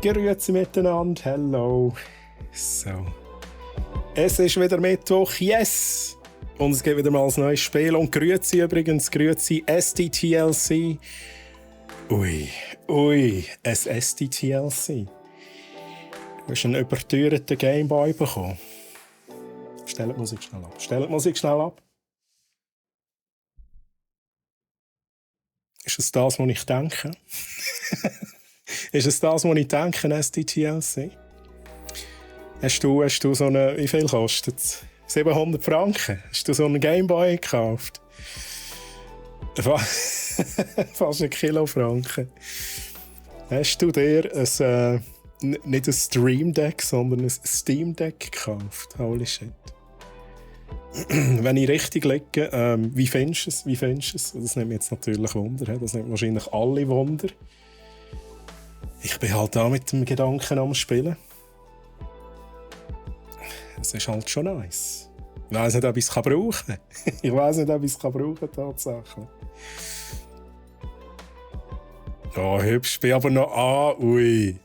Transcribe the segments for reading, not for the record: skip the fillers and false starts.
Grüezi miteinander, hello. So. Es ist wieder Mittwoch, yes! Und es gibt wieder mal ein neues Spiel. Und grüezi übrigens, grüezi SDTLC. Ui, ein SDTLC. Du hast einen überteuerten Gameboy bekommen. Stell die Musik schnell ab. Ist es das, was ich denke? Ist es das, was ich denke, SDTLC? Hast du so eine... Wie viel kostet es? 700 Franken? Hast du so einen Gameboy gekauft? Fast ein Kilo Franken. Hast du dir nicht ein Stream Deck, sondern ein Steam Deck gekauft? Holy shit. Wenn ich richtig liege, wie findest du es? Das nimmt mich jetzt natürlich Wunder. Das nimmt wahrscheinlich alle Wunder. Ich bin halt da mit dem Gedanken am Spielen. Es ist halt schon nice. Ich weiss nicht, ob ich es brauchen kann. Ich weiss nicht, ob ich es brauchen kann, tatsächlich. Oh, hübsch. Bin aber noch ui.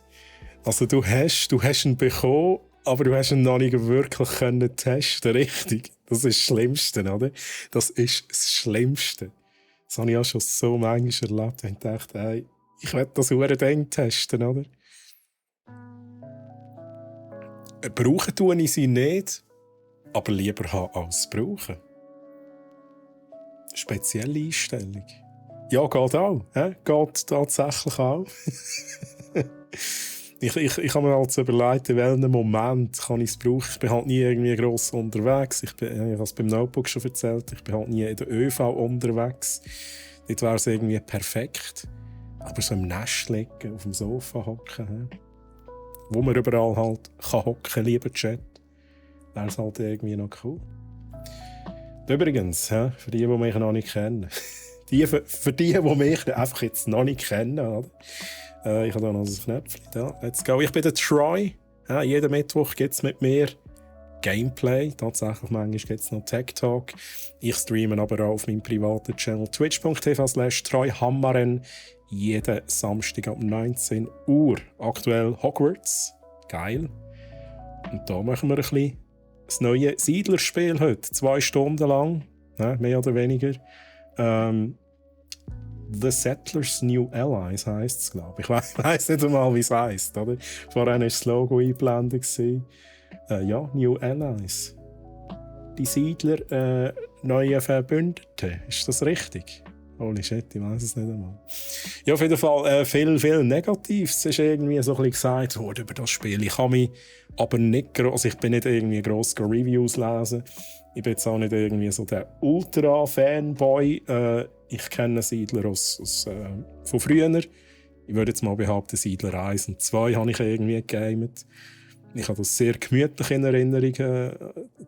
Also du hast ihn bekommen, aber du hast ihn noch nicht wirklich testen, richtig? Das ist das Schlimmste, oder? Das ist das Schlimmste. Das habe ich auch schon so manchmal erlebt. Ich dachte, hey, ich will das Ding testen, oder? Brauchen tue ich sie nicht, aber lieber haben als brauchen. Spezielle Einstellung. Ja, geht auch. Geht tatsächlich auch. Ich habe mir halt überlegt, in welchem Moment kann ich es brauchen. Ich bin halt nie irgendwie gross unterwegs. Ich habe es beim Notebook schon erzählt. Ich bin halt nie in der ÖV unterwegs. Dort wäre es irgendwie perfekt. Aber so im Nest liegen, auf dem Sofa hocken, wo man überall halt hocken kann, lieber Chat, wäre es halt irgendwie noch cool. Übrigens, für die mich noch nicht kennen, für die mich einfach jetzt noch nicht kennen, oder? Ich habe da noch ein Knöpfchen. Da. Let's go. Ich bin der Troy. Jeden Mittwoch gibt es mit mir Gameplay. Tatsächlich, manchmal gibt es noch Tech Talk. Ich streame aber auch auf meinem privaten Channel twitch.tv/TroyHammaren jeden Samstag ab 19 Uhr. Aktuell Hogwarts. Geil. Und da machen wir ein bisschen das neue Siedlerspiel heute. 2 Stunden lang. Mehr oder weniger. The Settlers New Allies heisst es, glaube ich. Ich weiss nicht einmal, wie es heisst. Oder? Vorhin war das Logo eingeblendet. Ja, New Allies. Die Siedler, neue Verbündete. Ist das richtig? Holy shit, ich weiss es nicht einmal. Ja, auf jeden Fall viel Negatives ist irgendwie so ein bisschen gesagt worden über das Spiel. Ich habe mich aber nicht ich bin nicht irgendwie gross Reviews lesen. Ich bin jetzt auch nicht irgendwie so der Ultra-Fanboy. Ich kenne Siedler von früher. Ich würde jetzt mal behaupten, Siedler 1 und 2 habe ich irgendwie gegamet. Ich habe das sehr gemütlich in Erinnerung,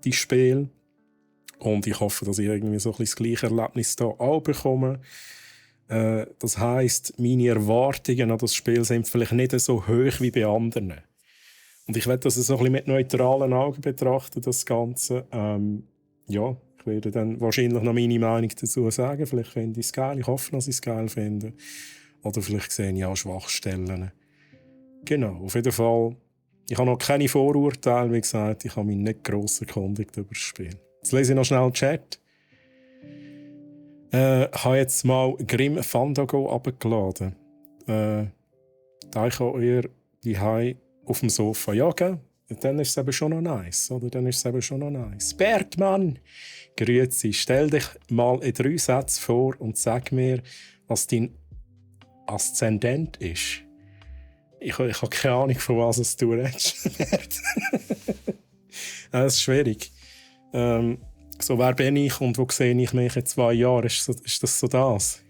die Spiele. Und ich hoffe, dass ich irgendwie so ein bisschen das gleiche Erlebnis hier auch bekomme. Das heisst, meine Erwartungen an das Spiel sind vielleicht nicht so hoch wie bei anderen. Und ich werde das so ein bisschen mit neutralen Augen betrachten, das Ganze. Ja, ich werde dann wahrscheinlich noch meine Meinung dazu sagen. Vielleicht finde ich es geil. Ich hoffe, dass ich es geil finde. Oder vielleicht sehe ich auch Schwachstellen. Genau, auf jeden Fall. Ich habe noch keine Vorurteile, wie gesagt. Ich habe mich nicht gross erkundigt über das Spiel. Jetzt lese ich noch schnell den Chat. Ich habe jetzt mal Grim Fandango abgeladen. Da ich auch eher die auf dem Sofa jagen. Dann ist es eben schon noch nice. Bertmann! Grüezi, stell dich mal in 3 Sätzen vor und sag mir, was dein Aszendent ist. Ich habe keine Ahnung, von was du redest. Das ist schwierig. So, wer bin ich und wo sehe ich mich in 2 Jahren? Ist das so das?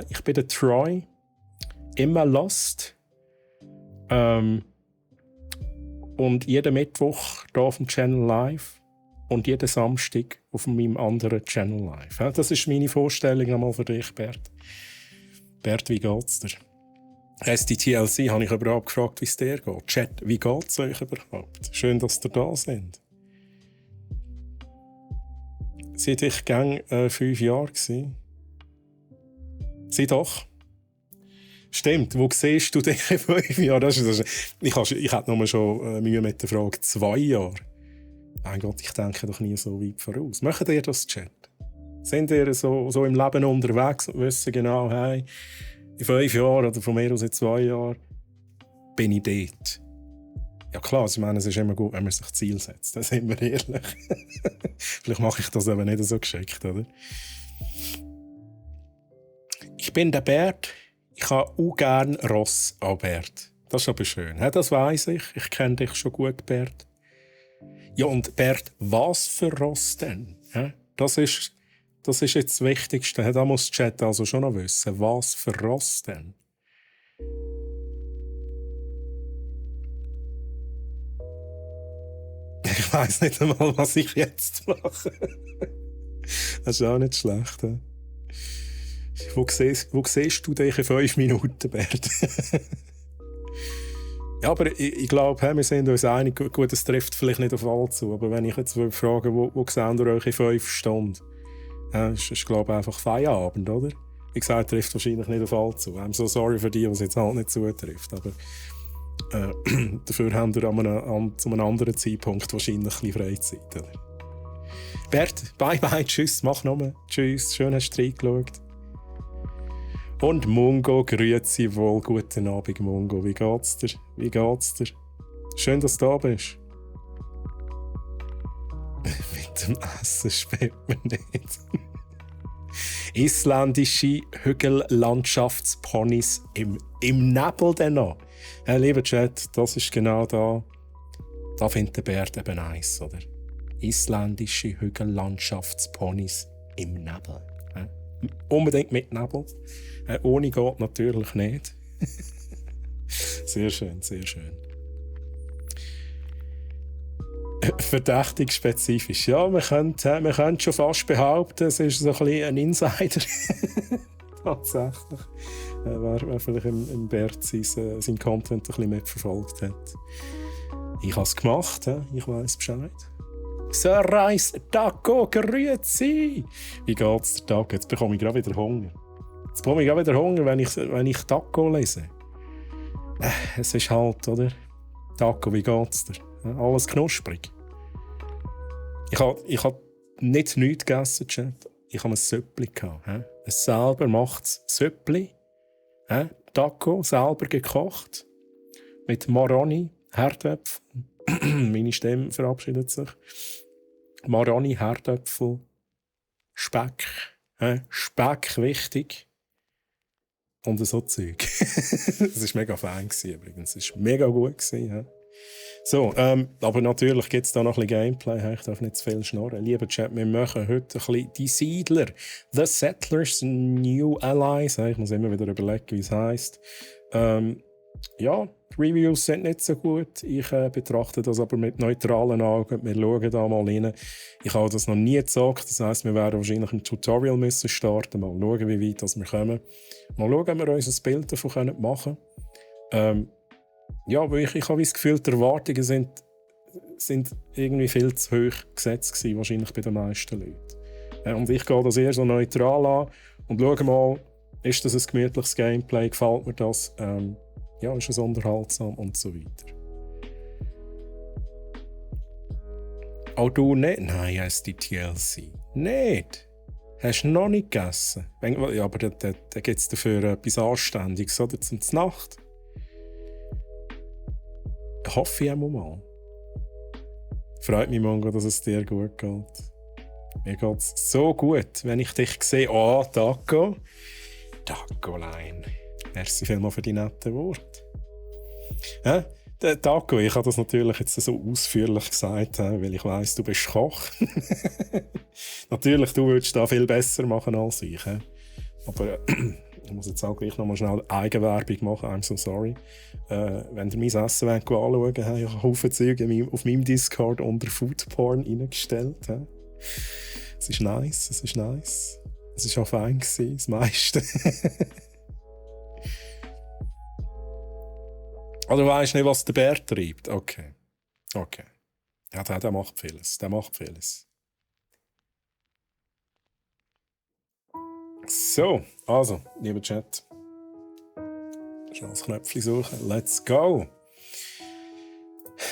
Ich bin der Troy. Immer lost. Und jeden Mittwoch hier auf dem Channel live und jeden Samstag auf meinem anderen Channel live. Das ist meine Vorstellung einmal für dich, Bert. Bert, wie geht's dir? SDTLC habe ich überhaupt gefragt, wie es dir geht. Chat, wie geht's euch überhaupt? Schön, dass ihr da sind. Seid ich gang 5 Jahre gewesen? Sie doch. Stimmt, wo siehst du dich in 5 Jahren? Ich hatte nur schon Mühe mit der Frage 2 Jahre. Mein Gott, ich denke doch nie so weit voraus. Macht ihr das, Chat? Sind ihr so im Leben unterwegs und wissen genau, hey, in 5 Jahren oder von mir aus in 2 Jahren bin ich dort? Ja klar, also ich meine, es ist immer gut, wenn man sich Ziel setzt. Da sind wir ehrlich. Vielleicht mache ich das aber nicht so geschickt, oder? Ich bin der Bert. Ich habe auch gern Ross an Bert. Das ist aber schön. Ja, das weiss ich. Ich kenne dich schon gut, Bert. Ja, und Bert, was für Ross denn? Ja, das ist jetzt das Wichtigste. Ja, da muss der Chat also schon noch wissen. Was für Ross denn? Ich weiss nicht einmal, was ich jetzt mache. Das ist auch nicht schlecht. Ja? Wo siehst du dich in 5 Minuten, Bert? Ja, aber ich glaube, wir sind uns einig, gut, es trifft vielleicht nicht auf alle zu, aber wenn ich jetzt frage, wo seht ihr euch in 5 Stunden? Ja, ist glaube ich, einfach Feierabend, oder? Wie gesagt, trifft wahrscheinlich nicht auf alle zu. I'm so sorry für die, was jetzt halt nicht zutrifft, aber dafür haben wir zu einem anderen Zeitpunkt wahrscheinlich ein bisschen Freizeit, oder? Bert, bye bye, tschüss, mach nochmal. Tschüss, schön hast du reingeschaut. Und Mungo, grüezi wohl, guten Abend Mungo, wie geht's dir? Wie geht's dir? Schön, dass du da bist. Mit dem Essen spielt man nicht. Isländische Hügellandschaftsponys im Nebel dann noch. Lieber Chat, das ist genau da. Da findet der Bert eben eins, oder? Isländische Hügellandschaftsponys im Nebel. Unbedingt mit Nebel. Ohne geht natürlich nicht. Sehr schön, sehr schön. Verdächtig spezifisch. Ja, man könnte schon fast behaupten, es ist so ein bisschen ein Insider. Tatsächlich. Wer vielleicht im Bert sein Content ein bisschen mitverfolgt hat. Ich habe es gemacht, ich weiss Bescheid. Sir Reis Taco, grüezi! Wie geht's dir, Taco? Jetzt bekomme ich gerade wieder Hunger. Wenn ich Taco lese. Es ist halt, oder? Taco, wie geht's dir? Alles knusprig. Ich hab nicht nichts gegessen, Chat. Ich habe ein Süppli gehabt. Ein selber machtes Süppli. Taco, selber gekocht. Mit Maroni, Herdöpfel. Meine Stimme verabschiedet sich. Maroni, Herdöpfel, Speck. Speck wichtig. Und so Zeug. Das war mega fein übrigens. Es war mega gut. So, aber natürlich gibt es da noch ein bisschen Gameplay. Ich darf nicht zu viel schnurren. Lieber Chat, wir machen heute ein bisschen die Siedler. The Settlers, New Allies. Ich muss immer wieder überlegen, wie es heisst. Ja, die Reviews sind nicht so gut. Ich betrachte das aber mit neutralen Augen. Wir schauen da mal rein. Ich habe das noch nie gesagt. Das heisst, wir werden wahrscheinlich ein Tutorial müssen starten. Mal schauen, wie weit wir kommen. Mal schauen, ob wir uns ein Bild davon machen können. Ja, weil ich habe das Gefühl, die Erwartungen sind irgendwie viel zu hoch gesetzt gewesen, wahrscheinlich bei den meisten Leuten. Und ich gehe das eher so neutral an und schaue mal, ist das ein gemütliches Gameplay, gefällt mir das, ja, ist es unterhaltsam und so weiter. Auch du nicht? Nein, heißt die TLC. Nicht? Hast du noch nicht gegessen? Ja, aber da gibt es dafür etwas Anständiges, oder? Zum Nacht. Hoffe ich auch mal. Freut mich, Mongo, dass es dir gut geht. Mir geht es so gut, wenn ich dich sehe. Oh, Taco. Tacolein. Merci vielmals für die netten Worte. Der Taco, ich habe das natürlich jetzt so ausführlich gesagt, weil ich weiss, du bist Koch. Natürlich, du würdest da viel besser machen als ich. Aber ich muss jetzt auch gleich nochmal schnell Eigenwerbung machen. I'm so sorry. Wenn ihr mein Essen anschauen wollt, habe ich Haufen Zeug auf meinem Discord unter Foodporn reingestellt. Es ist nice, es ist nice. Es war auch fein gewesen, das meiste. Also du weisst nicht, was der Bär treibt? Okay. Ja, der macht vieles. So, also, lieber Chat. Schnell das Knöpfchen suchen. Let's go!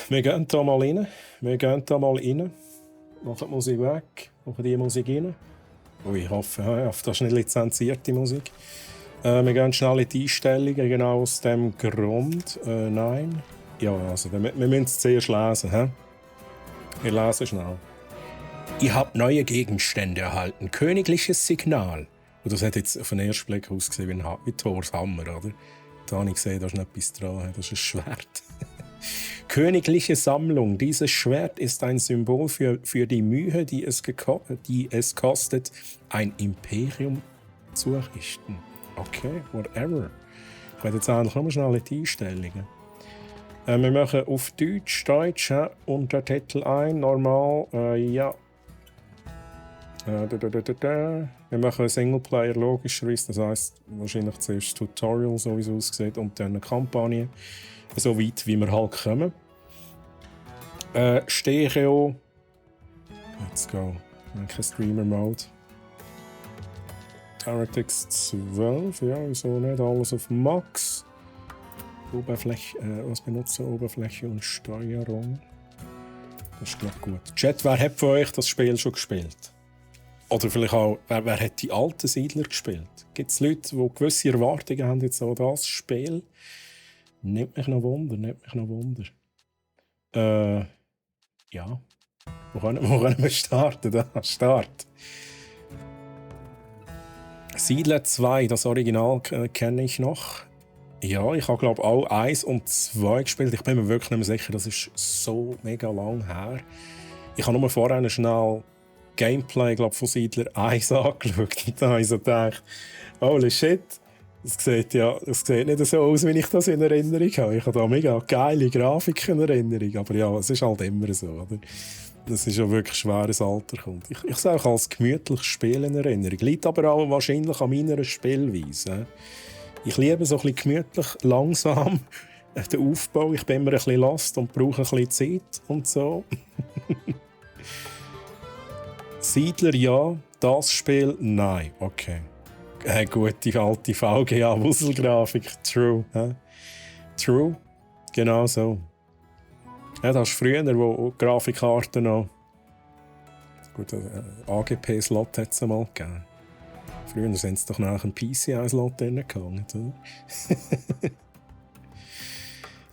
Wir gehen da mal rein. Machen die Musik weg. Machen die Musik rein. Oh, ich hoffe, das ist nicht lizenzierte Musik. Wir gehen schnell in die Einstellungen, genau aus dem Grund. Nein. Ja, also, wir müssen es zuerst lesen. He? Wir lesen schnell. Ihr habt neue Gegenstände erhalten. Königliches Signal. Und das hat jetzt auf den ersten Blick ausgesehen wie Thors Hammer, oder? Da habe ich gesehen, da ist noch etwas dran. Das ist ein Schwert. Königliche Sammlung. Dieses Schwert ist ein Symbol für die Mühe, die es kostet, ein Imperium zu errichten. Okay, whatever. Ich werde jetzt eigentlich nur schnell in die Einstellungen. Wir machen auf Deutsch Untertitel ein, normal, ja. Wir machen Singleplayer logischerweise, das heisst wahrscheinlich zuerst das Tutorial, so wie es aussieht, und dann eine Kampagne, so weit wie wir halt kommen. Stereo. Let's go. Kein Streamer-Mode. DirectX 12, ja, wieso nicht? Alles auf Max. Oberfläche, was benutzen? Oberfläche und Steuerung. Das ist, glaube ich, gut. Chat, wer hat von euch das Spiel schon gespielt? Oder vielleicht auch, wer hat die alten Siedler gespielt? Gibt es Leute, die gewisse Erwartungen haben jetzt an das Spiel? Nimmt mich noch Wunder. Ja. Wo können wir starten? Da, Start. Siedler 2, das Original kenne ich noch. Ja, ich habe glaube auch 1 und 2 gespielt. Ich bin mir wirklich nicht mehr sicher, das ist so mega lang her. Ich habe nur vorher schnell Gameplay glaub, von Siedler 1 angeschaut und da habe ich so gedacht, holy shit, es sieht nicht so aus, wie ich das in Erinnerung habe. Ich habe da mega geile Grafik in Erinnerung, aber ja, es ist halt immer so, oder? Das ist ja wirklich schwer, ins Alter kommt. Ich sehe auch als gemütliches Spiel in Erinnerung. Liegt aber auch wahrscheinlich an meiner Spielweise. Ich liebe so ein bisschen gemütlich, langsam den Aufbau. Ich bin immer ein bisschen lost und brauche ein bisschen Zeit und so. Siedler ja, das Spiel nein. Okay. Gute alte VGA-Wusselgrafik. True. True. Genau so. Ja, das ist früher, wo Grafikkarten noch. Gut, AGP-Slot hat es einmal gegeben. Früher sind es doch nach einem PCI-Slot gegangen, oder?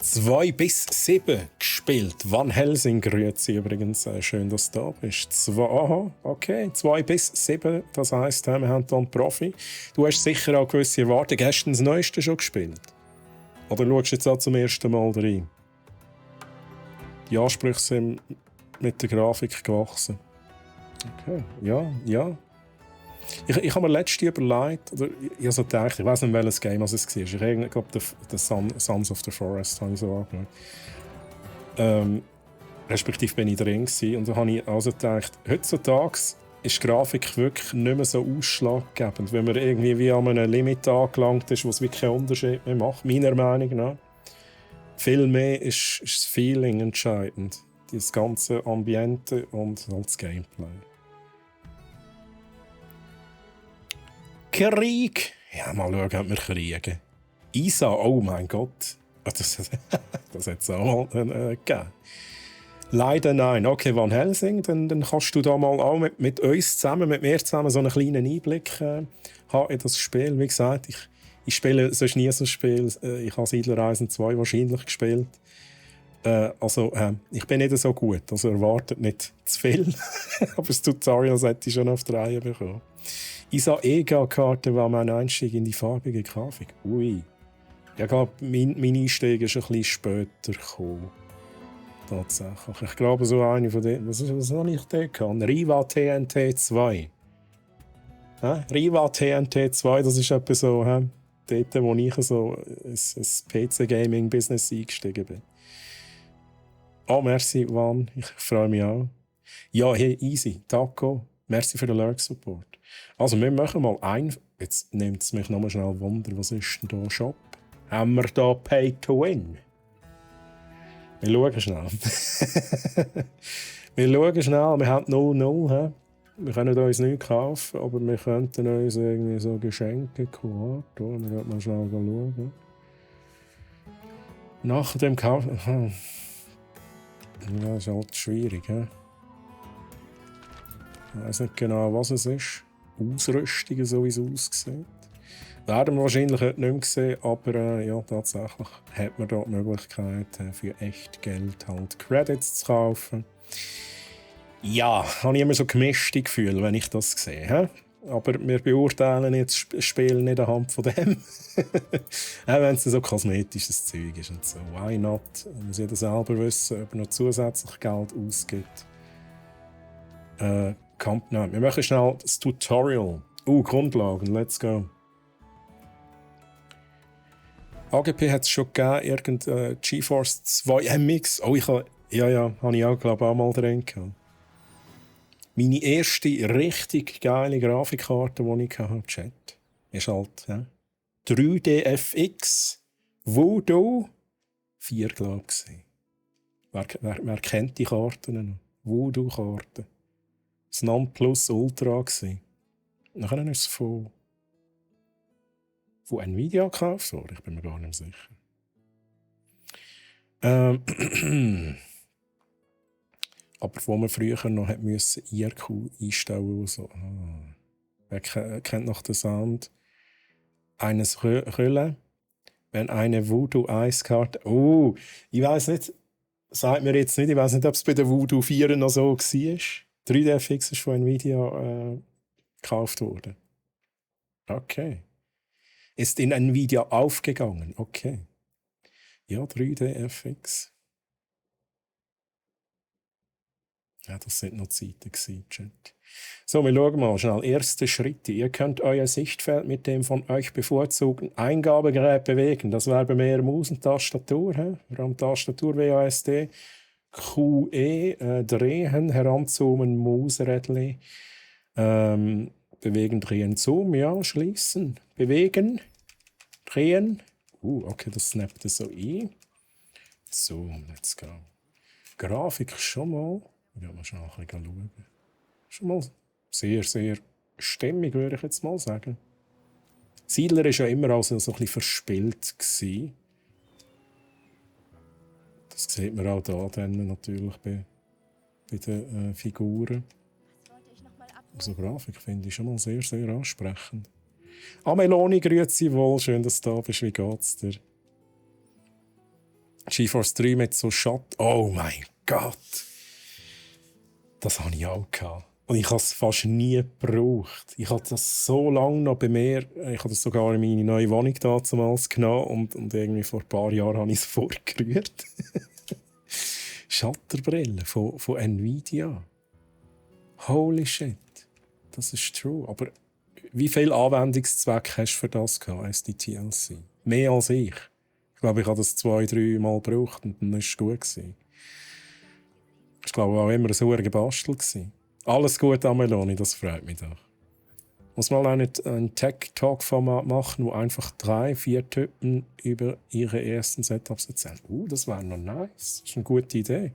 2 bis 7 gespielt. Van Helsing grüezi übrigens. Schön, dass du da bist. Aha, okay. 2 bis 7, das heisst, wir haben hier einen Profi. Du hast sicher auch gewisse Erwartungen. Hast du das Neueste schon gespielt? Oder schaust du jetzt auch zum ersten Mal rein? Die Ansprüche sind mit der Grafik gewachsen. Okay, ja. Ich habe mir letztens überlegt, oder ich habe so gedacht, ich weiß nicht, welches Game es war. Ich glaube, der Sons of the Forest habe ich so angeschaut. Respektive bin ich drin gewesen, und da habe ich also gedacht, heutzutage ist die Grafik wirklich nicht mehr so ausschlaggebend, wenn man irgendwie wie an einem Limit angelangt ist, wo es wirklich keinen Unterschied mehr macht, meiner Meinung nach. Viel mehr ist das Feeling entscheidend, das ganze Ambiente und das Gameplay. Krieg! Ja, mal schauen, ob wir kriegen. Isa, oh mein Gott. Das hat es auch mal gegeben. Leider nein. Okay, Van Helsing, dann kannst du da mal auch mit uns zusammen, mit mir zusammen, so einen kleinen Einblick haben in das Spiel. Wie gesagt, ich spiele sonst nie so ein Spiel. Ich habe Siedler 1 und 2 wahrscheinlich gespielt. Ich bin nicht so gut, also erwartet nicht zu viel. Aber das Tutorial sollte ich schon auf die Reihe bekommen. Isa EGA-Karte war mein Einstieg in die farbige Grafik. Ui. Ja, glaube, mein Einstieg ist ein bisschen später gekommen. Tatsächlich. Ich glaube, so eine von denen. Was habe ich da gehabt? Riva TNT 2. Riva TNT 2, das ist etwa so, dort, wo ich so ins PC-Gaming-Business eingestiegen bin. Oh, merci, Van. Ich freue mich auch. Ja, hey, easy. Taco. Merci für den Lurk-Support. Also, wir machen mal ein. Jetzt nimmt es mich nochmal schnell Wunder, was ist denn da Shop? Haben wir da Pay to Win? Wir schauen schnell. Wir haben 0-0. Wir können uns nichts kaufen, aber wir könnten uns irgendwie so Geschenke kaufen. Wir gehen mal schnell schauen. Nach dem Kauf... Ja, ist halt schwierig, he? Ich weiß nicht genau, was es ist. Ausrüstungen, so wie es aussieht. Werden wir wahrscheinlich heute nicht mehr sehen, aber ja, tatsächlich hat man da die Möglichkeit, für echt Geld halt Credits zu kaufen. Ja, habe ich immer so gemischte Gefühle, wenn ich das sehe. He? Aber wir beurteilen jetzt das Spiel nicht anhand von dem. Auch wenn es so kosmetisches Zeug ist und so. Why not? Muss jeder selber wissen, ob er noch zusätzlich Geld ausgibt. Nein, wir machen schnell das Tutorial. Grundlagen, let's go. AGP hat es schon gegeben, GeForce 2 MX. Oh, habe ich auch, glaube ich, auch mal drin gehabt. Meine erste richtig geile Grafikkarte, die ich hatte, Chat, ist halt 3DFX Voodoo 4, glaube ich. Wer kennt die Karten noch? Voodoo-Karten. Das Nonplus Ultra. Nachher ist es von Nvidia gekauft worden, ich bin mir gar nicht sicher. Aber wo man früher noch musste IRQ einstellen musste. So. Wer kennt noch den Sound eines Rölle, wenn eine Voodoo 1 Karte... Oh, ich weiß nicht, sagt mir jetzt nicht, ich weiß nicht, ob es bei der Voodoo 4 noch so war. 3DFX ist von Nvidia gekauft worden. Okay. Ist in Nvidia aufgegangen. Okay. Ja, 3DFX. Ja, das sind noch Zeiten gewesen, Chat. So, wir schauen mal schnell. Erste Schritte. Ihr könnt euer Sichtfeld mit dem von euch bevorzugten Eingabegerät bewegen. Das wäre bei mir Maus und Tastatur. Tastatur WASD. QE drehen, heranzoomen, Mausrädchen. Bewegen, drehen, Zoom, ja, schließen. Bewegen, drehen. Okay, das snappt so ein. Zoom, let's go. Grafik schon mal. Ich werde mal schnell ein bisschen schauen. Schon mal sehr, sehr stimmig, würde ich jetzt mal sagen. Siedler war ja immer also so ein bisschen verspielt gewesen. Das sieht man auch da dann natürlich bei den Figuren. Also Grafik finde ich schon mal sehr, sehr ansprechend. Meloni, grüezi wohl, schön, dass du da bist. Wie geht's dir? GeForce 3 mit so Schatten. Oh mein Gott! Das hatte ich auch gehabt. Und ich habe es fast nie gebraucht. Ich hatte das so lange noch bei mir. Ich habe das sogar in meine neue Wohnung damals genommen und irgendwie vor ein paar Jahren habe ich es vorgerührt. Schatterbrille von Nvidia. Holy shit. Das ist true. Aber wie viel Anwendungszweck hast du für das gehabt, SDTLC? Mehr als ich. Ich glaube, ich habe das 2-3 Mal gebraucht und dann war es gut. Das war, glaube ich, auch immer ein sauer Gebastel. Alles gut, Meloni, das freut mich doch. Muss mal ein Tech-Talk-Format machen, wo einfach 3-4 Typen über ihre ersten Setups erzählen. Das wäre noch nice. Das ist eine gute Idee.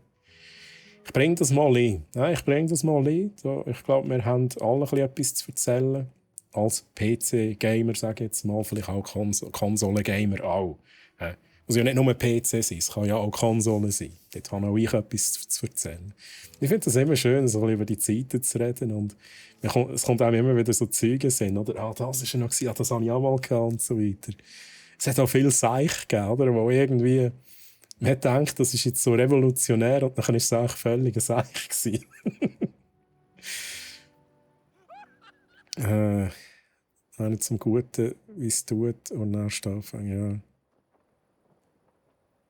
Ich bringe das mal ein. Ich glaube, wir haben alle etwas zu erzählen. Als PC-Gamer, sage ich jetzt mal, vielleicht auch Konsole-Gamer auch. Muss ja nicht nur PC sein, es kann ja auch Konsole sein. Dort habe auch ich etwas zu erzählen. Ich finde es immer schön, so über die Zeiten zu reden. Und es kommt auch immer wieder so Zeugen sind, oder? Das war ja noch, das habe ich auch mal gehabt und so weiter. Es hat auch viel Seich gegeben, oder? Wo irgendwie, man hat gedacht, das ist jetzt so revolutionär und dann war es eigentlich völlig ein Seich gewesen. Einer zum Guten, wie es tut, und dann anfangen, ja.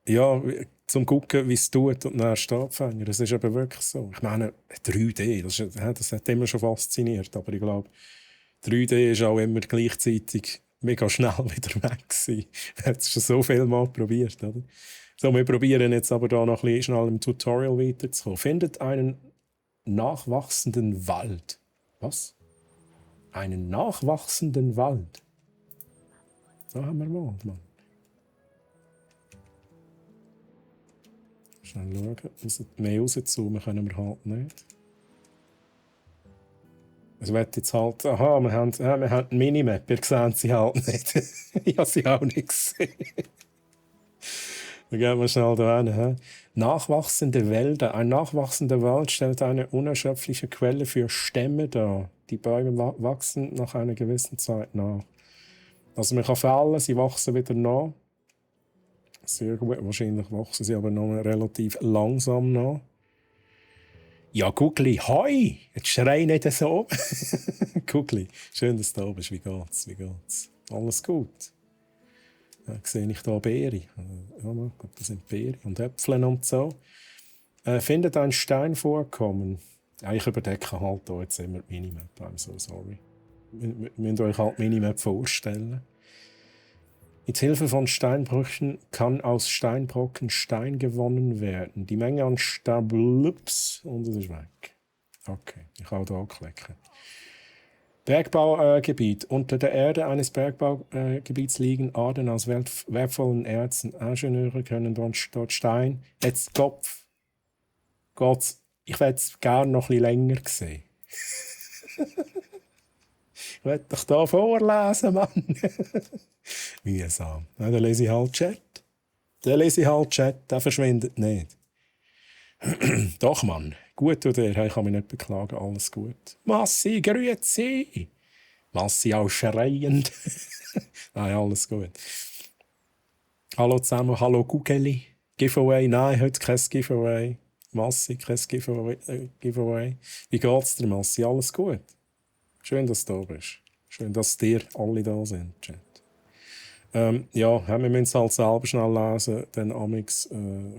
Ja, zum Gucken, wie es tut und dann Stabfänger. Das ist eben wirklich so. Ich meine, 3D, das hat immer schon fasziniert. Aber ich glaube, 3D ist auch immer gleichzeitig mega schnell wieder weg gewesen. Man hat es schon so viel Mal probiert, oder? So, wir probieren jetzt aber da noch ein bisschen schnell im Tutorial weiterzukommen. Findet einen nachwachsenden Wald. Was? Einen nachwachsenden Wald? Da haben wir mal, Mann. Schnell schauen. Mehr rauszoomen können wir halt nicht. Es wird jetzt halt... wir haben eine Minimap. Ihr seht sie halt nicht. Ich habe sie auch nicht gesehen. Dann gehen wir schnell da hin. Hä? Nachwachsende Wälder. Ein nachwachsender Wald stellt eine unerschöpfliche Quelle für Stämme dar. Die Bäume wachsen nach einer gewissen Zeit nach. Also man kann fällen, sie wachsen wieder nach. Sehr gut. Wahrscheinlich wachsen sie aber noch relativ langsam nach. Ja, Guckli, hoi! Jetzt schrei nicht so. Guckli, schön, dass du da bist. Wie geht's? Wie geht's? Alles gut? Ja, sehe ich hier Beere. Ja, ich glaube, das sind Beere und Äpfel und so. Findet ein Steinvorkommen. Ja, ich überdecke halt hier jetzt immer die Minimap. I'm so sorry. Ihr müsst euch halt die Minimap vorstellen. Mit Hilfe von Steinbrüchen kann aus Steinbrocken Stein gewonnen werden. Die Menge an Stablups und es ist weg. Okay, ich kann hier anklicken. Bergbaugebiet. Unter der Erde eines Bergbaugebiets liegen Adern aus wertvollen Erzen. Ingenieure können dort Stein. Jetzt Kopf. Geht's. Ich hätte es gerne noch ein bisschen länger sehen. Ich will doch hier vorlesen, Mann. Mühsam. Ja, dann lese ich halt Chat. Der verschwindet nicht. Doch, Mann. Gut oder ich kann mich nicht beklagen, alles gut. Massi, grüezi. Massi auch schreiend. Nein, alles gut. Hallo zusammen, hallo Gugeli. Giveaway, nein, heute kein Giveaway. Massi, kein Giveaway. Wie geht's dir, Massi? Alles gut? Schön, dass du da bist. Schön, dass dir alle da sind, Chat. Ja, wir müssen es halt selber schnell lesen, dann amix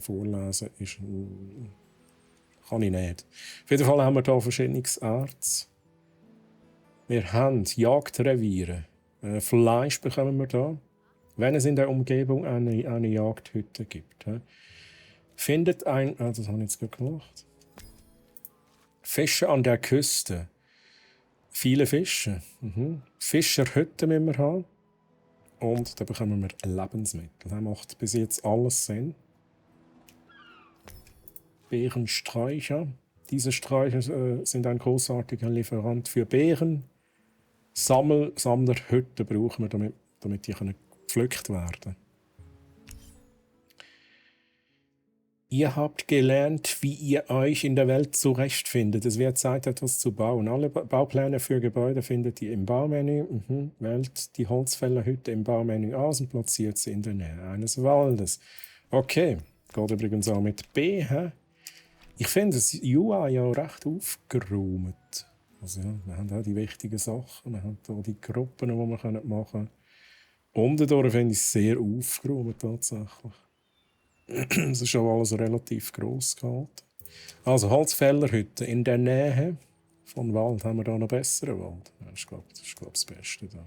vorlesen ist... kann ich nicht. Auf jeden Fall haben wir hier verschiedene Erze. Wir haben Jagdreviere. Fleisch bekommen wir da, wenn es in der Umgebung eine Jagdhütte gibt. Findet ein... das habe ich jetzt gerade gemacht. Fische an der Küste. Viele Fische. Fischerhütten müssen wir haben. Und da bekommen wir Lebensmittel. Das macht bis jetzt alles Sinn. Beerensträucher. Diese Sträucher sind ein großartiger Lieferant für Beeren. Sammlerhütten brauchen wir, damit die gepflückt werden können. Ihr habt gelernt, wie ihr euch in der Welt zurechtfindet. Es wird Zeit, etwas zu bauen. Alle Baupläne für Gebäude findet ihr im Baumenü. Wählt die Holzfällerhütte im Baumenü aus und platziert sie in der Nähe eines Waldes. Okay, geht übrigens auch mit B. Ich finde das UI ja recht aufgeräumt. Also ja, wir haben auch die wichtigen Sachen, wir haben hier die Gruppen, die wir machen können. Unten durch finde ich es sehr aufgeräumt tatsächlich. Es ist schon alles relativ gross gehalten. Also Holzfällerhütte in der Nähe von Wald. Haben wir da noch besseren Wald? Das ist, glaube ich, das Beste da.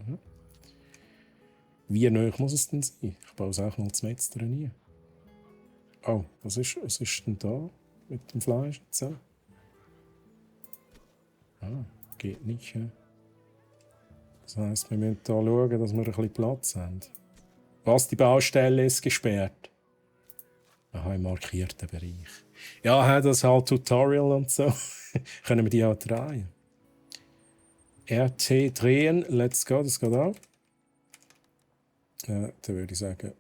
Wie nahe muss es denn sein? Ich baue es auch mal zum Metz trainieren. Oh, was ist denn da mit dem Fleisch? So. Geht nicht. Das heisst, wir müssen hier schauen, dass wir ein bisschen Platz haben. Was, die Baustelle ist gesperrt? Aha, im markierten Bereich. Ja, das ist halt Tutorial und so. Können wir die auch drehen? RT drehen, let's go, das geht auch. Dann würde ich sagen,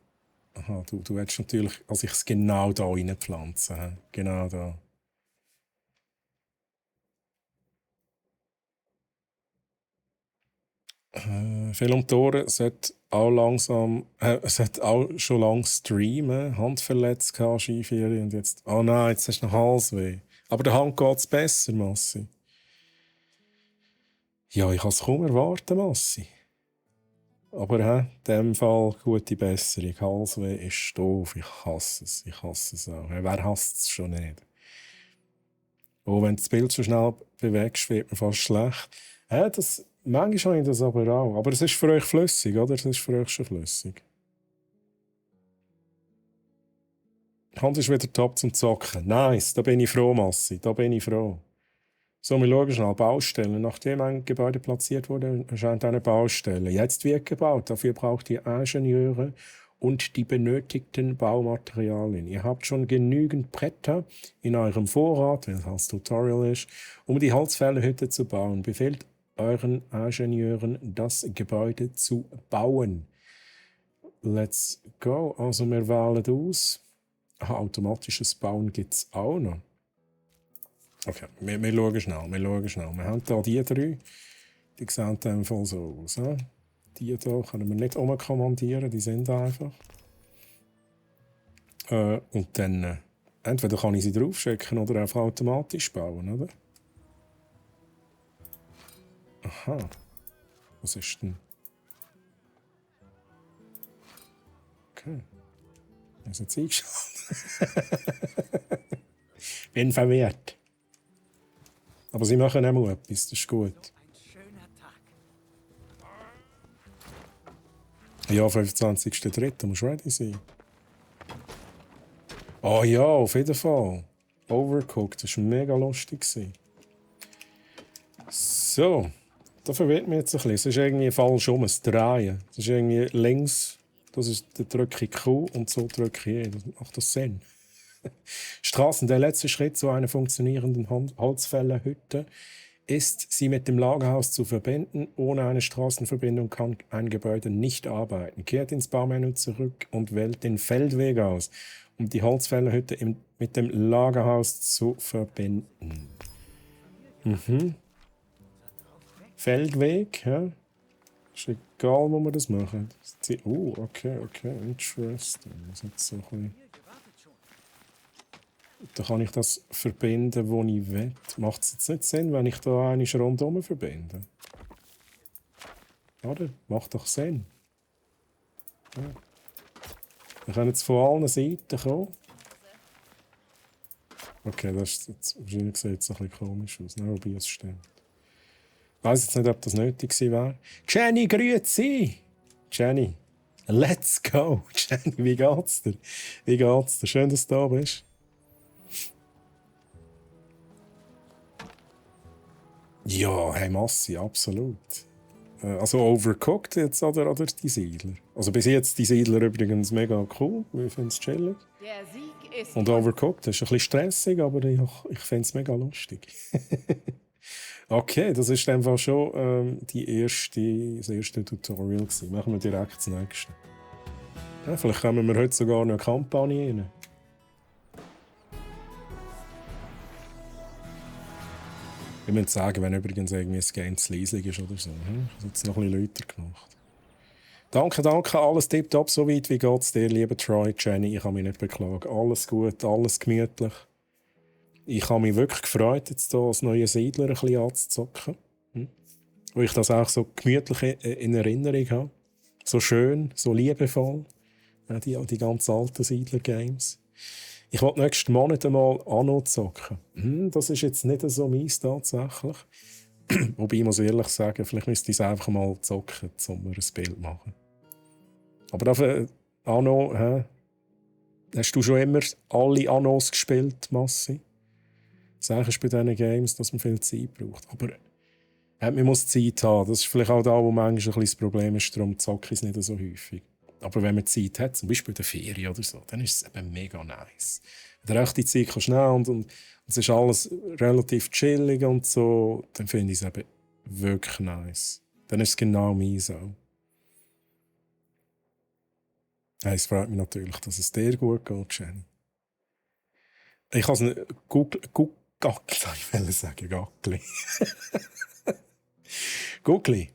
aha, du willst natürlich, also ich es genau da reinpflanzen. Genau da. Film und Tore sollte auch langsam, sollte auch schon lange streamen. Handverletzt, Skiferien und jetzt. Oh nein, jetzt hast du noch Halsweh. Aber der Hand geht es besser, Massi. Ja, ich kann es kaum erwarten, Massi. Aber in dem Fall gute Besserung. Halsweh ist doof. Ich hasse es. Ich hasse es auch. Wer hasst es schon nicht? Oh, wenn du das Bild so schnell bewegst, wird mir fast schlecht. Manchmal habe ich das aber auch. Aber es ist für euch flüssig, oder? Es ist für euch schon flüssig. Hand ist wieder top zum Zocken. Nice, da bin ich froh, Massi. Da bin ich froh. So, wir schauen schnell. Baustellen. Nachdem ein Gebäude platziert wurde, erscheint eine Baustelle. Jetzt wird gebaut. Dafür braucht ihr Ingenieure und die benötigten Baumaterialien. Ihr habt schon genügend Bretter in eurem Vorrat, wenn es als Tutorial ist, um die Holzfällerhütte zu bauen. Befehlt euren Ingenieuren, das Gebäude zu bauen. Let's go. Also wir wählen aus. Aha, automatisches Bauen gibt es auch noch. Okay, wir schauen schnell, wir schauen schnell. Wir haben hier die drei. Die sehen dann voll so aus. Ja? Die hier können wir nicht umkommandieren, die sind einfach. Und dann entweder kann ich sie draufschicken oder einfach automatisch bauen, oder? Aha. Was ist denn? Okay. Das ist jetzt eingeschaltet. Bin verwirrt. Aber sie machen auch mal etwas, das ist gut. Ja, 25.03. muss ready sein. Oh ja, auf jeden Fall. Overcooked, das war mega lustig. So, da verwirrt mich jetzt ein bisschen. Es ist irgendwie falsch um, es drehen. Es ist irgendwie links, das ist, da drücke ich Q und so drücke ich E. Macht das Sinn? Straßen, der letzte Schritt zu einer funktionierenden Holzfällerhütte ist, sie mit dem Lagerhaus zu verbinden. Ohne eine Straßenverbindung kann ein Gebäude nicht arbeiten. Kehrt ins Baumenü zurück und wählt den Feldweg aus, um die Holzfällerhütte mit dem Lagerhaus zu verbinden. Mhm. Feldweg, ja. Ist egal, wo wir das machen. Oh, okay, interesting. Das ist so ein bisschen... Da kann ich das verbinden, wo ich will. Macht es jetzt nicht Sinn, wenn ich da eine rundherum verbinde? Oder? Macht doch Sinn. Ja. Wir können jetzt von allen Seiten kommen. Okay, das ist jetzt, wahrscheinlich sieht jetzt ein bisschen komisch aus, ne? Wobei es stimmt. Ich weiss jetzt nicht, ob das nötig gewesen wäre. Jenny, grüezi! Jenny, let's go! Jenny, wie geht's dir? Wie geht's dir? Schön, dass du da bist. Ja, hey Massi, absolut. Also Overcooked jetzt oder die Siedler? Also bis jetzt die Siedler übrigens mega cool, ich finde es chillig. Und Overcooked ist ein bisschen stressig, aber ich finde es mega lustig. Okay, das ist einfach schon das erste Tutorial gewesen. Machen wir direkt das nächste. Ja, vielleicht kommen wir heute sogar noch eine Kampagne rein. Ich muss sagen, wenn übrigens irgendwie das Game zu leislich ist oder so. Ich habe jetzt noch ein bisschen lauter gemacht. Danke, alles tipptopp, so weit. Wie geht's dir, lieber Troy, Jenny? Ich kann mich nicht beklagen. Alles gut, alles gemütlich. Ich habe mich wirklich gefreut, jetzt hier als neue Siedler ein bisschen anzuzocken. Weil ich das auch so gemütlich in Erinnerung habe. So schön, so liebevoll. Ja, die ganz alten Siedler-Games. Ich wollte nächsten Monat einmal Anno zocken. Das ist jetzt nicht so meins tatsächlich. Wobei ich muss ehrlich sagen, vielleicht müsste ich es einfach mal zocken, um mir ein Bild zu machen. Aber dafür, Anno, hast du schon immer alle Annos gespielt, Massi? Sagst du bei diesen Games, dass man viel Zeit braucht. Aber man muss Zeit haben. Das ist vielleicht auch da, wo manchmal ein bisschen das Problem ist, darum zocke ich es nicht so häufig. Aber wenn man Zeit hat, zum Beispiel in der Ferien oder so, dann ist es eben mega nice. Der rechte Zeit kann schnell und es ist alles relativ chillig und so, dann finde ich es eben wirklich nice. Dann ist es genau meins auch. Hey, es freut mich natürlich, dass es dir gut geht, Jenny. Ich kann es nicht... Ich will sagen, Gackli. Guckli.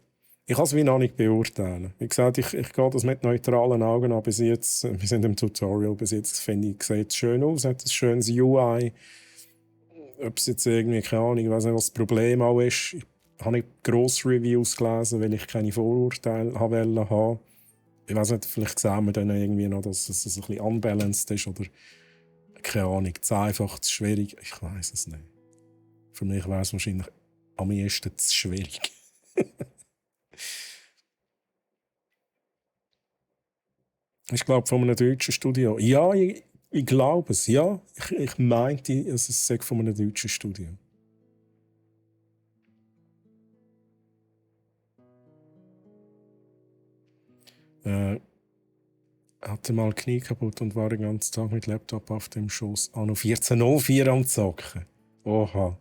Ich kann es wie noch nicht beurteilen. Wie gesagt, ich gehe das mit neutralen Augen an. Bis jetzt, wir sind im Tutorial, bis jetzt finde ich, sieht es schön aus, hat ein schönes UI. Ob es jetzt irgendwie, keine Ahnung, ich weiß nicht, was das Problem auch ist. Ich habe nicht grosse Reviews gelesen, weil ich keine Vorurteile haben. Ich weiß nicht, vielleicht sehen wir dann irgendwie noch, dass es ein bisschen unbalanced ist oder keine Ahnung, zu einfach, zu schwierig. Ich weiß es nicht. Für mich wäre es wahrscheinlich am ehesten zu schwierig. Ich glaube, von einem deutschen Studio. Ja, ich glaube es, ja. Ich meinte, es sei von einem deutschen Studio. Hatte mal Knie kaputt und war den ganzen Tag mit Laptop auf dem Schoß. Anno 14.04 am Zocken. Oha.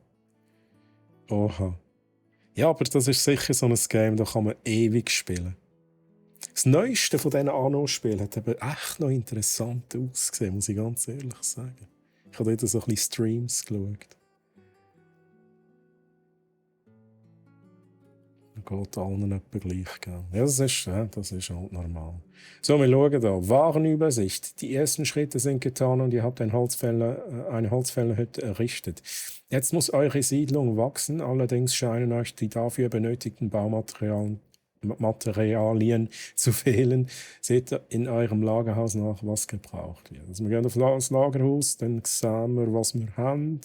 Ja, aber das ist sicher so ein Game, da kann man ewig spielen. Das Neueste von diesen Anno-Spielen hat aber echt noch interessant ausgesehen, muss ich ganz ehrlich sagen. Ich habe dort so ein bisschen Streams geschaut. Geht allen etwa gleich, gell? Ja, das ist halt normal. So, wir schauen da. Warenübersicht. Die ersten Schritte sind getan und ihr habt eine Holzfällerhütte errichtet. Jetzt muss eure Siedlung wachsen, allerdings scheinen euch die dafür benötigten Baumaterialien zu fehlen. Seht ihr in eurem Lagerhaus nach, was gebraucht wird. Also wir gehen auf das Lagerhaus, dann sehen wir, was wir haben.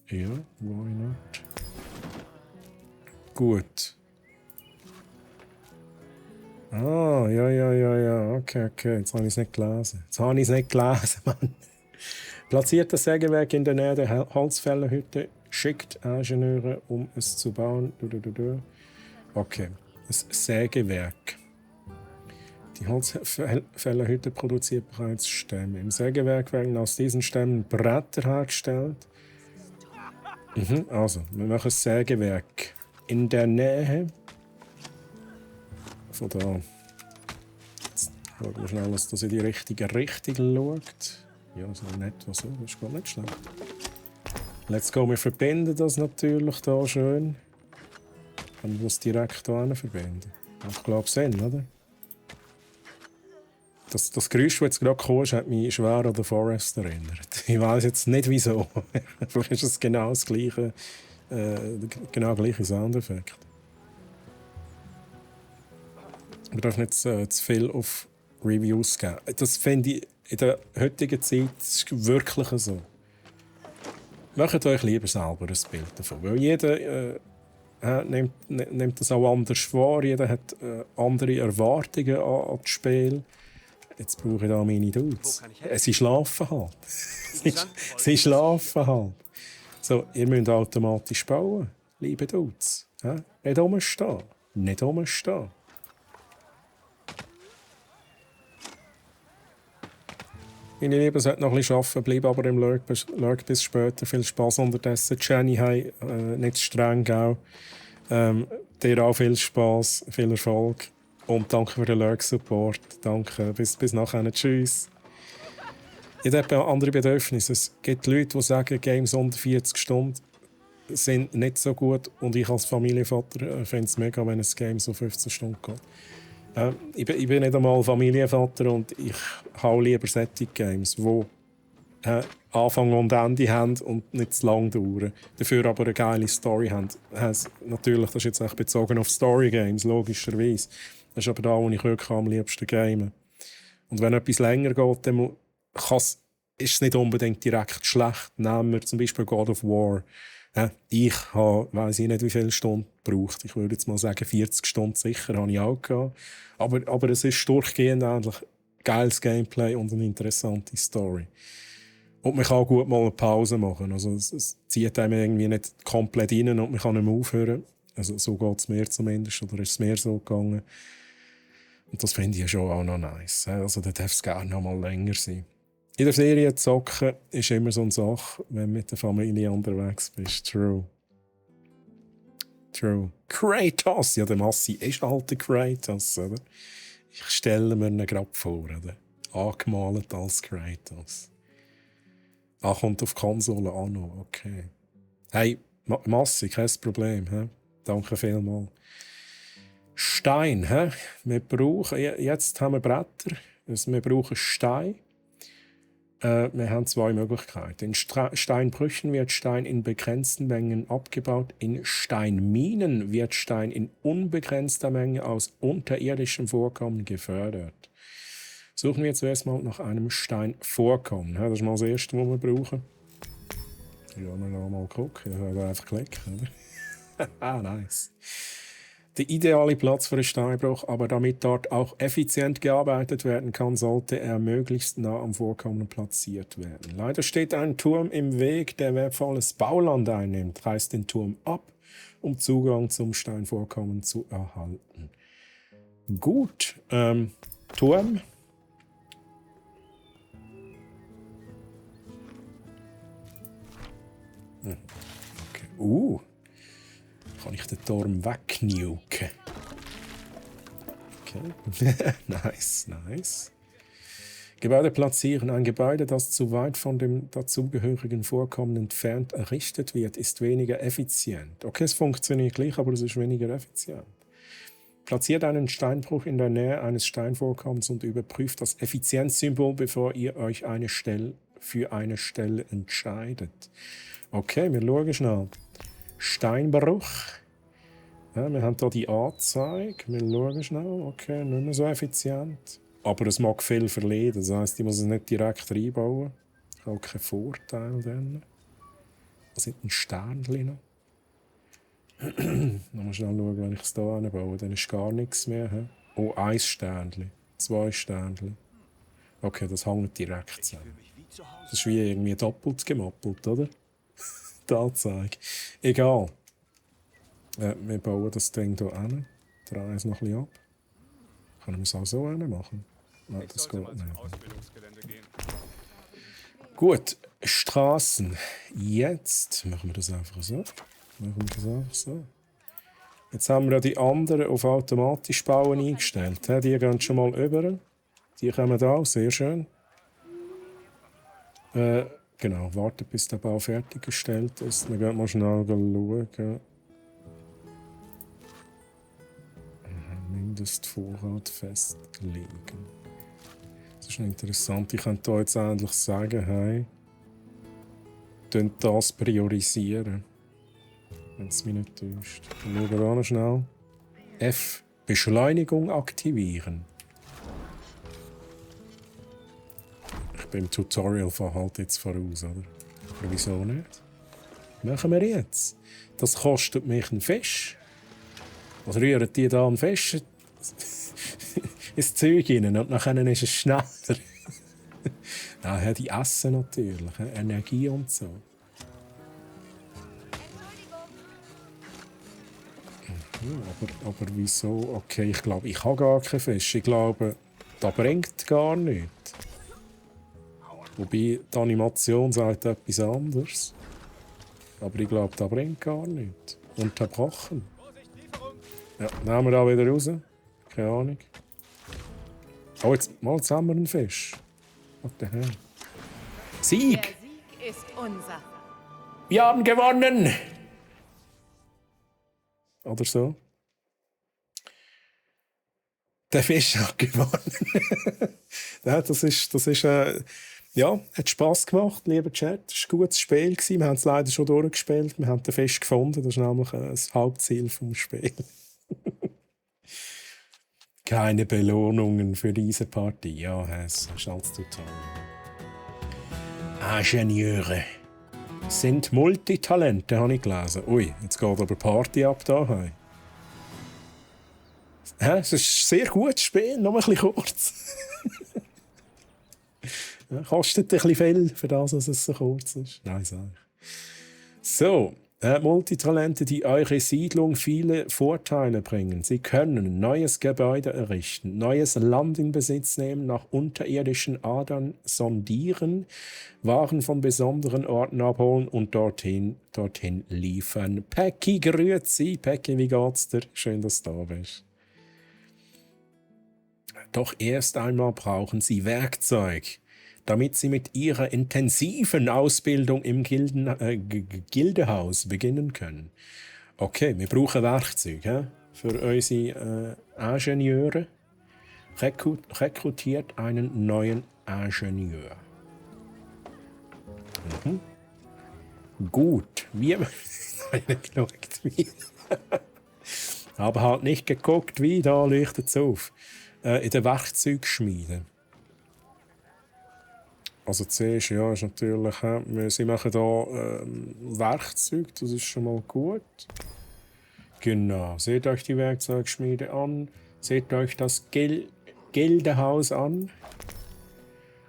Ja, why not? Gut. Ah, ja. Okay. Jetzt habe ich es nicht gelesen. Mann. Platziert das Sägewerk in der Nähe der Holzfällerhütte. Schickt Ingenieure, um es zu bauen. Okay. Das Sägewerk. Die Holzfällerhütte produziert bereits Stämme. Im Sägewerk werden aus diesen Stämmen Bretter hergestellt. Also, wir machen ein Sägewerk. In der Nähe von da. Jetzt schauen wir schnell, dass das in die richtige Richtung schaut. Ja, so nett, was so, das ist gar nicht schlecht. Let's go, wir verbinden das natürlich da schön. Können wir das direkt hier verbinden? Ich glaube, Sinn, oder? Das Geräusch, das jetzt gerade kam, hat mich schwer an den Forest erinnert. Ich weiß jetzt nicht wieso. Vielleicht ist es genau das gleiche. Genau gleiche Soundeffekt. Wir dürfen nicht zu viel auf Reviews geben. Das finde ich in der heutigen Zeit ist wirklich so. Macht euch lieber selber ein Bild davon. Weil jeder nimmt das auch anders wahr. Jeder hat andere Erwartungen an das Spiel. Jetzt brauche ich da meine Dudes. Sie schlafen halt. Sie schlafen halt. So, ihr müsst automatisch bauen, liebe Dudes. Nicht rumstehen. Nicht rumstehen. Meine Lieben sollten noch ein bisschen arbeiten, bleiben aber im Lurk bis später. Viel Spaß unterdessen. Jenny, hey, nicht streng, gell? Dir auch viel Spaß, viel Erfolg. Und danke für den Lurk-Support. Danke, bis nachher. Tschüss. Jeder hat andere Bedürfnisse. Es gibt Leute, die sagen, Games unter 40 Stunden sind nicht so gut. Und ich als Familienvater finde es mega, wenn ein Game so 15 Stunden geht. Ich bin nicht einmal Familienvater und ich habe lieber solche Games, die Anfang und Ende haben und nicht zu lang dauern. Dafür aber eine geile Story haben. Natürlich, das ist jetzt echt bezogen auf Story-Games, logischerweise. Das ist aber da, wo ich wirklich am liebsten game. Und wenn etwas länger geht, dann ist es nicht unbedingt direkt schlecht. Nehmen wir zum Beispiel God of War. Ich habe, weiss ich nicht, wie viele Stunden gebraucht. Ich würde jetzt mal sagen, 40 Stunden sicher habe ich auch gehabt. Aber es ist durchgehend eigentlich geiles Gameplay und eine interessante Story. Und man kann auch gut mal eine Pause machen. Also es zieht einem irgendwie nicht komplett rein und man kann nicht mehr aufhören. Also so geht es mir zumindest, oder ist es mir so gegangen. Und das finde ich ja schon auch noch nice. Also da darf es gerne noch mal länger sein. In der Serie zocken ist immer so eine Sache, wenn du mit der Familie unterwegs bist. True. Kratos! Ja, der Massi ist halt der Kratos, oder? Ich stelle mir ihn gerade vor, oder? Angemalt als Kratos. Kommt auf Konsole an noch, okay. Hey, Massi, kein Problem, hä? Danke vielmals. Stein, hä? Jetzt haben wir Bretter, also wir brauchen Stein. Wir haben zwei Möglichkeiten. In Steinbrüchen wird Stein in begrenzten Mengen abgebaut. In Steinminen wird Stein in unbegrenzter Menge aus unterirdischem Vorkommen gefördert. Suchen wir zuerst mal nach einem Steinvorkommen. Das ist mal das Erste, was wir brauchen. Ja, wir mal gucken. Ich werde einfach klicken. Nice. Der ideale Platz für einen Steinbruch, aber damit dort auch effizient gearbeitet werden kann, sollte er möglichst nah am Vorkommen platziert werden. Leider steht ein Turm im Weg, der wertvolles Bauland einnimmt. Reißt den Turm ab, um Zugang zum Steinvorkommen zu erhalten. Gut, Turm. Okay. Kann ich den Turm wegnuken? Okay. Nice, nice. Gebäude platzieren. Ein Gebäude, das zu weit von dem dazugehörigen Vorkommen entfernt errichtet wird, ist weniger effizient. Okay, es funktioniert gleich, aber es ist weniger effizient. Platziert einen Steinbruch in der Nähe eines Steinvorkommens und überprüft das Effizienzsymbol, bevor ihr euch für eine Stelle entscheidet. Okay, wir schauen schnell. Steinbruch. Ja, wir haben hier die Anzeige. Wir schauen schnell. Okay, nicht mehr so effizient. Aber es mag viel verlieren. Das heisst, ich muss es nicht direkt reinbauen. Ich habe auch keinen Vorteil dann. Was sind denn Sternchen noch? Dann muss ich schnell schauen, wenn ich es hier anbaue. Dann ist gar nichts mehr. He? Oh, 1 Sternchen. 2 Sternchen. Okay, das hängt direkt zusammen. Das ist wie irgendwie doppelt gemoppelt, oder? Die Anzeige. Egal. Wir bauen das Ding hier hin. Drehen es noch ein bisschen ab. Können wir es auch so machen? Nein, das geht nicht. Gut, Straßen. Jetzt machen wir das einfach so. Jetzt haben wir ja die anderen auf automatisch bauen eingestellt. Die gehen schon mal über. Die kommen da, sehr schön. Genau, warten bis der Bau fertiggestellt ist. Wir gehen mal schnell schauen. Mindestvorrat festlegen. Das ist interessant. Ich könnte hier jetzt endlich sagen, hey, das priorisieren. Wenn es mich nicht täuscht. Dann schauen wir noch schnell. F. Beschleunigung aktivieren. Ich bin im Tutorial-Verhalt jetzt voraus, oder? Aber wieso nicht? Machen wir jetzt. Das kostet mich einen Fisch. Was rühren die da am Fisch ins Zeug rein und dann ist es schneller. Ja, die essen natürlich. Energie und so. Aber wieso? Okay, ich glaube, ich habe gar keinen Fisch. Ich glaube, das bringt gar nichts. Wobei, die Animation sagt etwas anderes. Aber ich glaube, das bringt gar nichts. Unterbrochen. Ja, nehmen wir da wieder raus. Keine Ahnung. Oh, jetzt haben wir einen Fisch. Was the hell? Sieg! Der Sieg ist unser. Wir haben gewonnen! Oder so. Der Fisch hat gewonnen. Ja, das ist ja, hat Spass gemacht, lieber Chat. Es war ein gutes Spiel. Wir haben es leider schon durchgespielt. Wir haben den Fisch gefunden. Das ist nämlich das Hauptziel des Spiels. Keine Belohnungen für diese Partie. Ja, es ist alles total. Ingenieure sind Multitalente, habe ich gelesen. Ui, jetzt geht aber Party ab da. Hey. Es ist ein sehr gutes Spiel, noch ein bisschen kurz. Ja, kostet ein bisschen viel für das, dass es so kurz ist. Nein, sag ich. So, Multitalente, die eure Siedlung viele Vorteile bringen. Sie können ein neues Gebäude errichten, neues Land in Besitz nehmen, nach unterirdischen Adern sondieren, Waren von besonderen Orten abholen und dorthin liefern. Päcki, grüezi. Päcki, wie geht's dir? Schön, dass du da bist. Doch erst einmal brauchen Sie Werkzeug, damit Sie mit Ihrer intensiven Ausbildung im Gildehaus beginnen können. Okay, wir brauchen Werkzeug für unsere Ingenieure. Rekrutiert einen neuen Ingenieur. Mhm. Gut, wir aber halt nicht geguckt, wie, da leuchtet es auf. In der Werkzeugschmiede. Also zuerst, ja, ist natürlich, sie machen hier Werkzeug, das ist schon mal gut. Genau, seht euch die Werkzeugschmiede an, seht euch das Gildehaus an.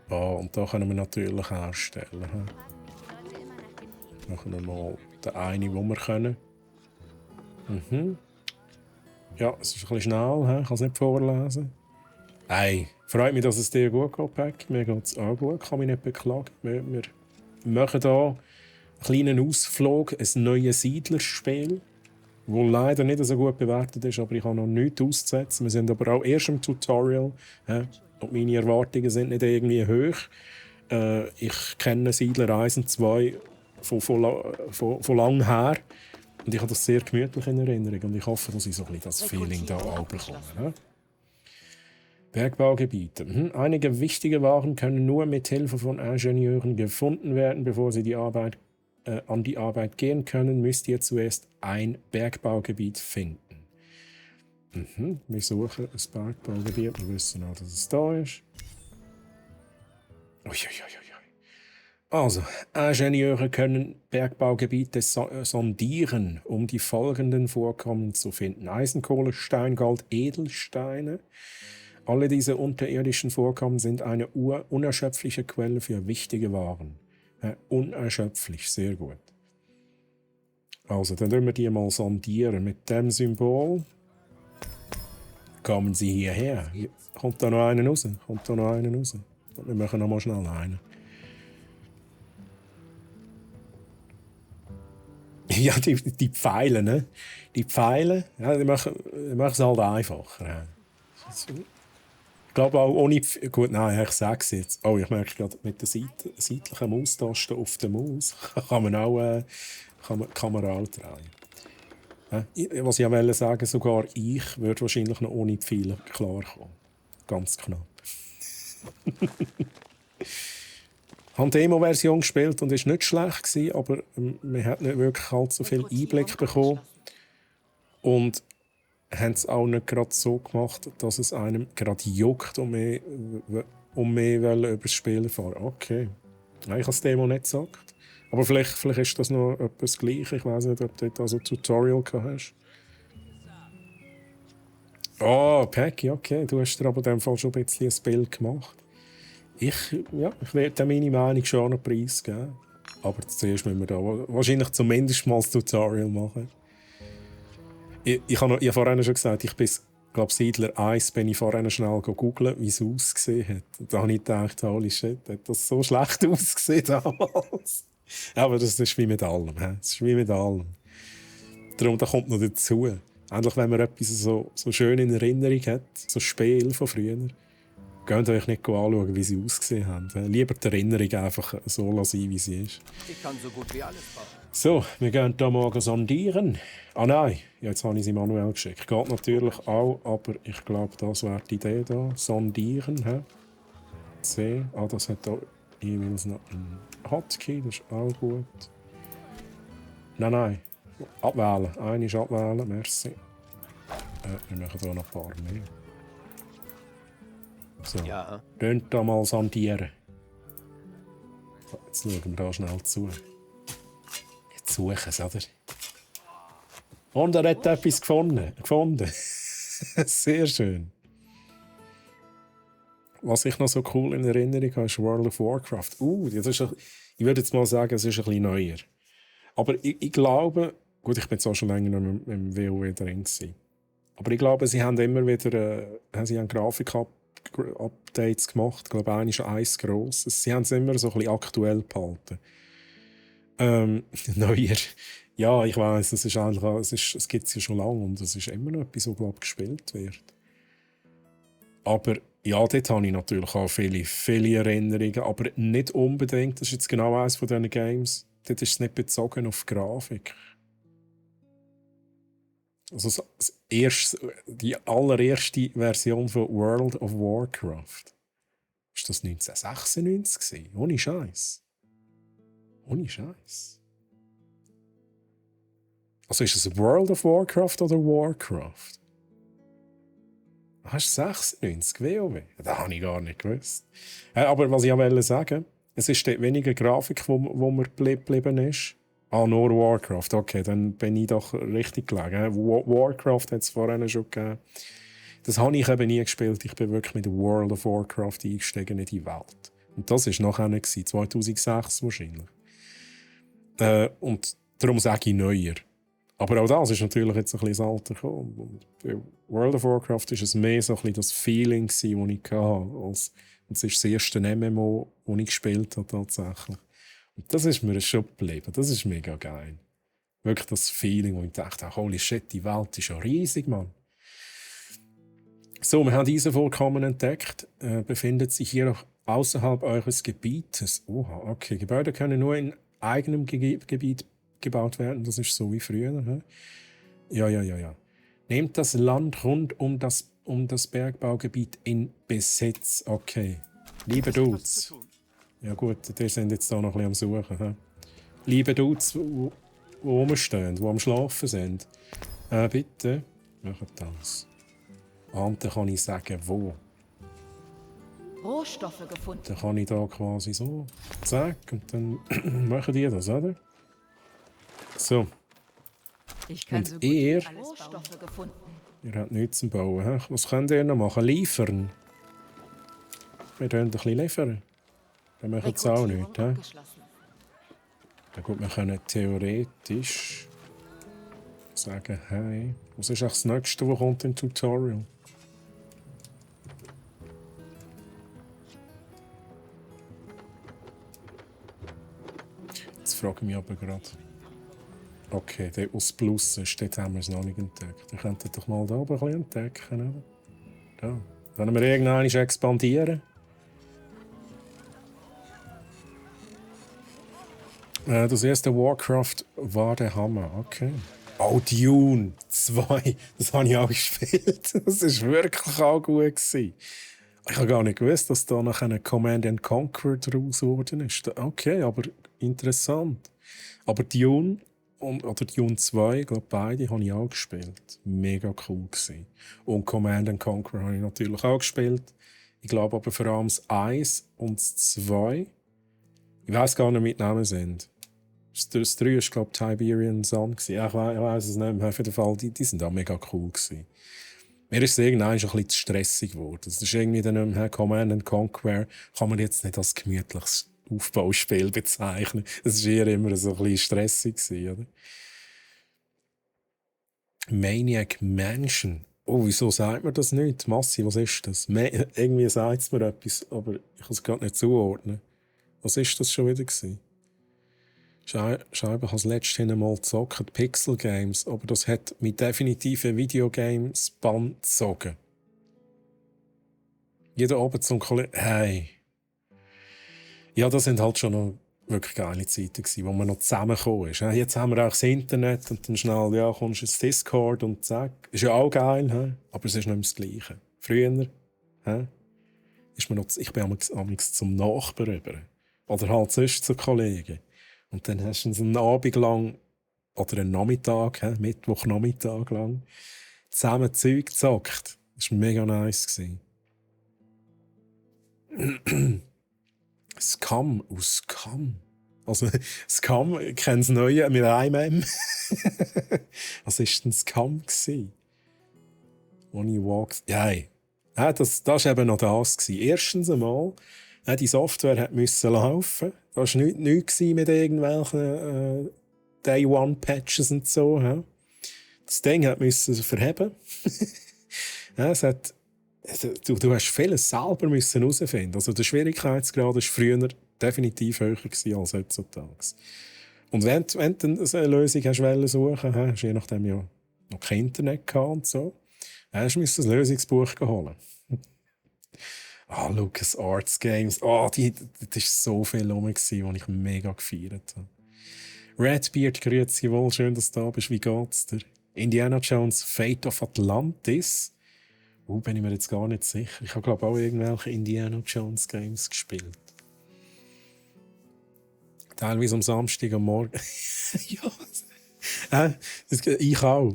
Oh, und da können wir natürlich herstellen. Machen wir mal den einen, den wir können. Mhm. Ja, es ist ein bisschen schnell, ich kann es nicht vorlesen. Hey, freut mich, dass es dir gut geht, Pack. Mir geht es auch gut, kann mich nicht beklagen. Wir machen hier einen kleinen Ausflug, ein neues Siedlerspiel. wo leider nicht so gut bewertet ist, aber ich habe noch nichts auszusetzen. Wir sind aber auch erst im Tutorial. Und meine Erwartungen sind nicht irgendwie hoch. Ich kenne Siedler 1 und 2 von lang her. Und ich habe das sehr gemütlich in Erinnerung. Und ich hoffe, dass ich so ein bisschen das Feeling da auch bekomme. Ne? Bergbaugebiete. Einige wichtige Waren können nur mit Hilfe von Ingenieuren gefunden werden. Bevor sie an die Arbeit gehen können, müsst ihr zuerst ein Bergbaugebiet finden. Wir suchen ein Bergbaugebiet. Wir wissen auch, dass es da ist. Also, Ingenieure können Bergbaugebiete sondieren, um die folgenden Vorkommen zu finden. Eisenkohle, Steingold, Edelsteine. Alle diese unterirdischen Vorkommen sind eine unerschöpfliche Quelle für wichtige Waren. Unerschöpflich, sehr gut. Also, dann werden wir die mal sondieren. Mit dem Symbol kommen sie hierher. Kommt da noch einer raus? Wir machen noch mal schnell einen. Ja, die Pfeile, ne? Die Pfeile, ja, die machen es halt einfacher. Ich glaube auch ohne... Gut, nein, ich sage es jetzt. Oh, ich merke gerade, mit der seitlichen Maustaste auf der Maus kann man auch die Kamera auch drehen. Was ich wollte sagen, sogar ich würde wahrscheinlich noch ohne Pfeile klarkommen. Ganz knapp. Ich habe die Demo-Version gespielt und es war nicht schlecht gewesen, aber man hat nicht wirklich halt so viel Einblick bekommen. Und haben es auch nicht gerade so gemacht, dass es einem gerade juckt und mehr über das Spiel erfahren. Okay. Ich habe das Demo nicht gesagt. Aber vielleicht ist das noch etwas Gleiches. Ich weiß nicht, ob du dort also Tutorial hast. Oh, Peggy, okay. Du hast dir aber in dem Fall schon ein bisschen ein Bild gemacht. Ich werde meine Meinung schon noch preisgeben. Aber zuerst müssen wir da wahrscheinlich zumindest mal das Tutorial machen. Ich habe vorhin schon gesagt, ich bin, glaube Siedler 1 bin ich vorhin schnell googeln, wie es ausgesehen hat. Und da habe ich gedacht, holy shit, hat das so schlecht ausgesehen damals. Aber das ist wie mit allem. Das ist wie mit allem. Darum, da kommt noch dazu. Endlich, wenn man etwas so schön in Erinnerung hat, so ein Spiel von früher, geht euch nicht anschauen, wie sie ausgesehen haben. Lieber die Erinnerung einfach so lassen, wie sie ist. Ich kann so gut wie alles bauen. So, wir gehen hier morgen sondieren. Ah nein, jetzt habe ich sie manuell geschickt. Geht natürlich auch, aber ich glaube, das wäre die Idee hier. Sondieren. C. Das hat hier jeweils noch einen Hotkey, das ist auch gut. Nein. Abwählen. Eine ist abwählen, merci. Wir machen hier noch ein paar mehr. So, Ja. könnt da mal sondieren. Jetzt schauen wir da schnell zu. Jetzt suchen es, oder? Und er hat etwas gefunden. Sehr schön. Was ich noch so cool in Erinnerung habe, ist World of Warcraft. Das ist ich würde jetzt mal sagen, es ist ein bisschen neuer. Aber ich glaube, gut, ich bin jetzt auch schon länger noch im WoW drin gewesen. Aber ich glaube, sie haben immer wieder Grafik-Updates gemacht. Ich glaube, einer ist eins gross. Sie haben es immer so ein bisschen aktuell behalten. Neuer. Ja, ich weiss, es gibt es ja schon lange und es ist immer noch etwas, was gespielt wird. Aber ja, dort habe ich natürlich auch viele Erinnerungen, aber nicht unbedingt. Das ist jetzt genau eines von diesen Games. Dort ist es nicht bezogen auf Grafik. Also die allererste Version von World of Warcraft. Ist das 1996 gewesen? Ohne Scheiß. Also ist es World of Warcraft oder Warcraft? Hast du 96 WoW? Das habe ich gar nicht gewusst. Aber was ich auch sagen wollte, es ist dort weniger Grafik, wo mir geblieben ist. Nur Warcraft. Okay, dann bin ich doch richtig gelegen. Warcraft hat es vorhin schon gegeben. Das habe ich eben nie gespielt. Ich bin wirklich mit World of Warcraft eingestiegen in die Welt. Und das war nachher nicht, 2006 wahrscheinlich. Und darum sage ich neuer. Aber auch das ist natürlich jetzt ein bisschen das Alter gekommen. Und bei World of Warcraft war es mehr so ein bisschen das Feeling, das ich hatte. Es ist das erste MMO, das ich gespielt habe tatsächlich. Und das ist mir schon geblieben. Das ist mega geil. Wirklich das Feeling, wo ich dachte, holy shit, die Welt ist ja riesig, Mann. So, wir haben diese Vorkommen entdeckt. Befindet sich hier auch außerhalb eures Gebietes. Oha, okay. Gebäude können nur in eigenem Gebiet gebaut werden. Das ist so wie früher. Hä? Ja. Nehmt das Land rund um das Bergbaugebiet in Besitz. Okay. Liebe Dudes. Ja gut, die sind jetzt da noch ein bisschen am Suchen. Hä? Liebe Dudes, die rumstehen, die am Schlafen sind. Bitte, macht das. Und dann kann ich sagen, wo. Rohstoffe gefunden. Dann kann ich da quasi so, zack, und dann machen die das, oder? So. Ich kann Und so gut ihr? Rohstoffe gefunden. Ihr habt nichts zum Bauen. He? Was könnt ihr noch machen? Liefern. Wir können ein bisschen liefern. Dann machen sie auch nichts. He? Ja gut, wir können theoretisch sagen, hey, was ist das Nächste, was kommt im Tutorial? Jetzt frage ich mich aber gerade. Okay, der aus Plus ist, dort haben wir es noch nicht entdeckt. Ihr könntet doch mal da oben ein bisschen entdecken, oder? Da. Können wir irgendwann expandieren? Das erste Warcraft war der Hammer, okay. Oh, Dune 2, das habe ich auch gespielt. Das war wirklich auch gut gewesen. Ich habe gar nicht gewusst, dass da noch eine Command and Conquer draus geworden ist. Okay, aber interessant. Aber Dune oder Dune 2, ich glaube beide habe ich auch gespielt. Mega cool gewesen. Und Command and Conquer habe ich natürlich auch gespielt. Ich glaube aber vor allem das 1 und das 2. Ich weiß gar nicht, wie die Namen sind. Das 3 war, glaube ich, Tiberian Sun. Ja, ich weiss es nicht mehr. Auf jeden Fall, die sind auch mega cool gewesen. Mir ist es irgendwann ein bisschen zu stressig geworden. Das ist irgendwie dann nicht mehr Command and Conquer. Kann man jetzt nicht als gemütliches Aufbauspiel bezeichnen. Das war eher immer so ein bisschen stressig gewesen, oder? Maniac Mansion. Oh, wieso sagt man das nicht? Massi, was ist das? Irgendwie sagt es mir etwas, aber ich kann es gerade nicht zuordnen. Was ist das schon wieder gewesen? Scheinbar habe ich das letzte Mal gezockt, Pixel Games, aber das hat mit definitiven Videogames Band gezogen. Jeder Abend zum Kollegen, hey. Ja, das sind halt schon noch wirklich geile Zeiten gewesen, wo man noch zusammengekommen ist. Jetzt haben wir auch das Internet und dann schnell, ja, kommst du ins Discord und zack. Ist ja auch geil, he? Aber es ist nicht mehr das Gleiche. Früher, ist man noch, ich bin amigs zum Nachbarn rüber. Oder halt sonst zu Kollegen. Und dann hast du einen Abend lang, oder einen Nachmittag, Mittwochnachmittag lang, zusammen Zeug gezockt. Das war mega nice. Scum aus Scum. Also, Scum, ich kenne das Neue mit einem M. Was war denn Scum? When you walked. Ja, das war eben noch das. Erstens einmal, die Software musste laufen. Da war nichts mit irgendwelchen Day-One-Patches und so. He? Das Ding musste verheben. Ja, du hast vieles selber herausfinden. Also der Schwierigkeitsgrad war früher definitiv höher als heutzutage. Und wenn du eine Lösung hast suchen, hast du je nachdem ja noch kein Internet gehabt und so, hast du ein Lösungsbuch holen. Lucas Arts Games. Das war so viel rum, was ich mega gefeiert habe. Redbeard, grüezi wohl, schön, dass du da bist. Wie geht's dir? Indiana Jones Fate of Atlantis. Bin ich mir jetzt gar nicht sicher. Ich habe, glaube ich, auch irgendwelche Indiana Jones Games gespielt. Teilweise am Samstag am Morgen. Ja. Ich auch.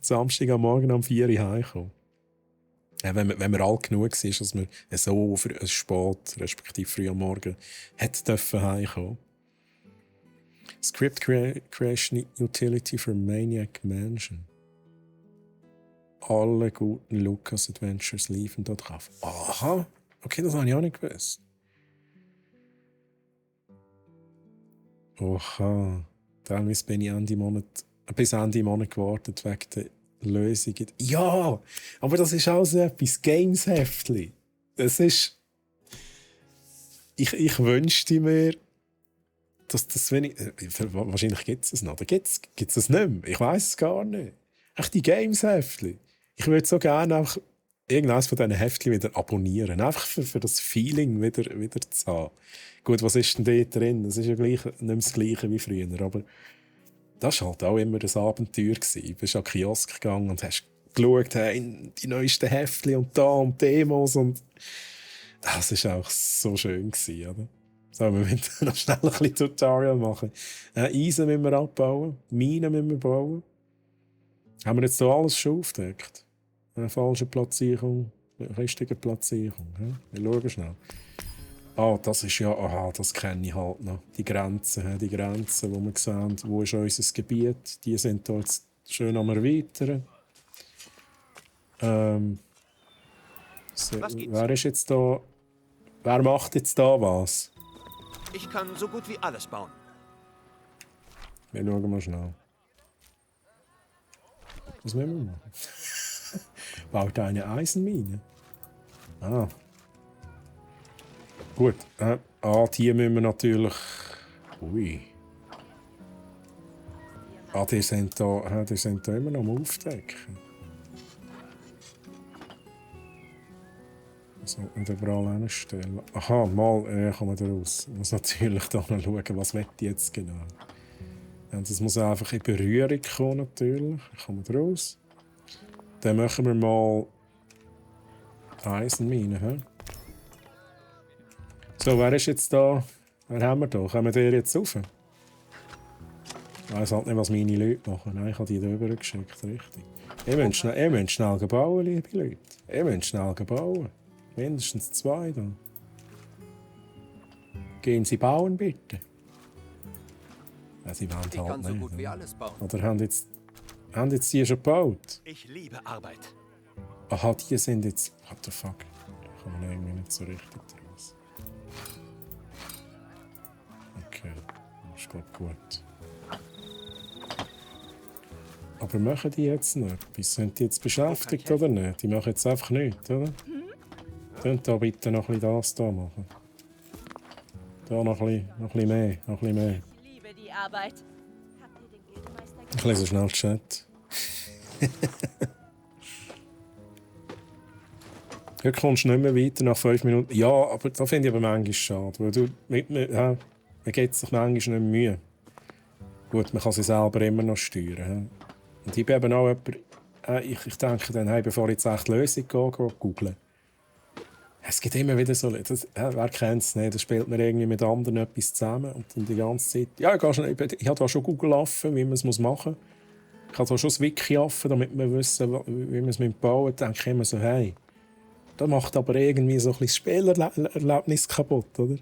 Samstag am Morgen um 4 Uhr heimkommen. Wenn man alt genug war, dass man so spät, respektive früh am Morgen, hätte heimkommen. Script Creation Utility for Maniac Mansion. Alle guten Lucas Adventures liefen da drauf. Aha, okay, das habe ich auch nicht gewusst. Oha, dann bin ich bis Ende Monat gewartet wegen der Lösungen. Ja, aber das ist auch so etwas, Games-Heftli. Das ist... Ich wünschte mir, das wenig, wahrscheinlich gibt es es noch. Oder gibt es es nicht mehr? Ich weiß es gar nicht. Echt die Games-Heftchen. Ich würde so gerne auch irgendeines von diesen Heftchen wieder abonnieren. Einfach für das Feeling wieder zu haben. Gut, was ist denn dort drin? Das ist ja gleich, nicht mehr das Gleiche wie früher. Aber das war halt auch immer ein Abenteuer. Du bist an den Kiosk gegangen und hast geschaut, hey, die neuesten Heftchen und Demos. Und das war auch so schön, oder? So, wir müssen noch schnell ein bisschen Tutorial machen. Eisen müssen wir abbauen, Minen müssen wir bauen. Haben wir jetzt hier alles schon aufgedeckt? Eine falsche Platzierung, eine richtige Platzierung. Wir schauen schnell. Ah, das ist ja, aha, das kenne ich halt noch. Die Grenzen, die wir sehen, wo ist unser Gebiet. Die sind hier jetzt schön am Erweitern. So, wer ist jetzt da? Wer macht jetzt da was? Ich kann so gut wie alles bauen. Wir schauen mal schnell. Was müssen wir machen? Baut eine Eisenmine? Ah. Gut. Die müssen wir natürlich... Ui. Die sind da immer noch am Aufdecken. Das sollte man überall hinstellen. Aha, mal kommen wir raus. Ich muss natürlich da noch schauen, was ich jetzt genau. Und das muss einfach in Berührung kommen, natürlich. Kommen wir raus. Dann machen wir mal Eisenmine. He? So, wer ist jetzt da? Wer haben wir da? Kommen wir jetzt rauf? Ich weiss halt nicht, was meine Leute machen. Nein, ich habe die da rübergeschickt, richtig. Ihr müsst schnell bauen, liebe Leute. Ihr müsst schnell bauen. Mindestens 2 da. Gehen Sie bauen, bitte. Ja, sie wollen Ich halt kann so nicht. gut wie alles bauen. Oder haben jetzt die schon gebaut? Ich liebe Arbeit. Aha, die sind jetzt... What the fuck? Da kommen wir irgendwie nicht so richtig raus. Okay, das ist glaub gut. Aber machen die jetzt noch etwas? Sind die jetzt beschäftigt oder nicht? Die machen jetzt einfach nichts, oder? Könnt da bitte noch ein bisschen das da machen. Da noch ein bisschen mehr. Ich liebe die Arbeit. Habt ihr den Gildemeister Ich lese schnell den Chat. Hier kommst du nicht mehr weiter nach 5 Minuten. Ja, aber das finde ich aber manchmal schade. Weil man gibt sich manchmal nicht Mühe. Gut, man kann sich selber immer noch steuern. Und ich bin eben auch jemand, ich denke dann, hey, bevor ich jetzt echt Lösung gehe googeln. Es gibt immer wieder so, wer kennt es nicht, da spielt man irgendwie mit anderen etwas zusammen und dann die ganze Zeit, ja, ich habe da schon Google offen, wie man es machen muss. Ich habe da schon das Wiki offen, damit wir wissen, wie man es bauen muss. Dann denke ich immer so, hey, das macht aber irgendwie so ein bisschen das Spielerlebnis kaputt, oder?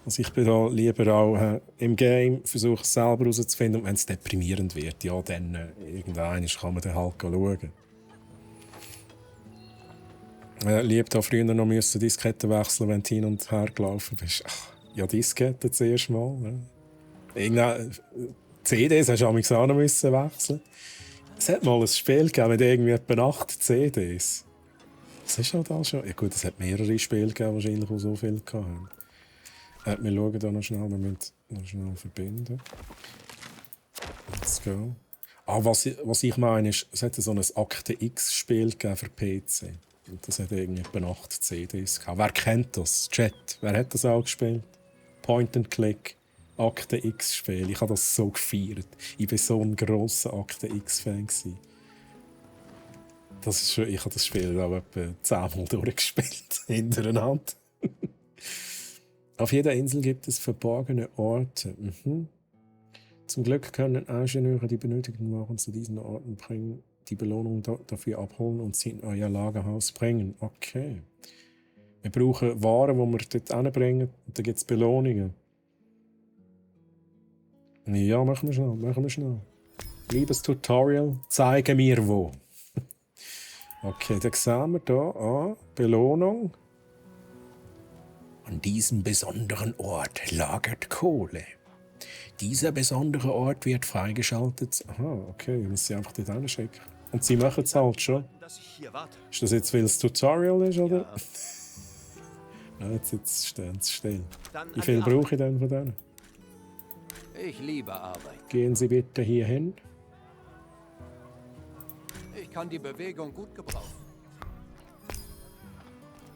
Also ich bin da lieber auch im Game, versuche es selber herauszufinden und wenn es deprimierend wird, ja, dann irgendwann kann man dann halt schauen. Lieb da früher noch Disketten wechseln, wenn du hin und her gelaufen bist. Ach, ja, Disketten zuerst mal. Ne? CDs hast du auch noch müssen wechseln. Es hat mal ein Spiel gegeben mit irgendwie etwa 8 CDs. Das ist halt auch schon. Ja gut, es hat mehrere Spiele gegeben, wahrscheinlich, die so viel hatten. Wir schauen da noch schnell, wir müssen noch schnell verbinden. Let's go. Was ich meine ist, es hat so ein Akte X-Spiel für PC. Und das hat irgendwie etwa 8 CDs gehabt. Wer kennt das? Chat. Wer hat das auch gespielt? Point and Click. Akte X-Spiel. Ich habe das so gefeiert. Ich war so ein grosser Akte X-Fan. Ich habe das Spiel auch etwa 10-mal durchgespielt. Hintereinander. Auf jeder Insel gibt es verborgene Orte. Zum Glück können Ingenieure die benötigten Waren zu diesen Orten bringen, die Belohnung dafür abholen und sie in euer Lagerhaus bringen. Okay. Wir brauchen Waren, die wir dort hinbringen, und dann gibt es Belohnungen. Ja, machen wir schnell. Liebes Tutorial, zeige mir wo. Okay, dann sehen wir hier Belohnung. An diesem besonderen Ort lagert Kohle. Dieser besondere Ort wird freigeschaltet. Aha, okay, wir müssen sie einfach dort hinschicken. Und sie machen es halt schon. Dass ich hier warte. Ist das jetzt, weil es Tutorial ist, oder? Ja. Nein, jetzt stehen sie still. Dann Wie viel brauche ich denn von denen? Ich liebe Arbeit. Gehen Sie bitte hier hin. Ich kann die Bewegung gut gebrauchen.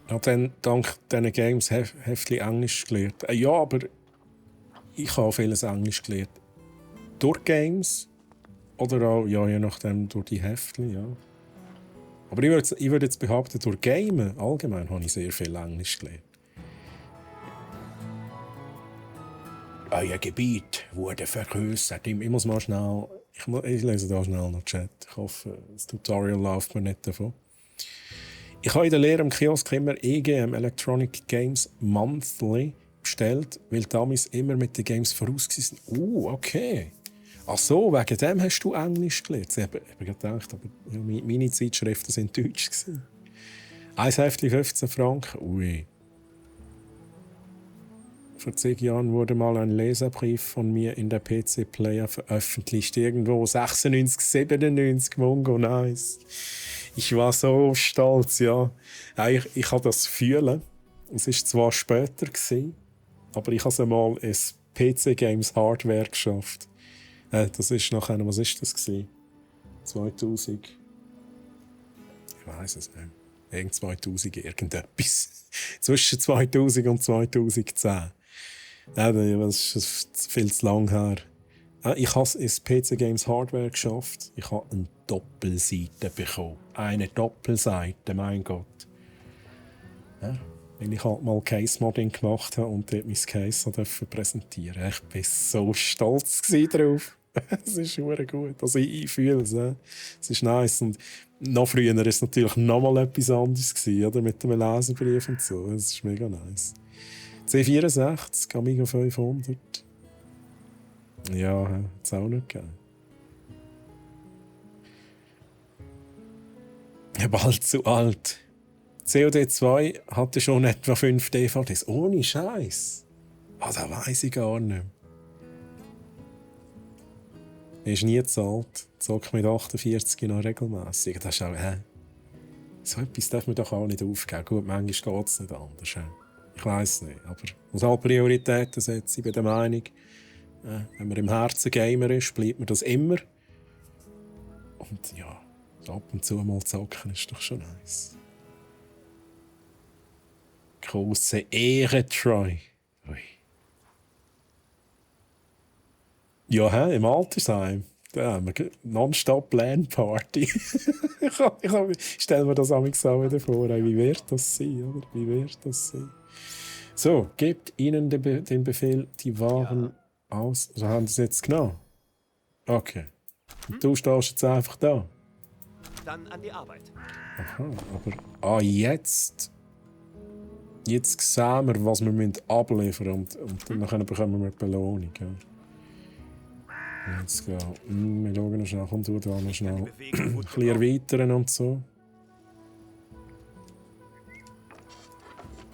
Ich habe dann dank diesen Games heftig Englisch gelernt. Ja, aber ich habe vieles Englisch gelernt. Durch Games oder auch, ja, je nachdem, durch die Heftchen, ja. Aber ich würde jetzt behaupten, durch Gamen allgemein habe ich sehr viel Englisch gelernt. Euer Gebiet wurde vergrößert. Ich muss mal schnell... Ich lese da schnell noch den Chat. Ich hoffe, das Tutorial läuft mir nicht davon. Ich habe in der Lehre im Kiosk immer EGM, Electronic Games Monthly, bestellt, weil damals immer mit den Games voraus waren. Okay. Ach so, wegen dem hast du Englisch gelernt. Ich habe gedacht, aber ja, meine Zeitschriften waren Deutsch. Ein Heftchen 15 Franken. Ui. Vor 10 Jahren wurde mal ein Leserbrief von mir in der PC-Player veröffentlicht. Irgendwo 96, 97, Mongo, nice. Ich war so stolz, ja. Ich habe das fühlen. Es war zwar später, aber ich habe es einmal als PC-Games Hardware geschafft. Das ist nachher, was ist das? 2000. Ich weiß es nicht. Irgend 2000, irgendetwas. Zwischen 2000 und 2010. Das ist viel zu lang her. Ich habe es ins PC Games Hardware geschafft. Ich habe eine Doppelseite bekommen. Eine Doppelseite, mein Gott. Ja, weil ich halt mal Case-Modding gemacht habe und dort mein Case präsentieren durfte. Ich war so stolz drauf. Es ist sehr gut. Also ich fühle es. Es ist nice. Und noch früher war es natürlich noch mal etwas anderes, oder? Mit dem Leserbrief und so. Es ist mega nice. C64, Amiga 500. Ja, hat es auch nicht gegeben. Ja, bald zu alt. COD2 hatte schon etwa 5 DVDs. Ohne Scheiß. Das weiss ich gar nicht. Er ist nie zu alt. Zockt mit 48 noch regelmässig. Das ist auch, so etwas darf man doch auch nicht aufgeben. Gut, manchmal geht es nicht anders. Ich weiss nicht, aber muss halt Prioritäten setzen. Ich bin der Meinung, wenn man im Herzen Gamer ist, bleibt man das immer. Und ja, ab und zu mal zocken ist doch schon nice. Grosse Ehre, Troy. Ui. Ja, im Altersheim. Da haben wir nonstop LAN-Party. ich stelle mir das auch wieder vor. Wie wird das sein? Oder? Wie wird das sein? So, gebt ihnen den Befehl, die Waren aus. So haben sie es jetzt genommen. Okay. Und du stehst jetzt einfach da. Dann an die Arbeit. Aha, aber jetzt. Jetzt sehen wir, was wir abliefern müssen und dann bekommen wir die Belohnung. Ja. Let's go. Wir schauen noch schnell, komm du da noch schnell ein bisschen erweitern und so.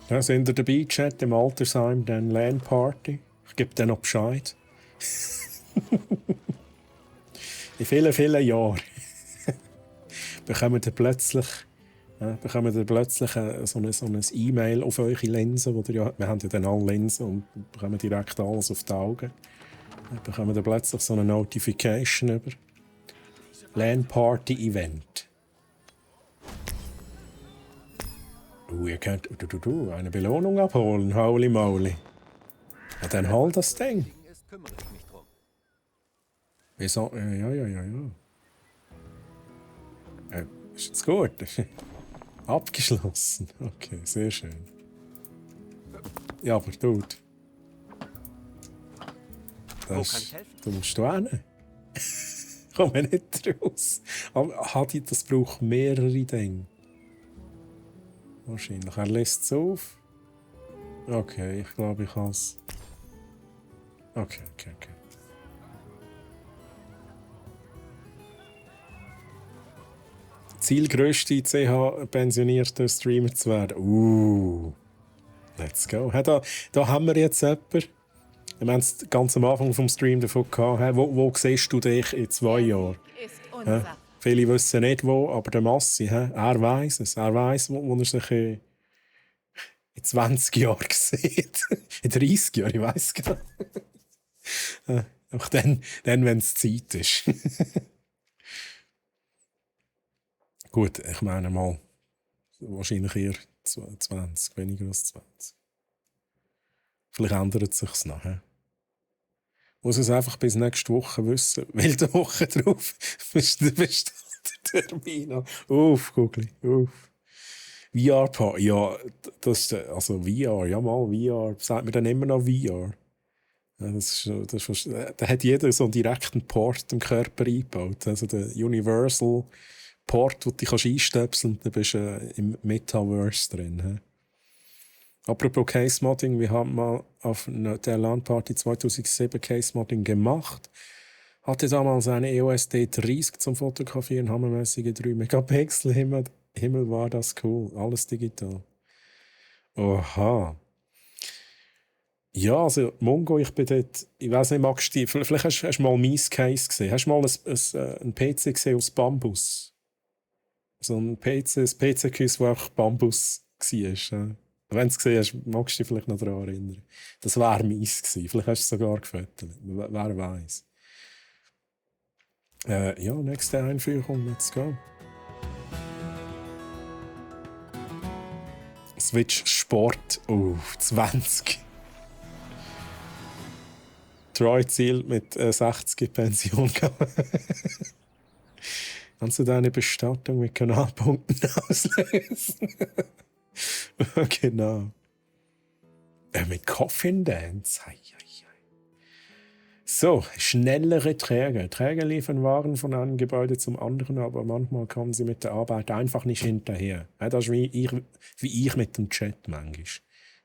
Ja, sind ihr dabei, Chat, im Altersheim, dann LAN-Party? Ich gebe dir noch Bescheid. In vielen, vielen Jahren bekommen ihr plötzlich so ein E-Mail auf eure Linsen. Wir haben ja dann alle Linsen und bekommen direkt alles auf die Augen. Dann bekommen wir plötzlich so eine Notification über LAN-Party-Event. Ihr könnt eine Belohnung abholen, holy moly. Ja, dann hol das Ding. Kümmere ich mich drum. Wieso? Ja. Ist jetzt gut. Abgeschlossen. Okay, sehr schön. Ja, aber Dude. Wo kann ich helfen? Du musst da hin. Komme nicht raus. Aber das braucht mehrere Dinge. Wahrscheinlich. Er lässt es auf. Okay, ich glaube, ich kann es. Okay. Zielgrößte CH-pensionierter Streamer zu werden. Let's go. Da haben wir jetzt jemanden. Wir haben es ganz am Anfang vom Stream davon gehabt. Wo siehst du dich in 2 Jahren? Ist unser. Viele wissen nicht wo, aber der Massi, er weiss es. Er weiss, wo er sich in 20 Jahren sieht. In 30 Jahren, ich weiss gar nicht. Auch dann wenn es Zeit ist. Gut, ich meine mal, wahrscheinlich eher 20, weniger als 20. Vielleicht ändert es sich noch. He? Muss es einfach bis nächste Woche wissen, weil die Woche drauf bist der Termin. Auf, Gugli, auf. VR, ja, das ist, also VR, ja mal VR, sagt man dann immer noch VR. Ja, da hat jeder so einen direkten Port im Körper eingebaut. Also der Universal Port, wo du dich einstöpseln kannst, dann bist du im Metaverse drin. He? Apropos Case Modding, wir haben mal auf der LAN-Party 2007 Case Modding gemacht. Hatte damals eine EOS D30 zum Fotografieren, hammermäßige 3 Megapixel. Himmel war das cool. Alles digital. Oha. Ja, also Mongo, ich bin dort, ich weiss nicht, magst du vielleicht hast du mal mein Case gesehen. Hast du mal ein PC gesehen aus Bambus? So ein PC-Case, wo auch Bambus war. Ja. Wenn du es gesehen hast, magst du dich vielleicht noch daran erinnern. Das war meins gewesen. Vielleicht hast du es sogar gefüttert. Wer weiß. Ja, nächste Einführung, let's go. Switch Sport, 20. Troy Ziel mit 60 Pension. Kannst du deine Bestattung mit Kanalpunkten auslösen? Genau. Mit Coffin Dance. Hei, hei, hei. So, schnellere Träger. Träger liefern Waren von einem Gebäude zum anderen, aber manchmal kommen sie mit der Arbeit einfach nicht hinterher. Ja, das ist wie ich mit dem Chat manchmal.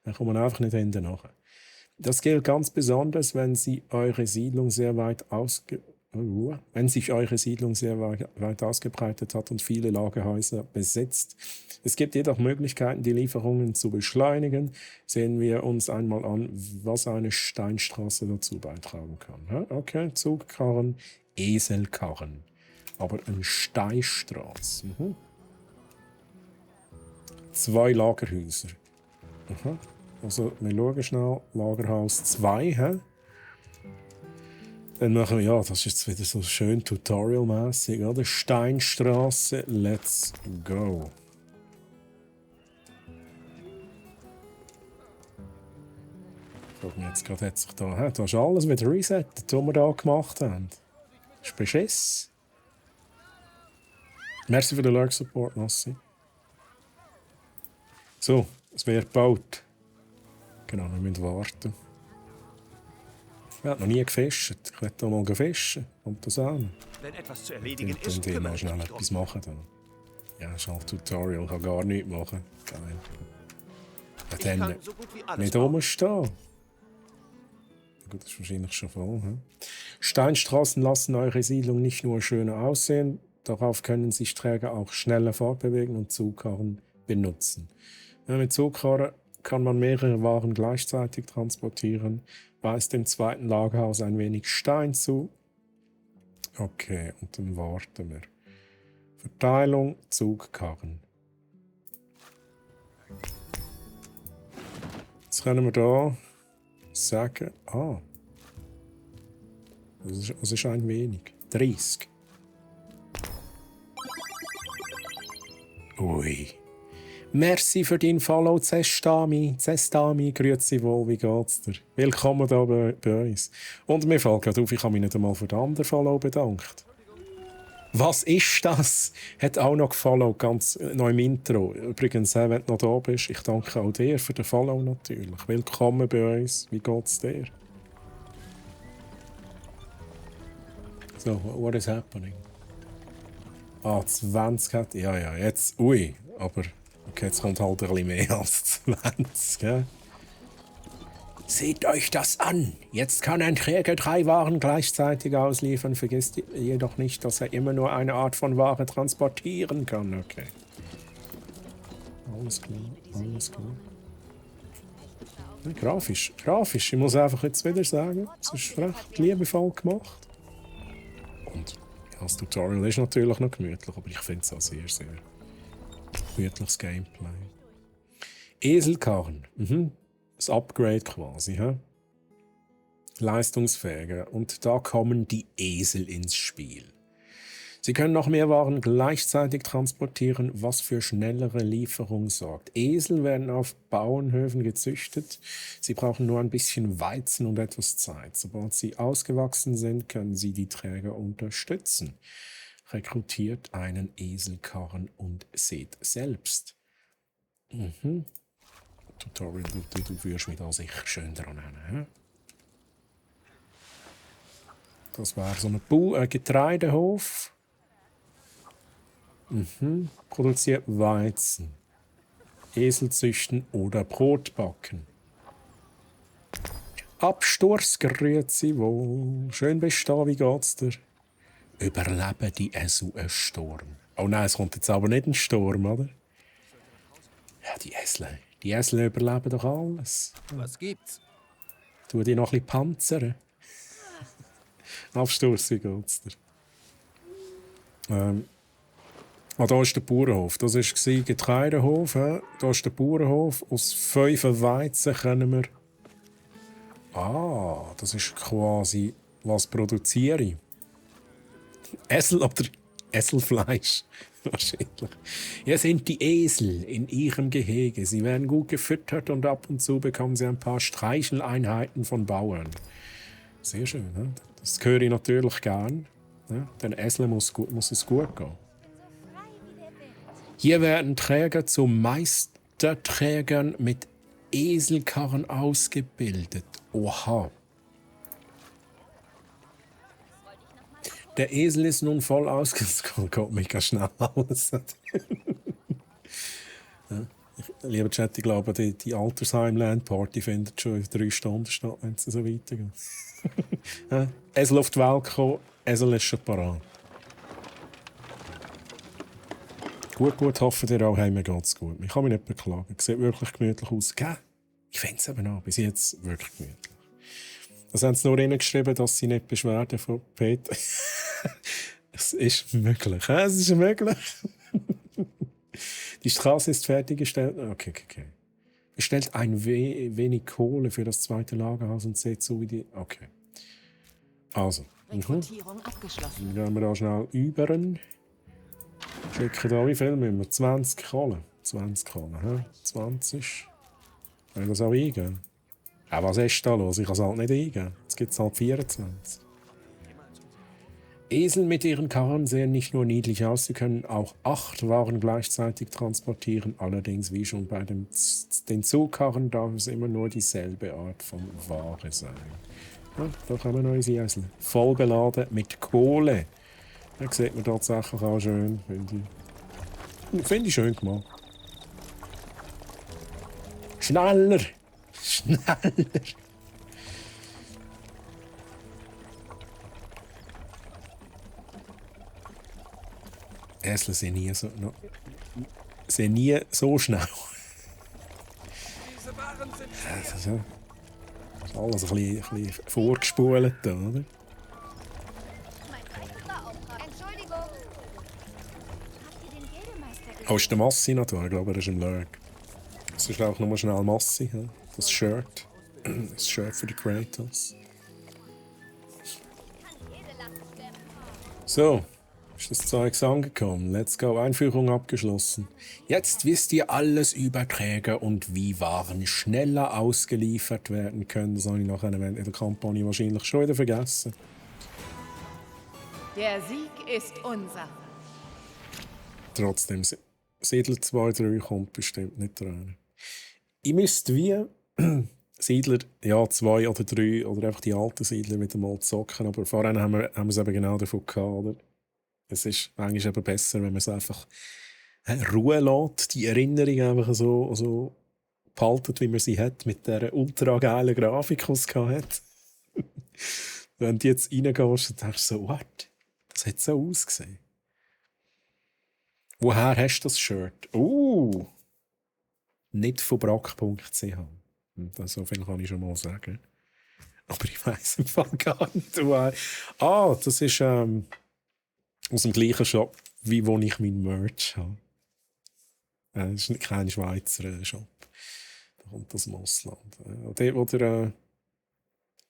Da kommt man einfach nicht hinterher. Das gilt ganz besonders, wenn sich eure Siedlung sehr weit ausgebreitet hat und viele Lagerhäuser besitzt. Es gibt jedoch Möglichkeiten, die Lieferungen zu beschleunigen. Sehen wir uns einmal an, was eine Steinstraße dazu beitragen kann. Okay, Zugkarren, Eselkarren. Aber eine Steinstraße. 2 Lagerhäuser. Also, wir schauen schnell. Lagerhaus 2. Dann machen wir, ja, das ist jetzt wieder so schön tutorial-mässig, oder? Steinstraße, let's go. Ich frage mich jetzt gerade, hat sich da ist alles wieder resettet, was wir da gemacht haben. Das ist beschiss. Merci für den Lurk-Support, Nossi. So, es wird gebaut. Genau, wir müssen warten. Ich habe noch nie gefischt. Ich werde hier mal fischen. Kommt das an? Wenn etwas zu erledigen ist, Dann kümmere mal ich schnell mich drum. etwas machen. Dann. Ja, das ist halt Tutorial. Ich kann gar nichts machen. Geil. Ja, Ich dann kann so gut wie alles nicht bauen. rumstehen. Gut, das ist wahrscheinlich schon voll. Steinstraßen lassen eure Siedlung nicht nur schöner aussehen, darauf können sich Träger auch schneller fortbewegen und Zugkarren benutzen. Mit Zugkarren kann man mehrere Waren gleichzeitig transportieren. Weist dem zweiten Lagerhaus ein wenig Stein zu. Okay, und dann warten wir. Verteilung, Zugkarren. Jetzt können wir da sagen, das ist ein wenig. 30. Ui. Merci für dein Follow, Zestami. Zestami, grüezi wohl, wie geht's dir? Willkommen hier bei uns. Und mir fällt gerade auf, ich habe mich nicht einmal für den anderen Follow bedankt. Was ist das? Hat auch noch gefollowt, ganz noch im Intro. Übrigens, wenn du noch da bist, ich danke auch dir für den Follow natürlich. Willkommen bei uns. Wie geht's dir? So, what is happening? 20 hat. Ja, jetzt. Ui, aber. Okay, jetzt kommt halt ein bisschen mehr als 20, gell? Seht euch das an! Jetzt kann ein Träger 3 Waren gleichzeitig ausliefern. Vergesst jedoch nicht, dass er immer nur eine Art von Ware transportieren kann. Okay. Alles klar, alles klar. Ja, grafisch. Ich muss einfach jetzt wieder sagen, es ist recht liebevoll gemacht. Und ja, das Tutorial ist natürlich noch gemütlich, aber ich finde es auch sehr, sehr gemütliches Gameplay. Eselkarren. Das Upgrade quasi. leistungsfähiger. Und da kommen die Esel ins Spiel. Sie können noch mehr Waren gleichzeitig transportieren, was für schnellere Lieferung sorgt. Esel werden auf Bauernhöfen gezüchtet. Sie brauchen nur ein bisschen Weizen und etwas Zeit. Sobald sie ausgewachsen sind, können sie die Träger unterstützen. Rekrutiert einen Eselkarren und seht selbst. Tutorial, du wirst mich da sicher schön dran nennen. Das war so ein Getreidehof. Produziert Weizen, Esel züchten oder Brot backen. Absturz, grüezi wohl. Schön bist du da, wie geht's dir? Überleben die Esel einen Sturm? Oh nein, es kommt jetzt aber nicht ein Sturm, oder? Ja, die Esel überleben doch alles. Was gibt's? Tu die noch ein bisschen panzern. Absturz, wie geht's dir? Da ist der Bauernhof. Das war Getreidehof. Da ist der Bauernhof. Aus 5 Weizen können wir... das ist quasi... Was produziere ich? Esel oder Eselfleisch? Wahrscheinlich. Ja, sind die Esel in ihrem Gehege. Sie werden gut gefüttert und ab und zu bekommen sie ein paar Streicheleinheiten von Bauern. Sehr schön. Ne? Das höre ich natürlich gern. Ja? Den Esel muss es gut gehen. Hier werden Träger zu Meisterträgern mit Eselkarren ausgebildet. Oha. Der Esel ist nun voll ausgestattet. Geht mega schnell alles. Ja. Lieber Chat, ich glaube, die Altersheim-Land-Party findet schon in 3 Stunden statt, wenn es so weitergeht. Ja. Esel auf die Welt gekommen, Esel ist schon parat. Gut, hoffe dir auch, mir geht's gut. Ich kann mich nicht beklagen. Es sieht wirklich gemütlich aus. Gell? Ich finde es eben auch. Bis jetzt wirklich gemütlich. Das haben sie nur reingeschrieben, dass sie nicht Beschwerden von Peter... Es ist möglich. Es ist möglich. Die Straße ist fertiggestellt. Okay. Bestellt ein wenig Kohle für das zweite Lagerhaus und seht so wie die... Okay. Also. Rekrutierung abgeschlossen. Dann gehen wir da schnell über. Schicken da, wie viel müssen wir? 20 Kohle. 20 Kohle, 20. Kann ich das auch eingeben? Ja, was ist da los? Ich kann es halt nicht eingeben. Jetzt gibt es halt 24. Esel mit ihren Karren sehen nicht nur niedlich aus, sie können auch 8 Waren gleichzeitig transportieren. Allerdings, wie schon bei den Zugkarren, darf es immer nur dieselbe Art von Ware sein. Ja, da haben wir noch unsere Esel. Voll beladen mit Kohle. Da sieht man tatsächlich auch schön, finde ich schön gemacht. Schneller! Esel sind nie so schnell. Diese Waren sind Das ist alles ein bisschen vorgespult, oder? Mein Auftrag. Entschuldigung. Habt ihr den Gildemeister gesehen? Ist der Massi noch da? Ich glaube, er ist im Lurk. Das ist auch nochmal schnell Massi. Ja? Das Shirt. Das Shirt für die Kratos. So, ist das Zeugs angekommen. Let's go. Einführung abgeschlossen. Jetzt wisst ihr alles über Träger und wie Waren schneller ausgeliefert werden können. Das habe ich nach einer in der Kampagne wahrscheinlich schon wieder vergessen. Der Sieg ist unser. Trotzdem, Siedler 2, 3 kommt bestimmt nicht rein. Ich müsste wie Siedler 2 oder 3 oder einfach die alten Siedler wieder mal zocken, aber vorhin haben wir es eben genau davon gehabt, oder? Es ist eigentlich eben besser, wenn man es einfach Ruhe lässt, die Erinnerung einfach so behalten, wie man sie hat, mit dieser ultra geilen Grafik, die es hat. Wenn du jetzt reingehst und denkst so, what? Das hat so ausgesehen. Woher hast du das Shirt? Nicht von brack.ch. So viel kann ich schon mal sagen. Aber ich weiss im Fall gar nicht, woher. Das ist aus dem gleichen Shop, wie wo ich mein Merch habe. Das ist kein Schweizer Shop. Da kommt das Mossland. Dort, wo der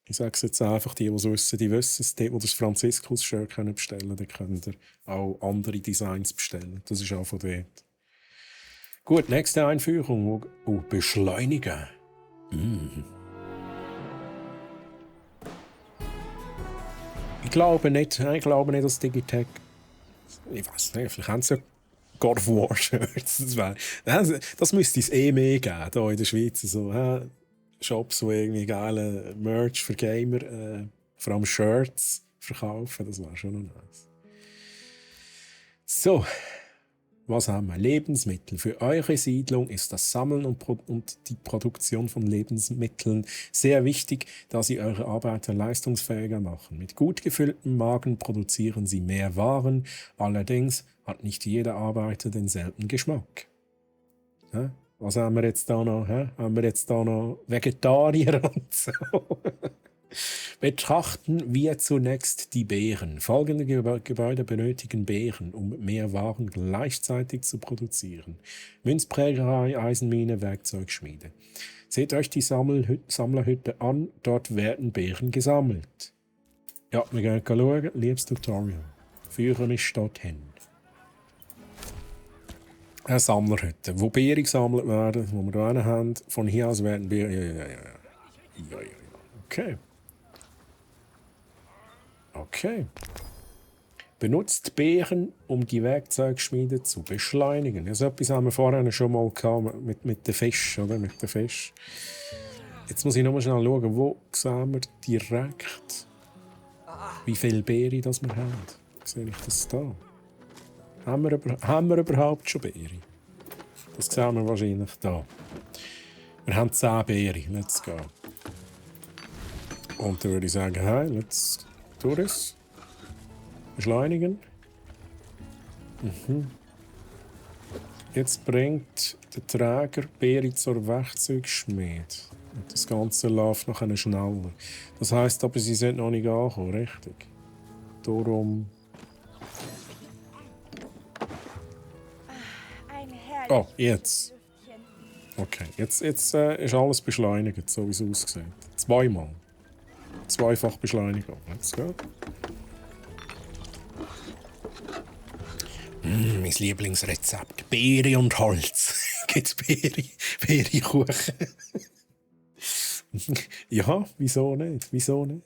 Ich sage es jetzt einfach, die es wissen, die wissen es. Die, die das Franziskus-Shirt bestellen können, dann könnt ihr auch andere Designs bestellen. Das ist auch von dort. Gut, nächste Einführung. Beschleunigen. Ich glaube nicht, dass Digitech... Ich weiß nicht, vielleicht haben sie ja God of War Shirts. Das müsste es mehr geben, hier in der Schweiz. So, Shops, die irgendwie geile Merch für Gamer, vor allem Shirts, verkaufen. Das wäre schon noch nice. So, was haben wir? Lebensmittel. Für eure Siedlung ist das Sammeln und die Produktion von Lebensmitteln sehr wichtig, da sie eure Arbeiter leistungsfähiger machen. Mit gut gefülltem Magen produzieren sie mehr Waren, allerdings hat nicht jeder Arbeiter denselben Geschmack. Was haben wir jetzt da noch? Haben wir jetzt da noch Vegetarier und so? Betrachten wir zunächst die Beeren. Folgende Gebäude benötigen Beeren, um mehr Waren gleichzeitig zu produzieren. Münzprägerei, Eisenmine, Werkzeugschmiede. Seht euch die Sammlerhütte an, dort werden Beeren gesammelt. Ja, wir gehen schauen. Liebes Tutorial. Führe mich dorthin. Eine Sammlerhütte, wo Beeren gesammelt werden, wo wir da einen haben. Von hier aus werden Beeren... Ja. Okay. Okay. Benutzt Beeren, um die Werkzeugschmiede zu beschleunigen. Also etwas haben wir vorhin schon mal gehabt mit den Fischen, oder? Mit den Fischen. Jetzt muss ich noch mal schnell schauen, wo sehen wir direkt, wie viele Beeren das wir haben. Sehe ich das da? Haben wir überhaupt schon Beeren? Das sehen wir wahrscheinlich da. Wir haben 10 Beeren. Let's go. Und dann würde ich sagen, hey, let's do this. Beschleunigen. Jetzt bringt der Träger Beeren zur Werkzeugschmiede. Und das Ganze läuft nachher schneller. Das heisst aber, sie sind noch nicht angekommen, richtig? Darum... Oh, jetzt. Okay, jetzt ist alles beschleunigt, so wie es aussieht. Zweimal. Zweifach Beschleunigung. Let's go. Mein Lieblingsrezept. Beere und Holz. Gibt's Beerekuchen? Ja, wieso nicht? Wieso nicht?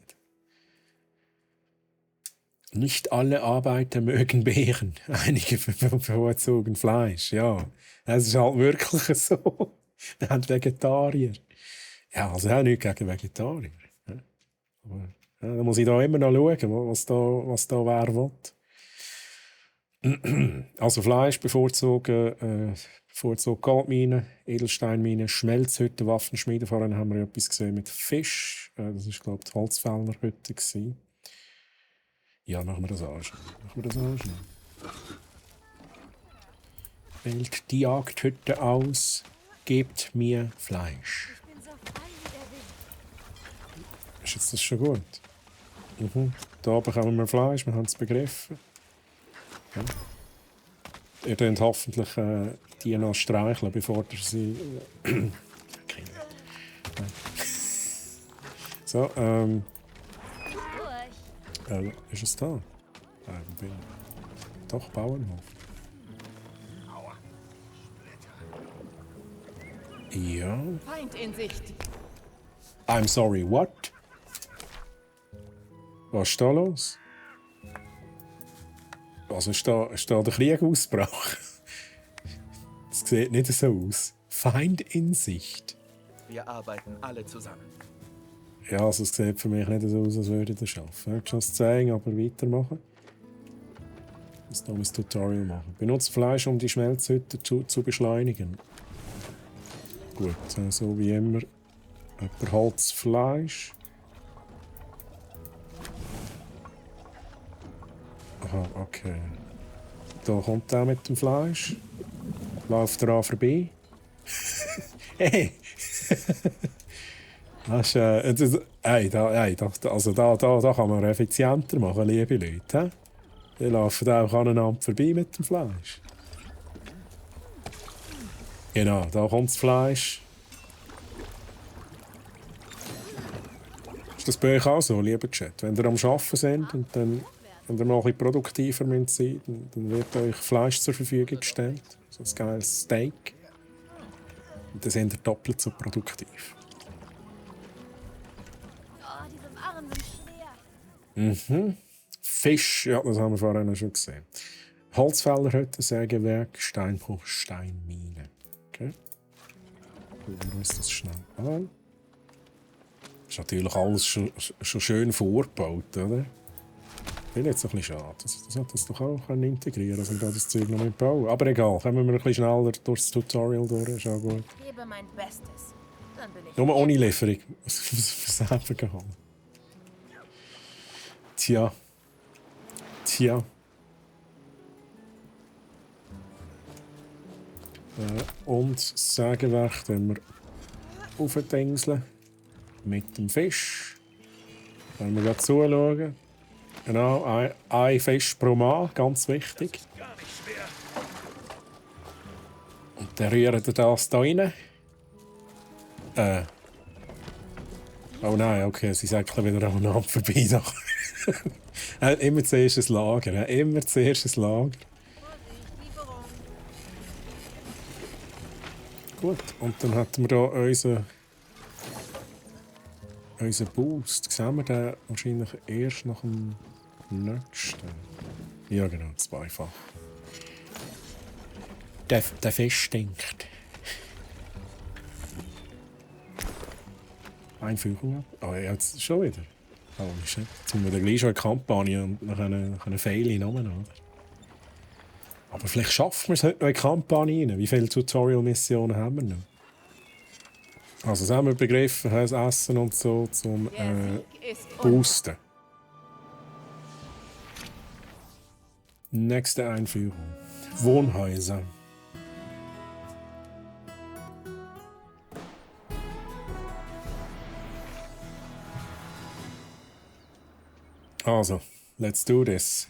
Nicht alle Arbeiter mögen Beeren. Einige bevorzugen Fleisch. Ja, es ist halt wirklich so. Wir haben Vegetarier. Ja, also auch nichts gegen Vegetarier. Ja. Aber ja, da muss ich da immer noch schauen, was da wer will. Also Fleisch bevorzugen Goldminen, Edelsteinminen, Schmelzhütten, Waffenschmiede. Vorhin haben wir etwas gesehen mit Fisch. Das war, glaube ich, die Holzfällerhütte. Ja, machen wir das anschauen. Wählt die Jagdhütte aus, gebt mir Fleisch. Ich bin so frei wie der Wind. Ist jetzt das schon gut? Da bekommen wir Fleisch, wir haben es begriffen. Ja. Ihr könnt hoffentlich die noch streicheln, bevor ihr sie... So, ist es da? Doch, Bauernhof. Ja. Feind in Sicht. I'm sorry, what? Was ist da los? Also ist da der Krieg ausgebrochen? Das sieht nicht so aus. Feind in Sicht. Wir arbeiten alle zusammen. Ja, also es sieht für mich nicht so aus, als würde ich das schaffen. Ich würde schon zeigen, aber weitermachen. Ich muss noch ein Tutorial machen. Benutzt Fleisch, um die Schmelzhütte zu beschleunigen. Gut, so wie immer. Jemand Holz, Fleisch. Aha, okay. Da kommt der mit dem Fleisch. Läuft daran vorbei. Hey! Das ist, da kann man effizienter machen, liebe Leute. Die laufen auch aneinander vorbei mit dem Fleisch. Genau, da kommt das Fleisch. Ist das bei euch auch so, lieber Chat? Wenn ihr am Arbeiten seid und dann, wenn ihr mal ein bisschen produktiver sein müsst, dann wird euch Fleisch zur Verfügung gestellt. So ein geiles Steak. Und dann sind ihr doppelt so produktiv. Oh, diese Waren sind schwer. Mhm. Fisch, ja, das haben wir vorhin schon gesehen. Holzfällerhütte, Sägewerk, Steinbruch, Steinmine. Okay. Schauen wir uns das schnell an. Ist natürlich alles schon schön vorgebaut, oder? Finde jetzt ein bisschen schade. Das hat das doch auch integrieren, also wir das Zeug noch nicht bauen. Aber egal, kommen wir ein bisschen schneller durch das Tutorial durch, ist auch gut. Ich gebe mein Bestes. Dann bin ich Nur ohne Lieferung. Was haben wir gehabt? Tja. Und Sägewerk, wenn wir aufdingseln. Mit dem Fisch. Wenn wir gerade zuschauen. Genau, ein Fisch pro Mal, ganz wichtig. Und dann rühren wir das hier rein. Oh nein, okay, sie säckeln wieder aneinander vorbei. Immer zuerst ein Lager. Immer zuerst ein Lager. Gut, und dann hätten wir hier unseren Boost. Sehen wir den wahrscheinlich erst nach dem nächsten? Ja genau, zweifach. Der Fisch stinkt. Einführung. Oh, jetzt schon wieder. Oh, shit. Jetzt haben wir dann gleich schon eine Kampagne und nach einer Fail oder? Aber vielleicht schaffen wir es heute noch in die Kampagne rein. Wie viele Tutorial-Missionen haben wir noch? Also, das haben wir begriffen, das Essen und so zum Boosten. Nächste Einführung. Wohnhäuser. Also, let's do this.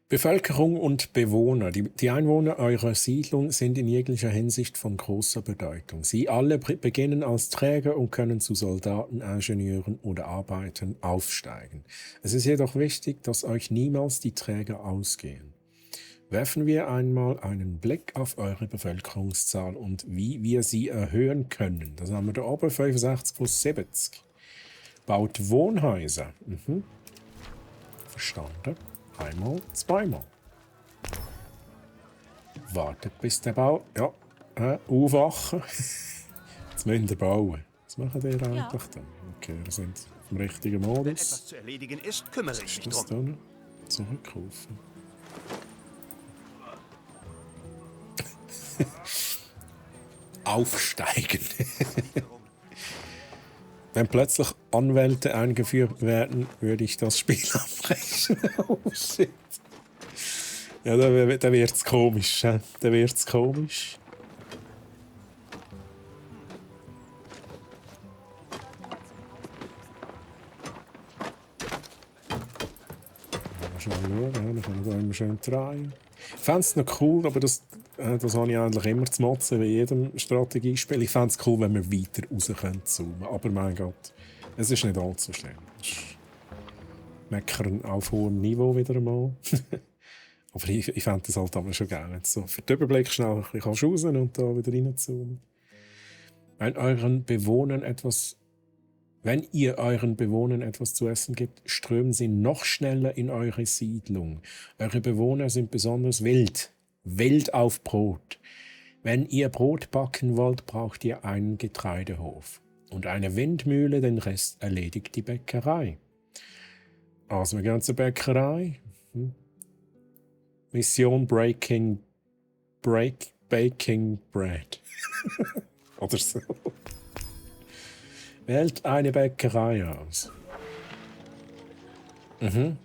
Bevölkerung und Bewohner. Die Einwohner eurer Siedlung sind in jeglicher Hinsicht von großer Bedeutung. Sie alle beginnen als Träger und können zu Soldaten, Ingenieuren oder Arbeitern aufsteigen. Es ist jedoch wichtig, dass euch niemals die Träger ausgehen. Werfen wir einmal einen Blick auf eure Bevölkerungszahl und wie wir sie erhöhen können. Das haben wir da oben, 65 plus 70. Baut Wohnhäuser. Verstanden. Einmal, zweimal. Wartet bis der Bau... Ja, aufwachen. Jetzt müssen wir bauen. Was machen wir eigentlich dann? Okay, wir sind im richtigen Wenn Modus. etwas zu erledigen ist, kümmere ich mich Das drum. dann zurückrufen. Aufsteigen. Wenn plötzlich Anwälte eingeführt werden, würde ich das Spiel abbrechen. Oh shit. Ja, da wird es komisch. Da wird es komisch. Mal schauen, dann können wir da immer schön drehen. Ich fände es noch cool, aber das habe ich eigentlich immer zu motzen bei jedem Strategiespiel. Ich fände es cool, wenn wir weiter raus können zoomen. Aber mein Gott, es ist nicht allzu schlimm. Es ist Meckern auf hohem Niveau wieder einmal. Aber ich fände das halt aber schon gerne. So für den Überblick schnell ein bisschen raus und da wieder reinzoomen. Wenn ihr euren Bewohnern etwas zu essen gibt, strömen sie noch schneller in eure Siedlung. Eure Bewohner sind besonders wild. Wild auf Brot. Wenn ihr Brot backen wollt, braucht ihr einen Getreidehof. Und eine Windmühle, den Rest erledigt die Bäckerei. Also wir gehen zur Bäckerei. Mission Baking Bread. Oder so. Wählt eine Bäckerei aus. Habt ihr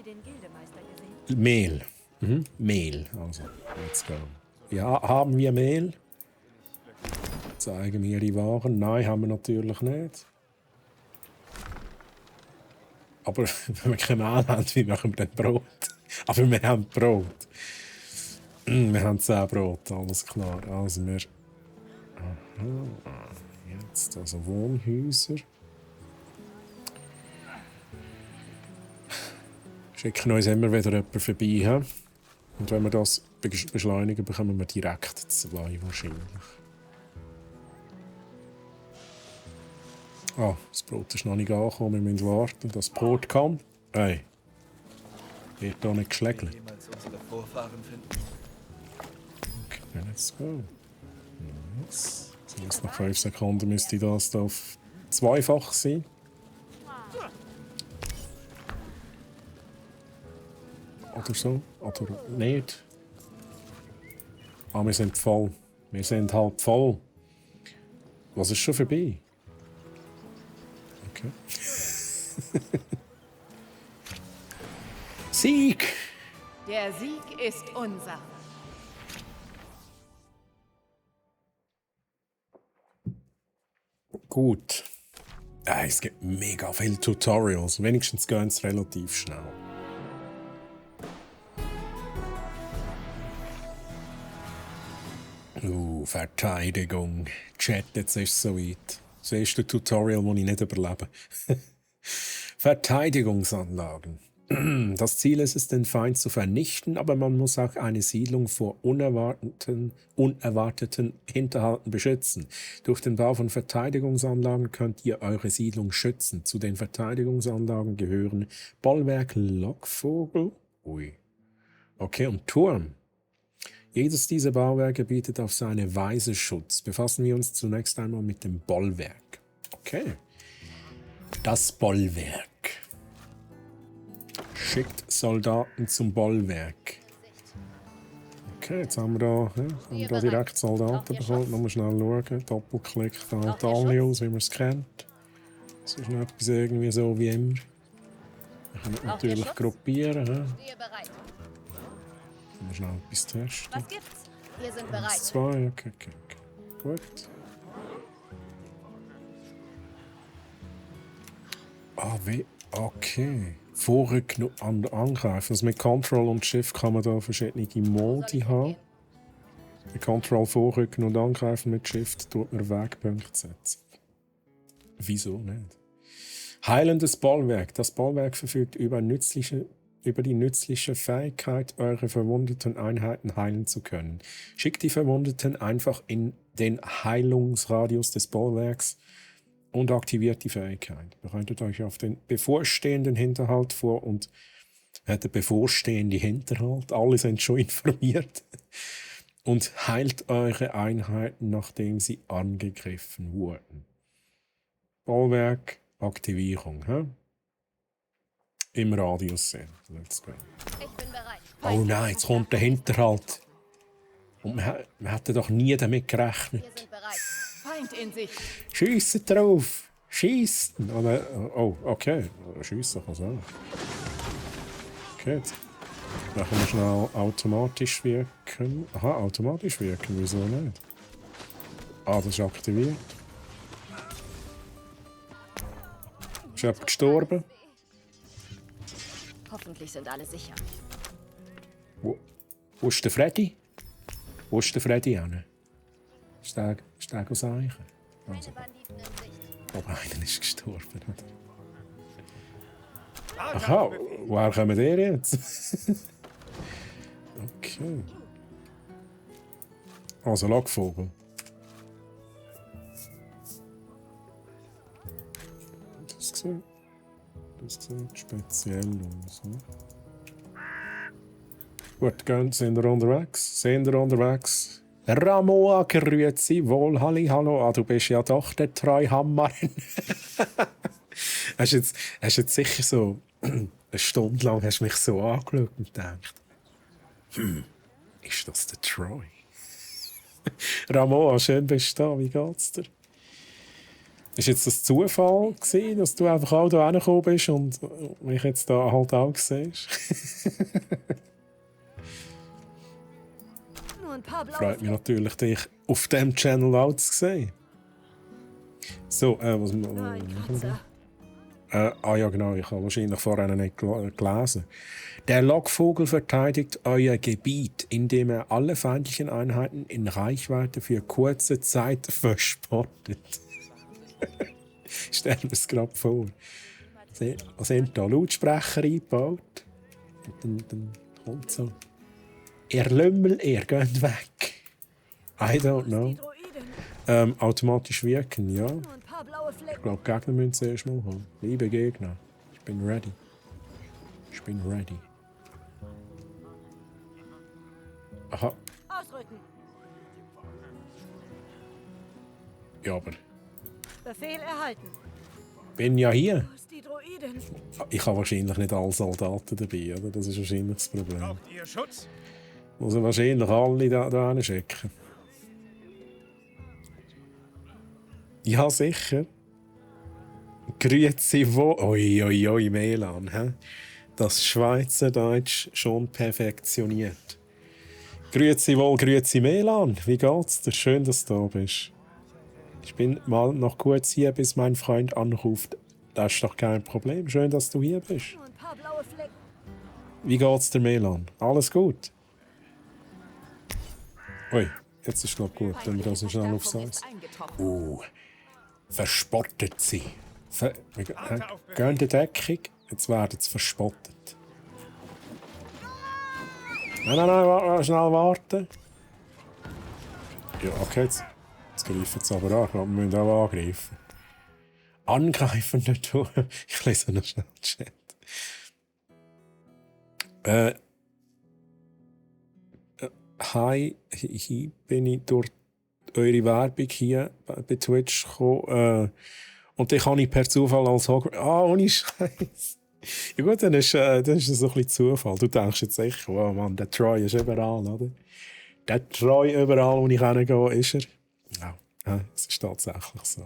den Gildemeister gesehen? Mehl. Mehl. Also, let's go. Ja, haben wir Mehl? Zeigen wir die Waren. Nein, haben wir natürlich nicht. Aber wenn wir kein Mehl haben, wie machen wir denn Brot? Aber wir haben Brot. Wir haben 10 Brot, alles klar. Also wir Aha. Jetzt also Wohnhäuser. Schicken uns immer wieder jemanden vorbei. He? Und wenn wir das beschleunigen, bekommen wir direkt 2 wahrscheinlich. Ah, das Brot ist noch nicht angekommen. Wir müssen warten, dass das Brot kommt. Hey, wird hier nicht geschlägelt. Jemals unsere Vorfahren finden. Okay, let's go. Yes. So, jetzt nach 5 Sekunden müsste das da auf zweifach sein. Oder so. Oder nicht. Ah, wir sind voll. Wir sind halt voll. Was ist schon vorbei? Okay. Sieg! Der Sieg ist unser. Gut. Es gibt mega viele Tutorials. Wenigstens gehen sie relativ schnell. Verteidigung. Chat, jetzt ist es soweit. Das erste Tutorial, das ich nicht überlebe. Verteidigungsanlagen. Das Ziel ist es, den Feind zu vernichten, aber man muss auch eine Siedlung vor unerwarteten Hinterhalten beschützen. Durch den Bau von Verteidigungsanlagen könnt ihr eure Siedlung schützen. Zu den Verteidigungsanlagen gehören Bollwerk, Lockvogel, okay, und Turm. Jedes dieser Bauwerke bietet auf seine Weise Schutz. Befassen wir uns zunächst einmal mit dem Bollwerk. Okay. Das Bollwerk. Schickt Soldaten zum Bollwerk. Okay, jetzt haben wir da direkt Soldaten bekommen. Noch mal schnell schauen. Doppelklick, fällt alle aus, wie man es kennt. Das ist nicht etwas irgendwie so wie immer. Wir können natürlich gruppieren. Stehe bereit. Mal schnell etwas testen. Was gibt's? Wir sind 1, bereit. 2, okay. Gut. Okay. Vorrücken und angreifen. Also mit Control und Shift kann man da verschiedene Modi haben. Mit Control vorrücken und angreifen mit Shift tut man Wegpunkte setzen. Wieso nicht? Heilendes Bollwerk. Das Bollwerk verfügt über die nützliche Fähigkeit, eure verwundeten Einheiten heilen zu können. Schickt die Verwundeten einfach in den Heilungsradius des Bollwerks und aktiviert die Fähigkeit. Bereitet euch auf den bevorstehenden Hinterhalt vor und der bevorstehende Hinterhalt, alle sind schon informiert, und heilt eure Einheiten, nachdem sie angegriffen wurden. Bollwerk, Aktivierung. Im Radius sehen. Let's go. Ich bin bereit. Oh nein, jetzt kommt der Hinterhalt. Und wir hätten doch nie damit gerechnet. Wir sind bereit. Feind in Sicht. Schiessen drauf! Schiessen! Oh, okay. Schiessen kann es auch. Okay, jetzt machen wir schnell automatisch wirken. Aha, automatisch wirken, wieso nicht? Ah, das ist aktiviert. Ist jemand gestorben? Hoffentlich sind alle sicher. Wo ist der Freddy? Wo ist der Freddy hin? Ist der aus Eichen? Also, Banditen in Sicht. aber einer ist gestorben, oder? Aha, woher kommen die jetzt? Okay. Also Lockvogel. Das sieht speziell aus. Ne? Gut, sind wir unterwegs? Sind wir unterwegs? Ramoa, grüezi wohl, hallo. Ah, du bist ja doch der Treuhammer. Hast jetzt sicher so eine Stunde lang hast mich so angeschaut und gedacht, ist das der Troy? Ramoa, schön bist du da, wie geht's dir? Ist jetzt das Zufall gewesen, dass du einfach auch da hingekommen bist und mich jetzt da halt auch siehst? Nur ein paar blaue Freut mich natürlich, dich auf dem Channel auch zu sehen. So, was machen wir da? Ja genau, ich habe wahrscheinlich vorher nicht gelesen. Der Lockvogel verteidigt euer Gebiet, indem er alle feindlichen Einheiten in Reichweite für kurze Zeit verspottet. Stell mir das gerade vor. Was sind da? Lautsprecher eingebaut? Und dann kommt so. Ihr Lümmel, ihr geht weg. I don't know. Automatisch wirken, ja. Ich glaube, Gegner müssen zuerst mal haben. Liebe Gegner, ich bin ready. Ich bin ready. Aha. Ausrücken. Ja, aber Befehl erhalten. bin ja hier. Wo ist die Droidin? Ich habe wahrscheinlich nicht alle Soldaten dabei, oder? Das ist wahrscheinlich das Problem. Braucht ihr Schutz? Muss er wahrscheinlich alle da hinschicken. Ja, sicher. Grüezi wo. Oi, Melan. He? Das Schweizerdeutsch schon perfektioniert. Grüezi wohl, grüezi Melan. Wie geht's dir? Schön, dass du da bist. Ich bin mal noch kurz hier, bis mein Freund anruft. Das ist doch kein Problem. Schön, dass du hier bist. Nur ein paar blaue Flecken. Wie geht's dir, Melan? Alles gut? Ui, jetzt ist es gut, wenn wir das so schnell aufs Eis. Verspottet sie. Gehen in die Deckung, jetzt werden sie verspottet. Nein, schnell warten. Ja, okay, jetzt greifen sie aber an. Ich glaube, wir müssen auch angreifen. Angreifender Turm. Ich lese noch schnell den Chat. Hi, hier bin ich durch eure Werbung hier bei Twitch gekommen. Und dann kann ich per Zufall als Hogwarts... ohne Scheiß. Ja gut, dann ist das so ein bisschen Zufall. Du denkst jetzt echt, wow, Mann, der Troy ist überall, oder? Der Troy überall, wo ich hingehe, ist er. Ja, es ist tatsächlich so.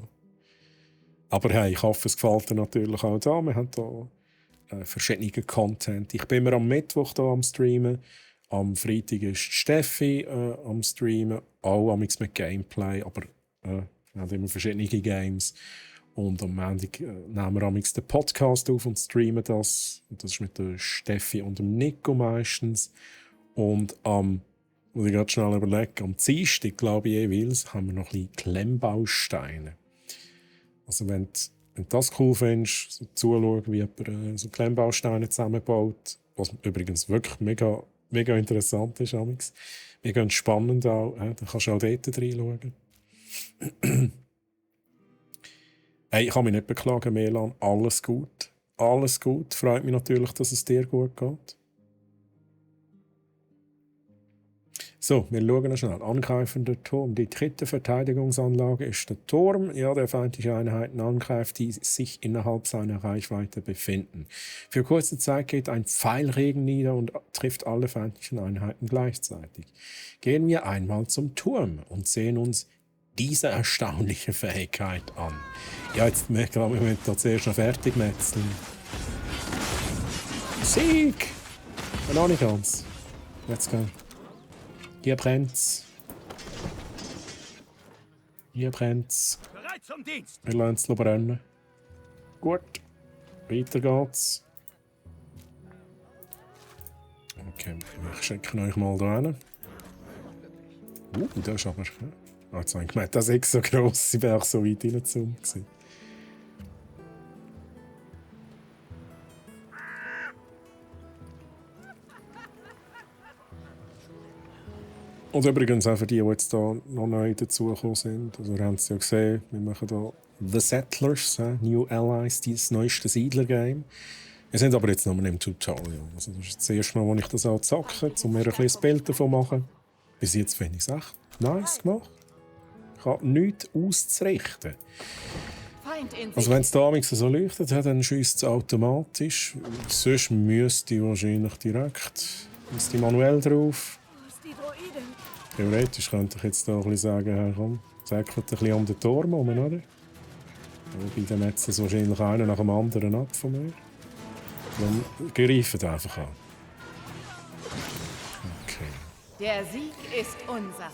Aber hey, ich hoffe, es gefällt dir natürlich auch da. Wir haben hier verschiedene Content. Ich bin mir am Mittwoch hier am Streamen. Am Freitag ist Steffi am Streamen. Auch mit Gameplay, aber wir haben immer verschiedene Games. Und am Montag nehmen wir den Podcast auf und streamen das. Und das ist mit der Steffi und dem Nico meistens. Und muss ich gerade schnell überlegen, am Dienstag, glaube ich, jeweils, haben wir noch ein bisschen Klemmbausteine. Also wenn du das cool findest, so zuschauen, wie jemand so Klemmbausteine zusammenbaut, was übrigens wirklich mega interessant ist, mega spannend auch, dann kannst du auch dort reinschauen. Hey, ich kann mich nicht beklagen, Melan. Alles gut. Alles gut. Freut mich natürlich, dass es dir gut geht. So, wir schauen noch schnell. Angreifender Turm. Die dritte Verteidigungsanlage ist der Turm, der feindliche Einheiten angreift, die sich innerhalb seiner Reichweite befinden. Für kurze Zeit geht ein Pfeilregen nieder und trifft alle feindlichen Einheiten gleichzeitig. Gehen wir einmal zum Turm und sehen uns diese erstaunliche Fähigkeit an. Ja, jetzt möchten wir da zuerst noch fertig metzeln. Sieg! Noch nicht ganz. Let's go. Hier brennt's. Hier brennt's. Bereit zum Dienst! Wir lassen es brennen. Gut. Weiter geht's. Okay, ich schicke euch mal da hin. Das ist aber... Jetzt habe ich gemeint, das ist so gross, ich war auch so weit reingezoomt. Und übrigens auch für die jetzt hier noch neu dazugekommen sind. Also, ihr habt es ja gesehen, wir machen hier The Settlers, New Allies, das neueste Siedler-Game. Wir sind aber jetzt noch mal im Tutorial. Also, das ist das erste Mal, wo ich das auch zocke, um mir ein bisschen Bild davon zu machen. Bis jetzt finde ich es echt nice gemacht. Ich habe nichts auszurichten. Also wenn es da so leuchtet, dann schießt es automatisch. Sonst müsste ich wahrscheinlich direkt manuell drauf. Theoretisch könnte ich jetzt da ein bisschen sagen, hey, komm, säckelt ein bisschen um den Turm herum, oder? Wobei dann metzt es wahrscheinlich einer nach dem anderen ab von mir. Dann greifen einfach an. Okay. Der Sieg ist unser.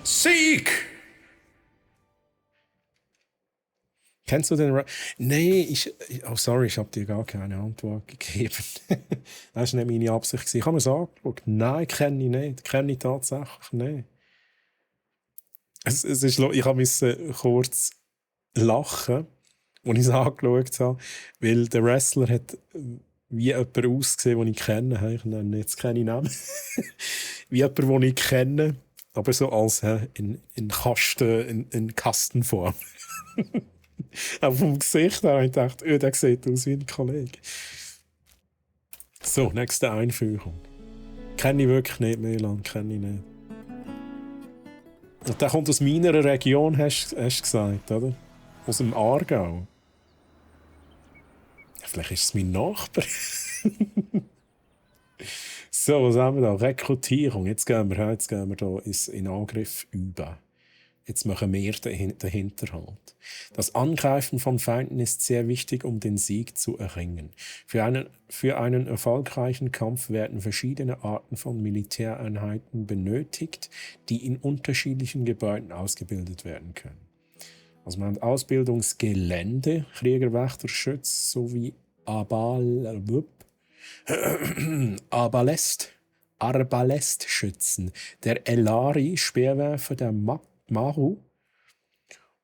Sieg! Kennst du den Nein, oh sorry, ich habe dir gar keine Antwort gegeben. Das war nicht meine Absicht. Ich habe mir es angeschaut. Nein, kenne ich nicht. Kenne ich tatsächlich nicht. Es ist, ich habe kurz lachen, als ich es angeschaut habe, weil der Wrestler hat wie jemand ausgesehen, den ich kenne. Ich nenne jetzt keine Namen. Wie jemand, den ich kenne, aber so als in Kastenform. Aber vom Gesicht her habe ich gedacht, der sieht aus wie ein Kollege. So, nächste Einführung. Kenne ich wirklich nicht, Milan, kenne ich nicht. Und der kommt aus meiner Region, hast du gesagt, oder? Aus dem Aargau. Ja, vielleicht ist es mein Nachbar. So, was haben wir da? Rekrutierung. Jetzt gehen wir hier in Angriff über. Jetzt machen wir den Hinterhalt. Das Angreifen von Feinden ist sehr wichtig, um den Sieg zu erringen. Für einen erfolgreichen Kampf werden verschiedene Arten von Militäreinheiten benötigt, die in unterschiedlichen Gebäuden ausgebildet werden können. Also man hat Ausbildungsgelände, Krieger, Wächter, Schütz sowie Arbalestschützen, der Elari, Speerwerfer, der Maru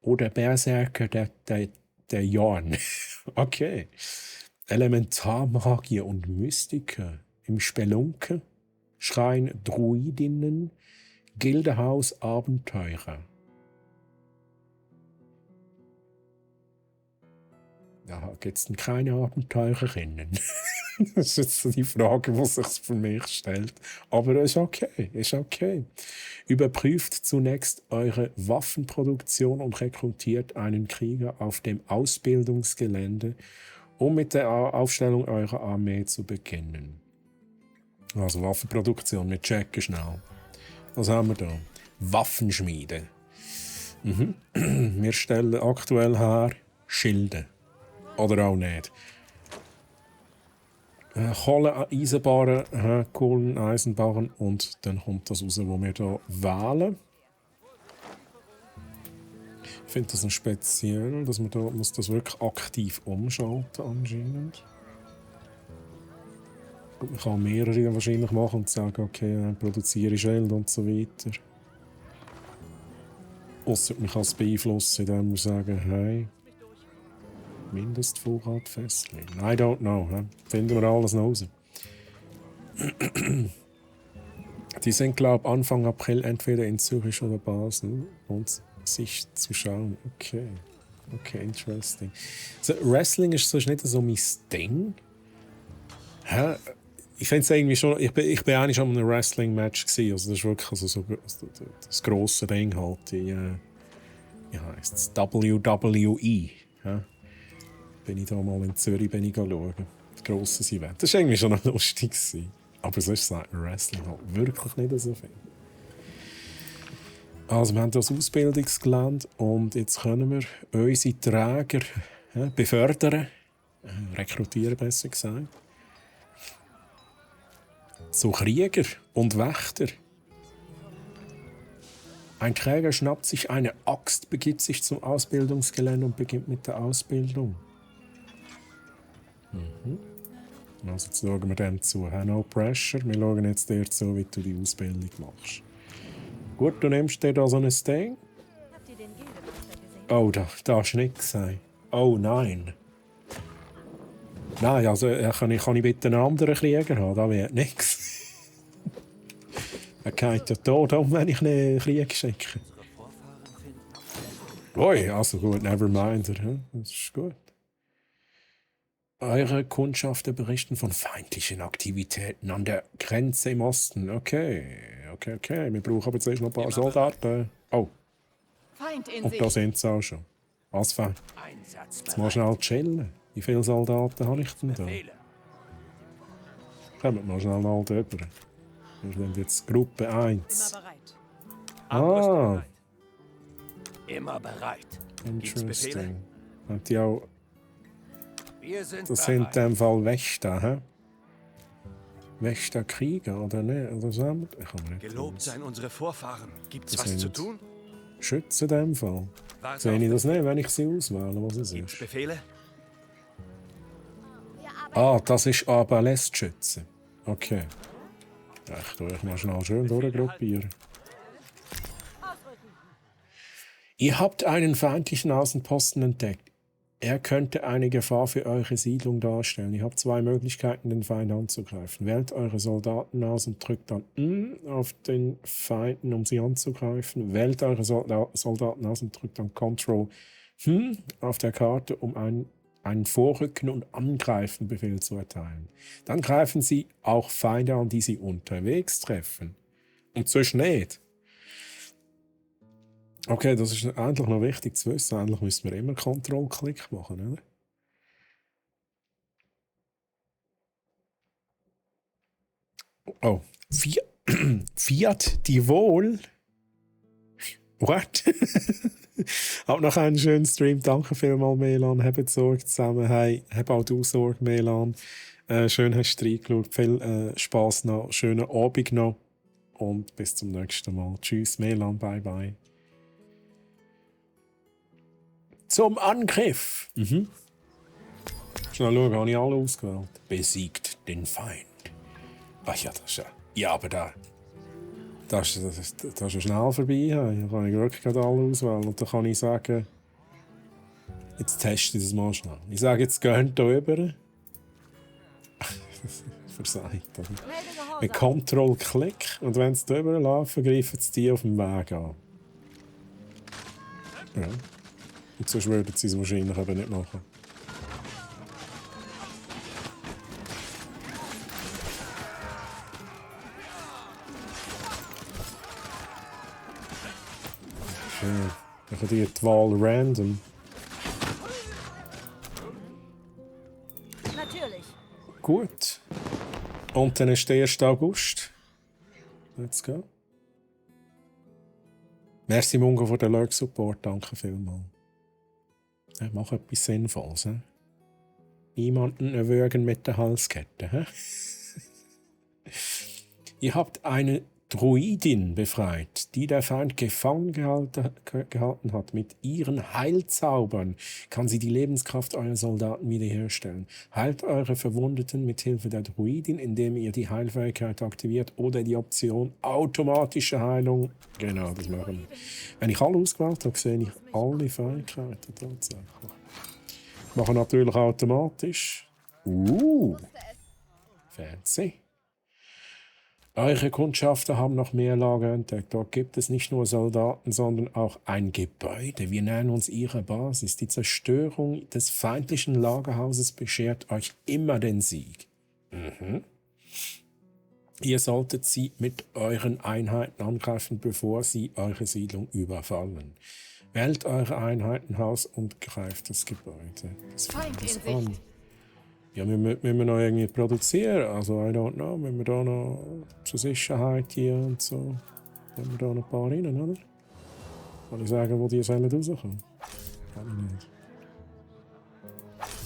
oder Berserker, der Jorn. Okay. Elementarmagier und Mystiker im Spelunke, Schrein Druidinnen, Gildehaus Abenteurer. Da gibt es keine Abenteurerinnen. Das ist jetzt so die Frage, die sich für mich stellt. Aber ist okay, ist okay. Überprüft zunächst eure Waffenproduktion und rekrutiert einen Krieger auf dem Ausbildungsgelände, um mit der Aufstellung eurer Armee zu beginnen. Also Waffenproduktion, wir checken schnell. Was haben wir da? Waffenschmiede. Wir stellen aktuell her Schilde. Oder auch nicht. Kohle, Eisenbahnen, Kohlen, Eisenbahnen und dann kommt das raus, was wir hier wählen. Ich finde das speziell, dass man da muss das wirklich aktiv umschalten anscheinend. Und man kann mehrere wahrscheinlich machen und sagen, okay, produziere Schilde und so weiter. Ausser man kann es beeinflussen, indem wir sagen, hey, Mindestvorrat festlegen. I don't know. Finden wir alles noch raus. Die sind, glaube ich, Anfang April entweder in Zürich oder Basel und sich zu schauen. Okay. Okay, interesting. So, Wrestling ist sonst nicht so mein Ding. Ich finde es irgendwie schon. Ich bin eigentlich schon in einem Wrestling-Match gewesen. Also das ist wirklich so das grosse Ding halt. Wie heisst es? WWE. Bin ich da mal in Zürich schauen. Das grosses Event. Das war irgendwie schon noch lustig. Aber sonst sagt man Wrestling halt wirklich nicht so viel. Also wir haben das Ausbildungsgelände und jetzt können wir unsere Träger befördern. Rekrutieren, besser gesagt. Zu Krieger und Wächter. Ein Träger schnappt sich eine Axt, begibt sich zum Ausbildungsgelände und beginnt mit der Ausbildung. Also jetzt schauen wir dem zu. No pressure. Wir schauen jetzt dir zu, wie du die Ausbildung machst. Gut, du nimmst dir da so ein Ding. Habt ihr den Gildemeister gesehen? Oh, da hast du nichts gesagt. Oh nein. Nein, also kann ich bitte einen anderen Krieger haben? Da wird nichts. Er geht ja tot um, wenn ich einen Krieg schicke. Ui, also gut, never mind. Das ist gut. Eure Kundschafter berichten von feindlichen Aktivitäten an der Grenze im Osten. Okay. Wir brauchen aber zuerst noch ein paar Soldaten. Oh, Feind in und Sicht. da sind sie auch schon. Was für? Jetzt mal schnell chillen. Wie viele Soldaten habe ich denn da? Kommt mal schnell mal drüber. Wir sind jetzt Gruppe 1. Immer bereit. Ah, Immer bereit. Gibt's Befehle? interesting. Und die auch, Wir sind das sind in bereit. dem Fall Wächter, hä? Wächterkrieger, oder nicht? Oder so? Ich kann mir nicht Gelobt aus. seien unsere Vorfahren. Gibt's Das was zu sind- tun? Schützen in dem Fall. Warte Sehe auf ich das nicht, wenn ich sie auswähle, was es Gibt's ist? Befehle? Wir arbeiten. Ah, das ist Arbalestschütze. Okay. Ich tue euch mal schnell schön durchgruppieren. Ihr habt einen feindlichen Außenposten entdeckt. Er könnte eine Gefahr für eure Siedlung darstellen. Ihr habt 2 Möglichkeiten, den Feind anzugreifen. Wählt eure Soldaten aus und drückt dann auf den Feinden, um sie anzugreifen. Wählt eure Soldaten aus und drückt dann Ctrl auf der Karte, um einen Vorrücken- und Angreifen-Befehl zu erteilen. Dann greifen sie auch Feinde an, die sie unterwegs treffen. Und sonst nicht. Okay, das ist eigentlich noch wichtig zu wissen. Eigentlich müssen wir immer Kontrollklick machen, oder? Oh, Fiat Tivol. What? Hab noch einen schönen Stream. Danke vielmals, Melan. Habt Sorge zusammen. Hey, hab auch du Sorge, Melan. Schön hast du reingeschaut. Viel Spass noch. Schönen Abend noch. Und bis zum nächsten Mal. Tschüss, Melan. Bye, bye. Zum Angriff. Schnell schauen, habe ich alle ausgewählt. Besiegt den Feind. Ach ja, das ist ja... Ja, aber das ist ja schnell vorbei. Da kann ich wirklich gerade alle auswählen. Und dann kann ich sagen... Jetzt teste ich das mal schnell. Ich sage, jetzt gehen hier rüber. Versagt. Mit Ctrl-Klick. Und wenn sie drüber laufen, greifen sie die auf dem Weg an. Ja. Und sonst würden sie es wahrscheinlich eben nicht machen. Schön. Dann kann die Wahl random. Natürlich. Gut. Und dann ist der 1. August. Let's go. Merci Mungo für den Lurk-Support. Danke vielmals. Ja, mach etwas Sinnvolles. He? Niemanden erwürgen mit der Halskette. He? Ihr habt eine Druidin befreit, die der Feind gefangen gehalten hat. Mit ihren Heilzaubern kann sie die Lebenskraft eurer Soldaten wiederherstellen. Heilt eure Verwundeten mit Hilfe der Druidin, indem ihr die Heilfähigkeit aktiviert oder die Option automatische Heilung. Genau, das machen wir. Wenn ich alle ausgewählt habe, sehe ich alle Fähigkeiten tatsächlich. Ich mache natürlich automatisch. Fancy. Eure Kundschafter haben noch mehr Lager entdeckt. Dort gibt es nicht nur Soldaten, sondern auch ein Gebäude. Wir nähern uns ihrer Basis. Die Zerstörung des feindlichen Lagerhauses beschert euch immer den Sieg. Ihr solltet sie mit euren Einheiten angreifen, bevor sie eure Siedlung überfallen. Wählt eure Einheiten aus und greift das Gebäude. Das fängt uns an. Ja, müssen wir noch irgendwie produzieren? Also, I don't know. Müssen wir da noch zur Sicherheit hier und so? Müssen wir da noch ein paar rein, oder? Kann ich sagen, wo die sollen rauskommen? Kann ich nicht.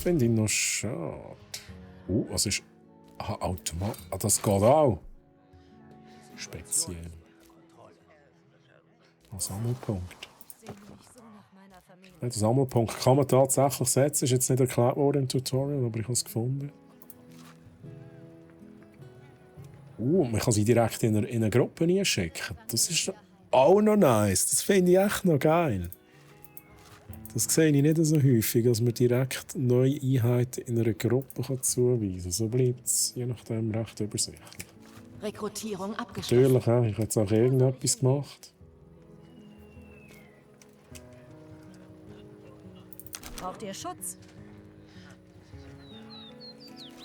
Finde ich noch schade. Was ist... Aha, Automat... Ah, das geht auch. Speziell. Ein Sammelpunkt. Den Sammelpunkt kann man tatsächlich setzen. Ist jetzt nicht erklärt worden im Tutorial, aber ich habe es gefunden. Man kann sie direkt in eine Gruppe einschicken. Das ist auch noch nice. Das finde ich echt noch geil. Das sehe ich nicht so häufig, dass man direkt neue Einheiten in einer Gruppe zuweisen kann. So bleibt es je nachdem recht übersichtlich. Rekrutierung abgeschlossen. Natürlich, ja, ich habe jetzt auch irgendetwas gemacht. Braucht ihr Schutz?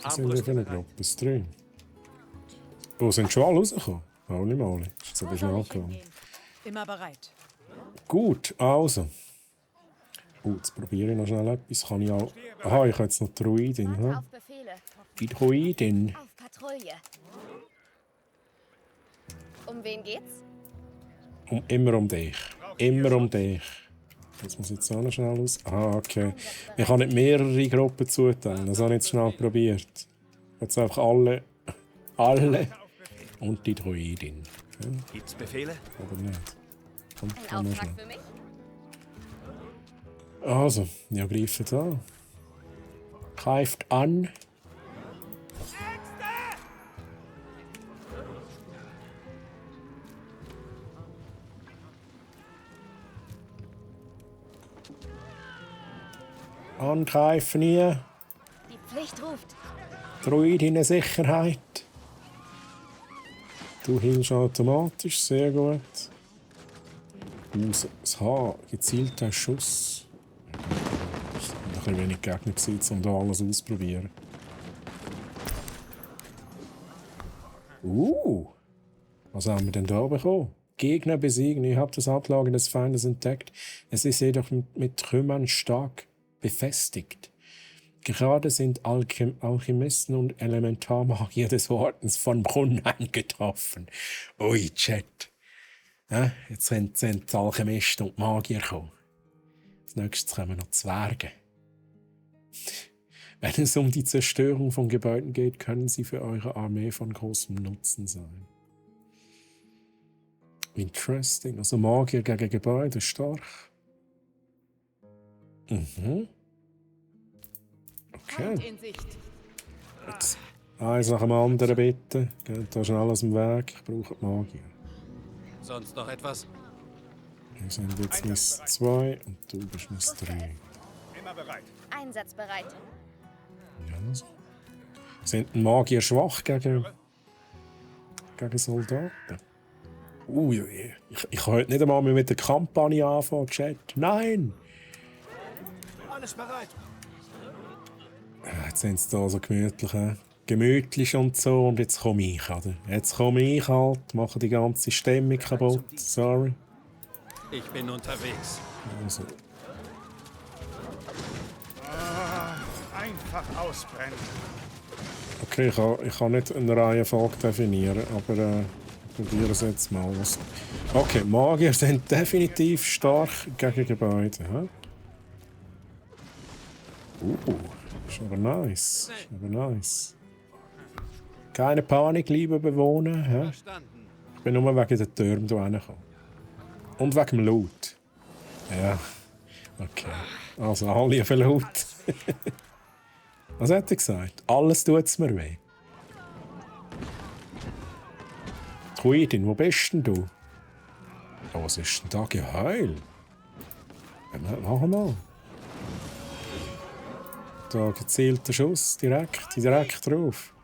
Was sind wir für eine Gruppe? Das 3. Oh, sind schon alle rausgekommen? Holy moly. Ist jetzt aber schnell gegangen. Immer bereit. Gut, also. Jetzt probiere ich noch schnell etwas. Kann ich auch... Aha, ich habe jetzt noch die Druidin. Warte Ja? auf Befehle. Die Druidin. Auf Patrouille. Um wen geht's? Immer um dich. Immer um dich. Das muss jetzt auch noch schnell aus. Ah, okay. Ich kann nicht mehrere Gruppen zuteilen. Das habe ich jetzt schnell probiert. Jetzt einfach alle. Alle. Und die Druidin. Ja, Gibt's Befehle? aber nicht. Kommt Ein dann noch Auftrag schnell. für mich? Also, ja, greift an. Greift an. Angreifen ihr. Die Pflicht ruft. Druid in Sicherheit. Du hilfst automatisch, sehr gut. Das H, gezielter Schuss. Ich habe ein bisschen wenig Gegner gesehen, um da alles auszuprobieren. Was haben wir denn da bekommen? Gegner besiegen, ihr habt das Ablager des Feindes entdeckt. Es ist jedoch mit Trümmern stark befestigt. Gerade sind Alchemisten und Elementarmagier des Ordens von Brunnheim getroffen. Ui, Chat. Ja, jetzt sind die Alchemisten und die Magier gekommen. Als nächstes kommen noch Zwerge. Wenn es um die Zerstörung von Gebäuden geht, können sie für eure Armee von großem Nutzen sein. Interesting. Also Magier gegen Gebäude, stark. Okay. Jetzt eins nach dem anderen bitte. Geht da schnell aus dem Weg. Ich brauche die Magier. Sonst noch etwas? Wir sind jetzt Miss 2 und du bist Miss 3. Immer bereit. Einsatzbereit. Ja, also. Sind die Magier schwach gegen Soldaten? Ich kann heute nicht einmal mehr mit der Kampagne anfangen, Chat. Nein! Alles bereit. Jetzt sind sie da so gemütlich und so. Und jetzt komme ich, oder? Jetzt komme ich halt, mache die ganze Stimmung kaputt. Sorry. Ich bin unterwegs. Also. Einfach ausbrennen. Okay, ich kann nicht eine Reihenfolge definieren, aber probiere es jetzt mal. Okay, Magier sind definitiv stark gegen Gebäude. Hä? Ist aber nice. Ist aber nice. Keine Panik, liebe Bewohner. Hä? Verstanden. Ich bin nur wegen der Türme hier reingekommen. Und wegen dem Loot. Ja. Okay. Also alle für Loot. Was hat er gesagt? Alles tut's mir weh. Druidin, wo bist denn du? Oh, was ist denn da? Geheul? Mach mal. Da gezielter Schuss, direkt drauf.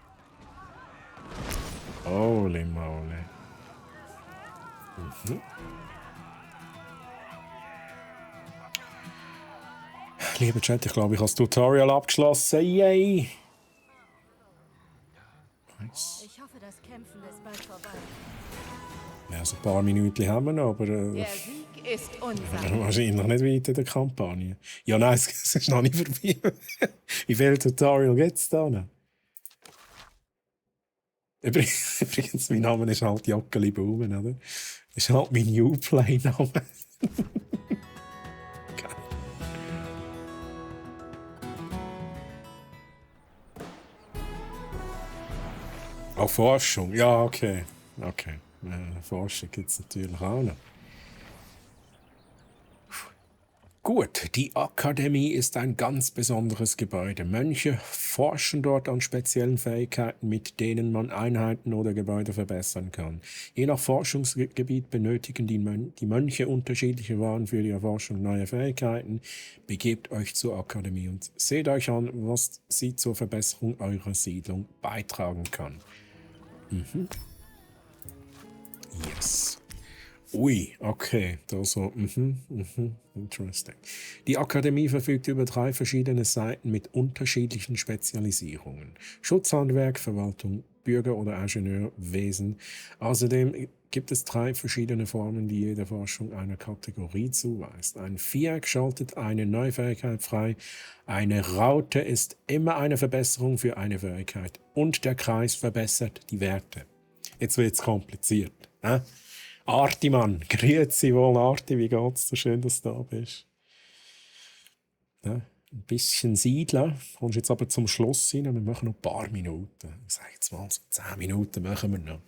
Holy moly. Lieber Chat, ich glaube, ich habe das Tutorial abgeschlossen. Yay! Nice. Ich hoffe, das Kämpfen ist bald vorbei. Ja, so ein paar Minuten haben wir noch, aber Der Sieg ist unser. wahrscheinlich nicht weit in der Kampagne. Ja, nein, es ist noch nicht vorbei. Wie viel Tutorial gibt es da noch? Übrigens, mein Name ist halt Jockeli Baumen, oder? Das ist halt mein Uplay-Name. Auch Forschung, ja, okay. Okay. Forschung gibt es natürlich auch noch. Gut, die Akademie ist ein ganz besonderes Gebäude. Mönche forschen dort an speziellen Fähigkeiten, mit denen man Einheiten oder Gebäude verbessern kann. Je nach Forschungsgebiet benötigen die Mönche unterschiedliche Waren für die Erforschung neuer Fähigkeiten. Begebt euch zur Akademie und seht euch an, was sie zur Verbesserung eurer Siedlung beitragen kann. Yes. Ui, okay. Da so, interesting. Die Akademie verfügt über 3 verschiedene Seiten mit unterschiedlichen Spezialisierungen. Schutzhandwerk, Verwaltung, Bürger- oder Ingenieurwesen. Außerdem gibt es 3 verschiedene Formen, die jede Forschung einer Kategorie zuweist. Ein Viereck schaltet eine neue Fähigkeit frei. Eine Raute ist immer eine Verbesserung für eine Fähigkeit. Und der Kreis verbessert die Werte. Jetzt wird es kompliziert. Arti, Mann. Grüezi wohl, Arti. Wie geht's dir? Schön, dass du da bist. Ja, ein bisschen Siedler. Kommst jetzt aber zum Schluss rein. Wir machen noch ein paar Minuten. Ich sage jetzt mal, so 10 Minuten machen wir noch.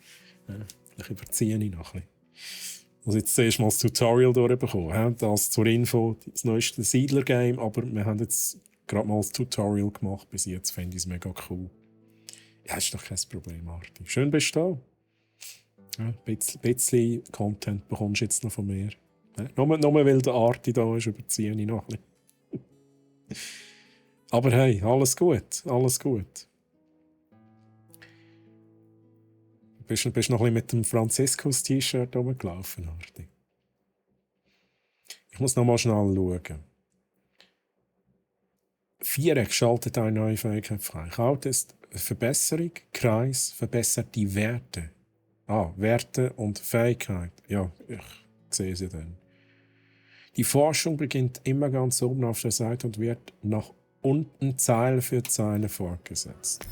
Ja, vielleicht überziehe ich noch ein bisschen. Also jetzt zuerst mal das Tutorial durchbekommen. Ja? Das zur Info, das neueste Siedler-Game, aber wir haben jetzt gerade mal das Tutorial gemacht. Bis jetzt finde ich es mega cool. Ja, ist doch kein Problem, Arti. Schön bist du da. Ja, ein bisschen Content bekommst du jetzt noch von mir. Ja? Nur weil der Arti da ist, überziehe ich noch ein bisschen. Aber hey, alles gut, alles gut. Bist noch ein bisschen mit dem Franziskus-T-Shirt rumgelaufen, Arti? Ich muss noch mal schnell schauen. Viereck schaltet eine neue Fähigkeit frei. Kraut ist Verbesserung, Kreis verbessert die Werte. Werte und Fähigkeit. Ja, ich sehe sie dann. Die Forschung beginnt immer ganz oben auf der Seite und wird nach unten Zeile für Zeile fortgesetzt.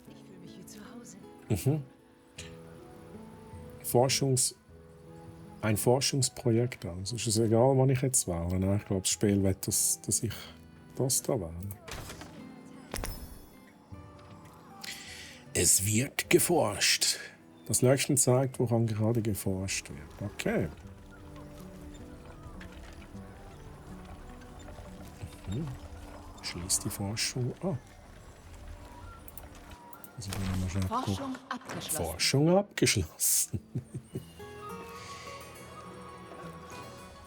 Ich fühle mich wie zu Hause. Ein Forschungsprojekt also. Es ist egal, wann ich jetzt wähle. Nein, ich glaube, das Spiel will, dass ich das da wähle. Es wird geforscht. Das Leuchten zeigt, woran gerade geforscht wird. Okay. Schließt die Forschung ab. Also, wenn wir schnell Forschung abgeschlossen. Forschung abgeschlossen.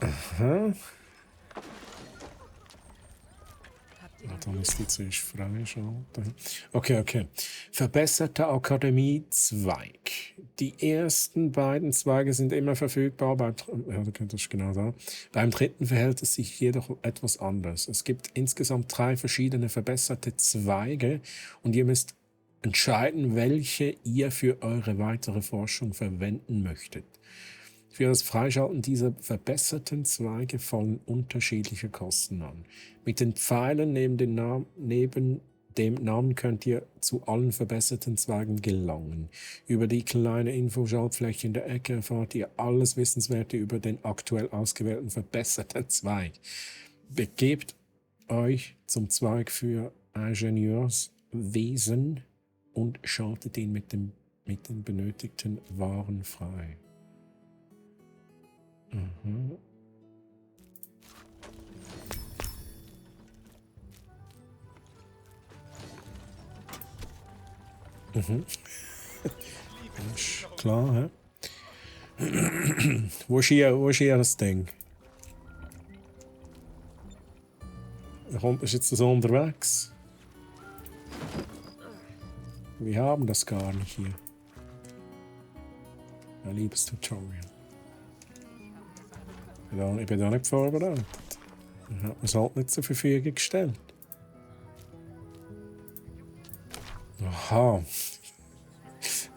Aha. Ja, dann ist die zuerst freischalten. Okay. Verbesserter Akademie-Zweig. Die ersten beiden Zweige sind immer verfügbar. Das ist genau da. Beim dritten verhält es sich jedoch etwas anders. Es gibt insgesamt 3 verschiedene verbesserte Zweige und ihr müsst entscheiden, welche ihr für eure weitere Forschung verwenden möchtet. Für das Freischalten dieser verbesserten Zweige fallen unterschiedliche Kosten an. Mit den Pfeilen neben dem Namen könnt ihr zu allen verbesserten Zweigen gelangen. Über die kleine Infoschaltfläche in der Ecke erfahrt ihr alles Wissenswerte über den aktuell ausgewählten verbesserten Zweig. Begebt euch zum Zweig für Ingenieurswesen und schaltet ihn mit den benötigten Waren frei. Mhm. Ist klar, hä? Wo ist hier das Ding? Ist jetzt so unterwegs? Wir haben das gar nicht hier. Ein liebes Tutorial. Ich bin da nicht vorbereitet. Ich habe es halt nicht zur Verfügung gestellt. Aha.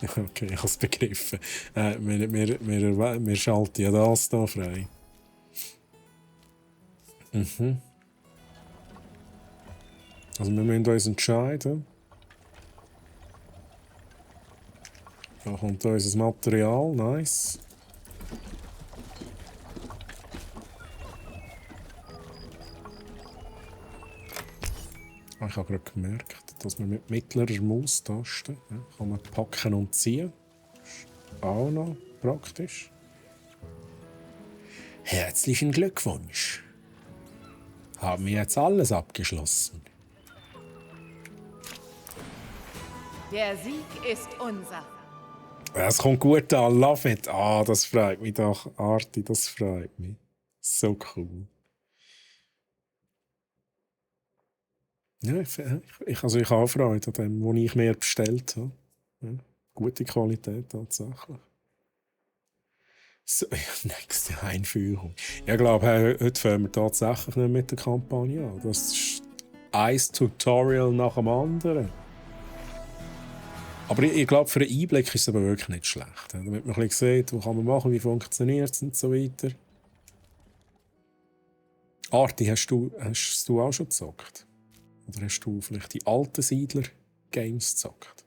Okay, ich habe es begriffen. Wir schalten ja das hier frei. Also wir müssen uns entscheiden. Da kommt unser Material, nice. Ich habe gerade gemerkt, dass man mit mittlerer Maustaste kann man packen und ziehen. Ist auch noch praktisch. Herzlichen Glückwunsch! Haben wir jetzt alles abgeschlossen? Der Sieg ist unser. Es kommt gut an, love it. Das freut mich doch, Arti, das freut mich. So cool. Ja, ich habe auch Freude an dem, was ich mir bestellt habe. Ja, gute Qualität tatsächlich. So, nächste Einführung. Ich glaube, heute fangen wir tatsächlich nicht mit der Kampagne an. Das ist ein Tutorial nach dem anderen. Aber ich glaube, für einen Einblick ist es aber wirklich nicht schlecht. Damit man ein bisschen sieht, was kann man machen, wie funktioniert es und so weiter. Arti, hast du auch schon gezockt? Oder hast du vielleicht die alten Siedler-Games gezockt?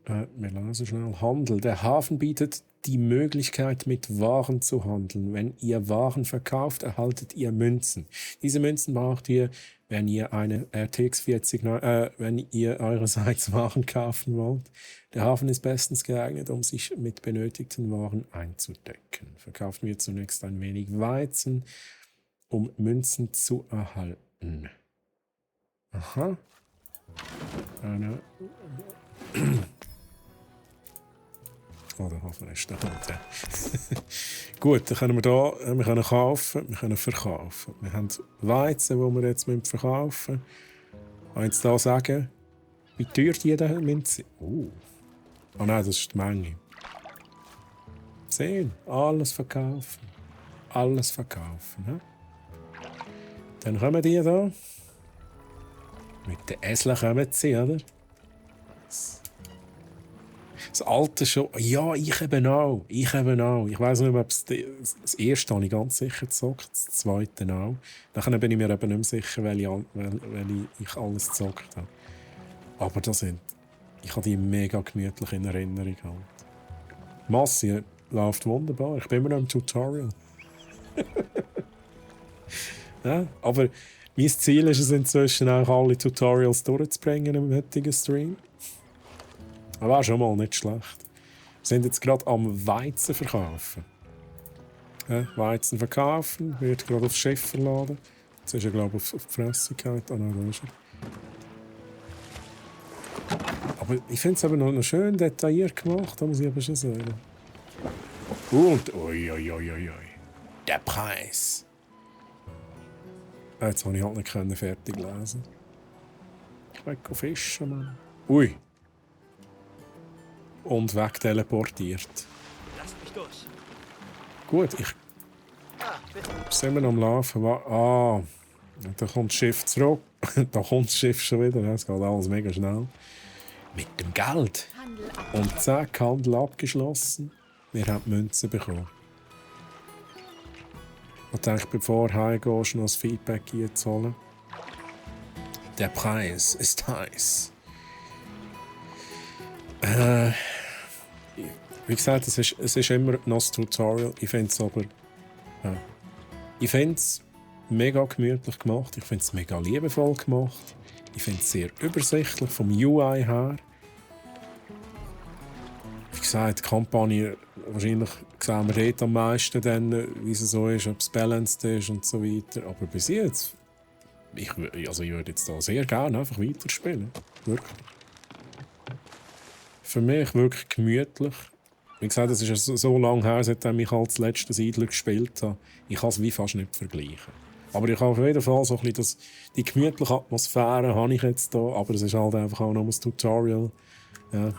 Wir lesen schnell. Handel. Der Hafen bietet die Möglichkeit, mit Waren zu handeln. Wenn ihr Waren verkauft, erhaltet ihr Münzen. Diese Münzen braucht ihr, wenn ihr eine RTX 40, wenn ihr eurerseits Waren kaufen wollt. Der Hafen ist bestens geeignet, um sich mit benötigten Waren einzudecken. Verkaufen wir zunächst ein wenig Weizen, um Münzen zu erhalten. Aha. Eine. Oh, der Hafen ist da unten. Gut, dann können wir können kaufen, wir können verkaufen. Wir haben Weizen, die wir jetzt verkaufen müssen. Ich kann jetzt da sagen, wie teuer die da sind. Oh nein, das ist die Menge. 10. Alles verkaufen. Alles verkaufen. Ne? Dann kommen die da. Mit den Eseln kommen sie, oder? Das alte schon. Ja, ich eben auch. Ich weiss nicht mehr, ob das erste habe ich ganz sicher gezockt, das zweite auch. Dann bin ich mir eben nicht mehr sicher, weil ich alles gezockt habe. Aber ich habe die mega gemütlich in Erinnerung. Halt. Massi läuft wunderbar. Ich bin immer noch im Tutorial. Ja, aber mein Ziel ist es inzwischen auch, alle Tutorials durchzubringen im heutigen Stream. Das war schon mal nicht schlecht. Wir sind jetzt gerade am Weizen verkaufen. Ja, Weizen verkaufen, wird gerade aufs Schiff verladen. Jetzt ist er, glaube ich, auf die Fressigkeit. Ah, nein, da ist er. Aber ich finde es eben noch schön detailliert gemacht, da muss ich aber schon sagen. Und, ui. Der Preis. Jetzt habe ich halt nicht fertig lesen. Ich will fischen, Mann. Ui. Und wegteleportiert. Lasst mich durch. Gut, sind wir noch am Laufen? Da kommt das Schiff zurück. Da kommt das Schiff schon wieder. Es geht alles mega schnell. Mit dem Geld. Handel ab. Und zack, Handel abgeschlossen. Wir haben Münzen bekommen. Ich denke, bevor du heimgehst, noch das Feedback einzuholen. Der Preis ist heiß. Wie gesagt, es ist immer noch das Tutorial. Ich finde es aber. Ich finde es mega gemütlich gemacht. Ich finde es mega liebevoll gemacht. Ich finde es sehr übersichtlich vom UI her. Wie gesagt, die Kampagne, wahrscheinlich sehen wir dort am meisten, dann, wie es so ist, ob es balanced ist und so weiter. Aber bis jetzt, ich würde jetzt da sehr gerne einfach weiterspielen. Wirklich. Für mich wirklich gemütlich. Wie gesagt, es ist so lange her, seitdem ich als letzten Siedler gespielt habe. Ich kann es wie fast nicht vergleichen. Aber ich habe auf jeden Fall so ein bisschen die gemütliche Atmosphäre habe ich jetzt hier, aber es ist halt einfach auch noch ein Tutorial. Ja.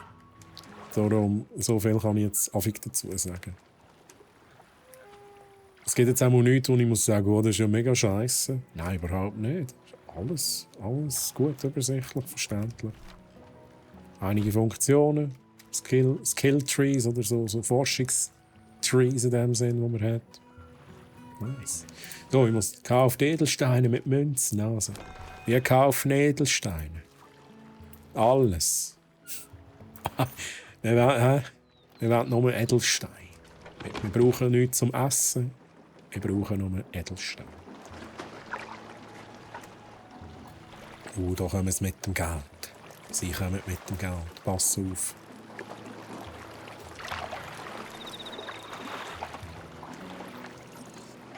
Darum, so viel kann ich jetzt affig dazu sagen. Es gibt jetzt auch mal nichts, wo ich muss sagen, oh, das ist ja mega scheiße. Nein, überhaupt nicht. Alles gut, übersichtlich, verständlich. Einige Funktionen, Skill-Trees oder so Forschungstrees in dem Sinn, die man hat. Nice. So, ich muss kaufen Edelsteine mit Münzen. Also, wir kaufen Edelsteine. Alles. Wir wollen nur Edelsteine. Wir brauchen nichts zum Essen. Wir brauchen nur Edelsteine. Da kommen sie mit dem Geld. Sie kommen mit dem Geld. Pass auf.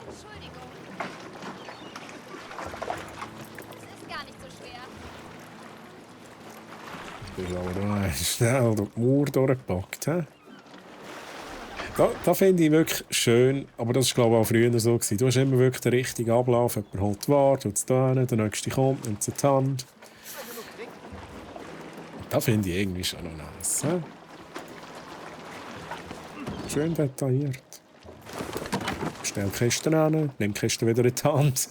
Entschuldigung. Es ist gar nicht so schwer. Ich glaube, da hast schnell die Mauer durchgepackt. He? Da finde ich wirklich schön, aber das war glaube ich auch früher so. Du hast immer wirklich den richtigen Ablauf. Jemand holt die Ware, tut es da hin, der nächste kommt, nimmt sie in die Hand. Das finde ich irgendwie schon noch nice. He? Schön detailliert. Stell die Kiste hin, nimm die Kiste wieder in die Hand.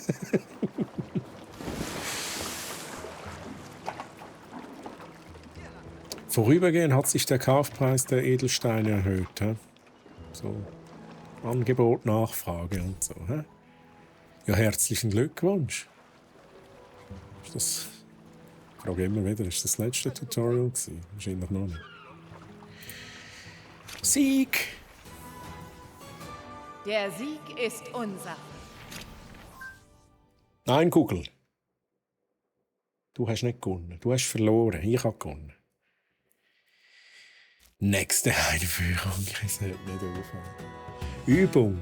Vorübergehend hat sich der Kaufpreis der Edelsteine erhöht. He? So Angebot, Nachfrage und so. He? Ja, herzlichen Glückwunsch. Ist das, ich frage immer wieder, ist das letzte Tutorial gewesen? Wahrscheinlich noch nicht. Sieg! Der Sieg ist unser. Nein, Google. Du hast nicht gewonnen. Du hast verloren. Ich habe gewonnen. Nächste Einführung. Es hört nicht auf. Übung.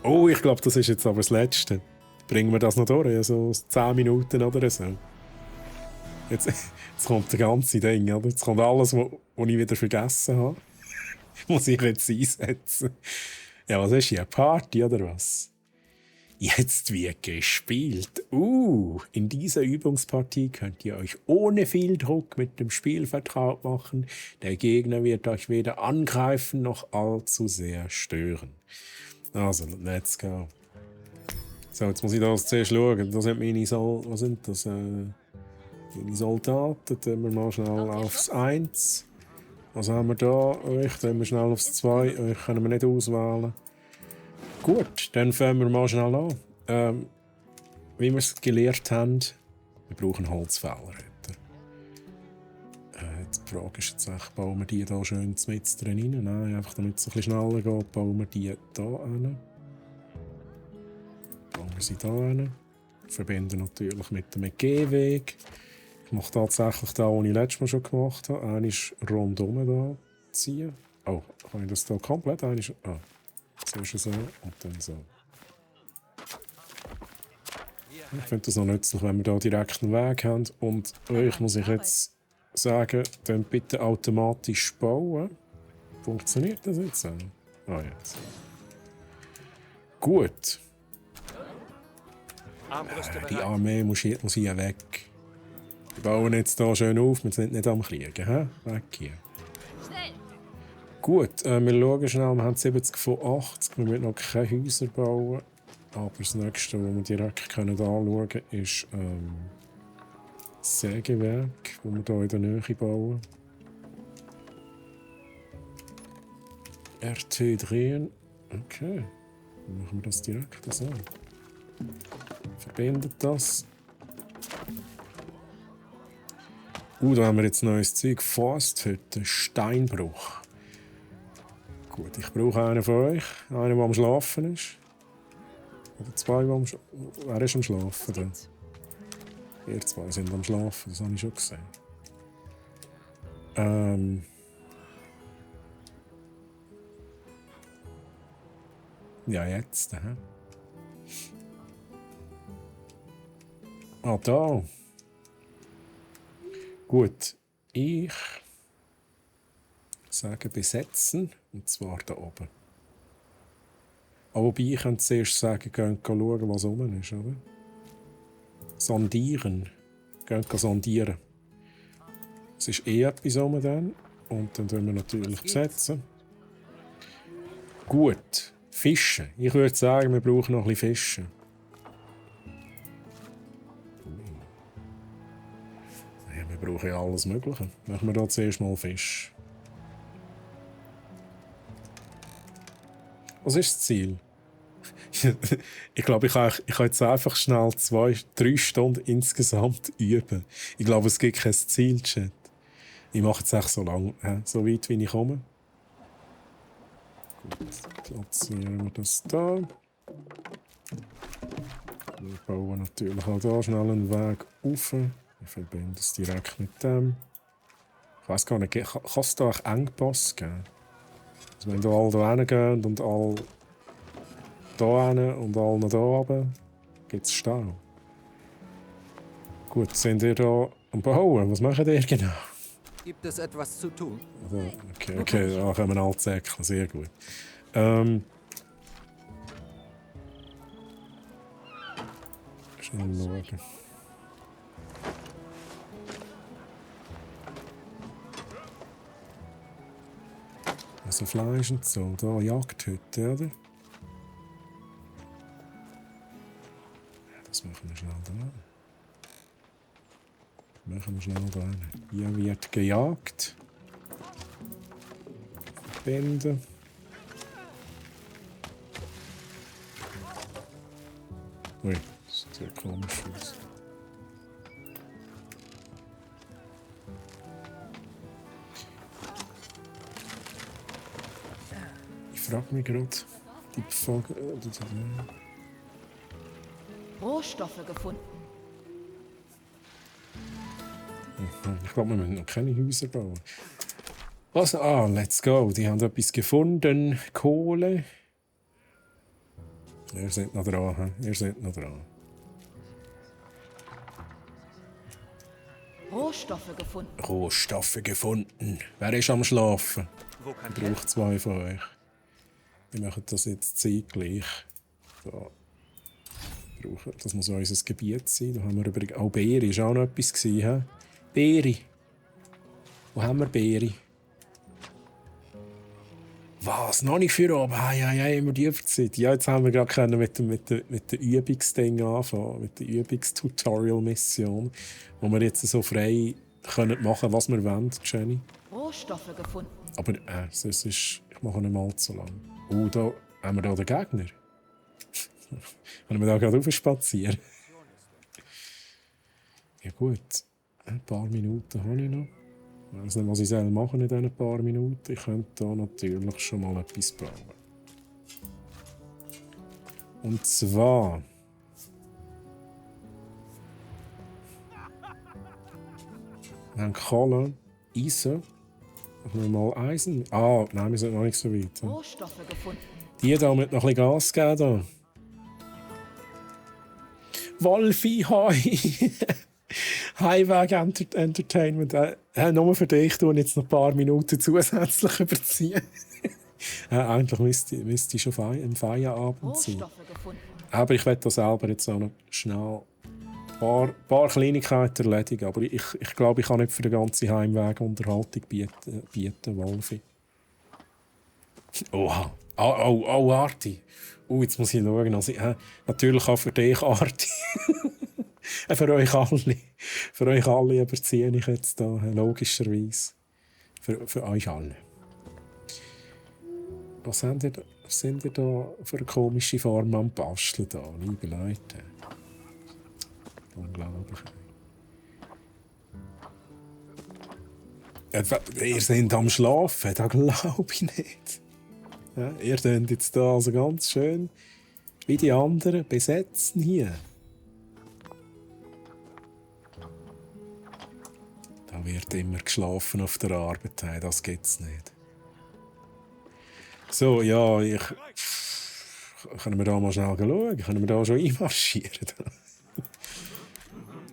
Oh, ich glaube, das ist jetzt aber das Letzte. Bringen wir das noch durch? Ja, so 10 Minuten oder so. Jetzt kommt der ganze Ding, oder? Jetzt kommt alles, was ich wieder vergessen habe. Muss ich jetzt einsetzen. Ja, was ist hier? Eine Party oder was? Jetzt wird gespielt. In dieser Übungspartie könnt ihr euch ohne viel Druck mit dem Spiel vertraut machen. Der Gegner wird euch weder angreifen noch allzu sehr stören. Also, let's go. So, jetzt muss ich das zuerst schauen. Das sind meine was sind das? Meine Soldaten. Tun wir mal schnell aufs 1. Was haben wir da? Euch tun wir schnell aufs 2. Euch können wir nicht auswählen. Gut, dann fangen wir mal schnell an. Wie wir es gelernt haben, wir brauchen Holzfäller. Die Frage ist jetzt echt, bauen wir die hier schön mit drin rein? Nein, einfach damit es ein bisschen schneller geht, bauen wir die hier hin. Bauen wir sie hier hin. Verbinden natürlich mit dem Gehweg. Ich mache tatsächlich das, was ich letztes Mal schon gemacht habe. Einmal rundum hier ziehen. Oh, kann ich das hier komplett? Zuerst so und dann so. Ich finde das noch nützlich, wenn wir hier direkt einen Weg haben. Und euch muss ich jetzt sagen, dann bitte automatisch bauen. Funktioniert das jetzt auch? Jetzt. Gut. Die Armee muss hier weg. Wir bauen jetzt hier schön auf, wir sind nicht am Kriegen. He? Weg hier. Gut, wir schauen schnell, wir haben 70 von 80, wir müssen noch keine Häuser bauen. Aber das nächste, was wir direkt anschauen können, ist das Sägewerk, das wir hier in der Nähe bauen. RT drehen. Okay, dann machen wir das direkt so. Verbindet das. Da haben wir jetzt neues Zeug. Forsthütte, Steinbruch. Gut, ich brauche einen von euch. Einen, der am Schlafen ist. Oder zwei, die am Schlafen. Wer ist am Schlafen? Dann? Ihr zwei sind am Schlafen, das habe ich schon gesehen. Ja, jetzt. Da. Gut, ich sage besetzen, und zwar da oben. Aber wobei, ich könnte zuerst sagen, gehen schauen, was oben ist, oder? Sondieren. Gehen sondieren. Es ist etwas oben dann. Und dann tun wir natürlich besetzen. Gut, Fischen. Ich würde sagen, wir brauchen noch ein bisschen Fischen. Ja, wir brauchen ja alles Mögliche. Machen wir da zuerst mal Fisch. Was ist das Ziel? Ich glaube, ich kann jetzt einfach schnell 2-3 Stunden insgesamt üben. Ich glaube, es gibt kein Ziel, Chat. Ich mache jetzt echt so lange, so weit wie ich komme. Gut, platzieren wir das da. Wir bauen natürlich auch hier schnell einen Weg rauf. Wir verbinden es direkt mit dem. Ich weiss gar nicht, kann es da einen Engpass geben? Also wenn da alle hier hingehen und alle hier hin und alle noch hier runter, gibt es Stau. Gut, sind ihr hier am Bauen? Was machen ihr genau? Gibt es etwas zu tun? Also, okay, da können wir alle zäckeln, sehr gut. Schnell schauen. Also Fleisch und so, da Jagdhütte, oder? Das machen wir schnell da. Machen wir schnell da. Hier wird gejagt. Verbinden. Ui, das sieht komisch aus. frage mich gerade. Die Frage. Rohstoffe gefunden. Ich glaube, wir müssen noch keine Häuser bauen. Was? Ah, let's go. Die haben etwas gefunden. Kohle. Ihr seid noch dran. He? Ihr seid noch dran. Rohstoffe gefunden. Rohstoffe gefunden. Wer ist am Schlafen? Wo kann Ich brauche 2 von euch. Wir machen das jetzt zeitgleich. Da. Das muss unser Gebiet sein. Da haben wir übrigens auch Beere. Ist auch noch etwas gewesen, he? Beere. Wo haben wir Beere? Was? Noch nicht für oben? Immer die Zeit. Ja, jetzt haben wir gerade mit der Übungsding anfangen. Mit der Übungstutorial-Mission. Wo wir jetzt so frei können machen, was wir wollen, Jenny. Rohstoffe gefunden. Aber sonst ist... Ich mache nicht mal zu lang. Da haben wir da den Gegner. Können wir da gerade raufspazieren? Ja gut. Ein paar Minuten habe ich noch. Ich weiß nicht, was ich machen in diesen paar Minuten. Ich könnte hier natürlich schon mal etwas bauen. Und zwar... Wir haben Kohle, Eisen. Machen wir mal Eisen. Ah, nein, wir sind noch nicht so weit. Rohstoffe gefunden. Die da mit noch ein bisschen Gas geben. Wolfi, hi! Highweg Entertainment. Nur für dich tun jetzt noch ein paar Minuten zusätzlich überziehen. Eigentlich müsste ich schon im Feierabend sein. Rohstoffe gefunden. Aber ich werde da selber jetzt auch noch schnell ein paar Kleinigkeiten erledigen. Aber ich glaube, ich kann nicht für den ganzen Heimweg Unterhaltung bieten, Wolfi. Oha. Oh, Arti. Jetzt muss ich schauen. Also, natürlich auch für dich, Arti. Für euch alle. Für euch alle überziehe ich jetzt da, logischerweise. Für euch alle. Was sind ihr da für eine komische Form am Basteln da, liebe Leute? Unglaublich. Ihr seid am Schlafen, das glaube ich nicht. Ja, ihr könnt jetzt da also ganz schön wie die anderen besetzen hier. Da wird immer geschlafen auf der Arbeit, hey, das geht's nicht. So, ja, können wir da mal schnell schauen? Können wir da schon einmarschieren?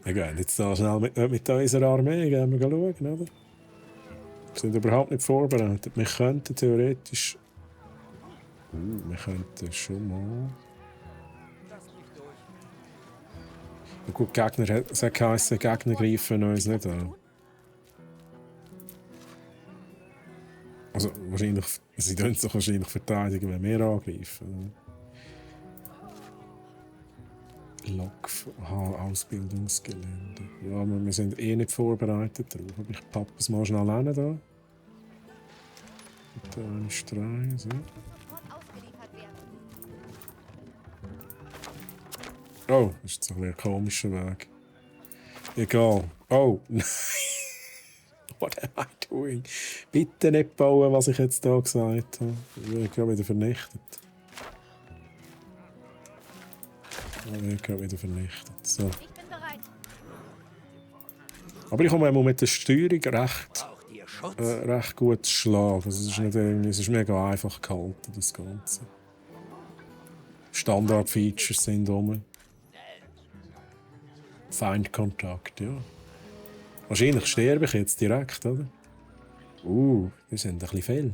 Wir gehen jetzt da schnell mit unserer Armee gehen wir schauen, oder? Wir sind überhaupt nicht vorbereitet. Wir könnten theoretisch... wir könnten schon mal... Ja, gut, Gegner, es hat geheißen, Gegner greifen uns nicht an. Also wahrscheinlich, sie tun sich wahrscheinlich verteidigen, wenn wir angreifen. Ausbildungsgelände. Ja, wir sind nicht vorbereitet darauf. Aber ich pappe es mal schnell hin da. Und da eine Streue, so. Oh, das ist jetzt ein komischer Weg. Egal. Oh, nein. What am I doing? Bitte nicht bauen, was ich jetzt hier gesagt habe. Ich werde gerade wieder vernichtet. So. Ich bin bereit. Aber ich komme mit der Steuerung recht gut zu schlagen. Also es ist nicht irgendwie, es ist mega einfach gehalten, das Ganze. Standard-Features sind rum. Feindkontakt, ja. Wahrscheinlich sterbe ich jetzt direkt, oder? Wir sind ein bisschen viel.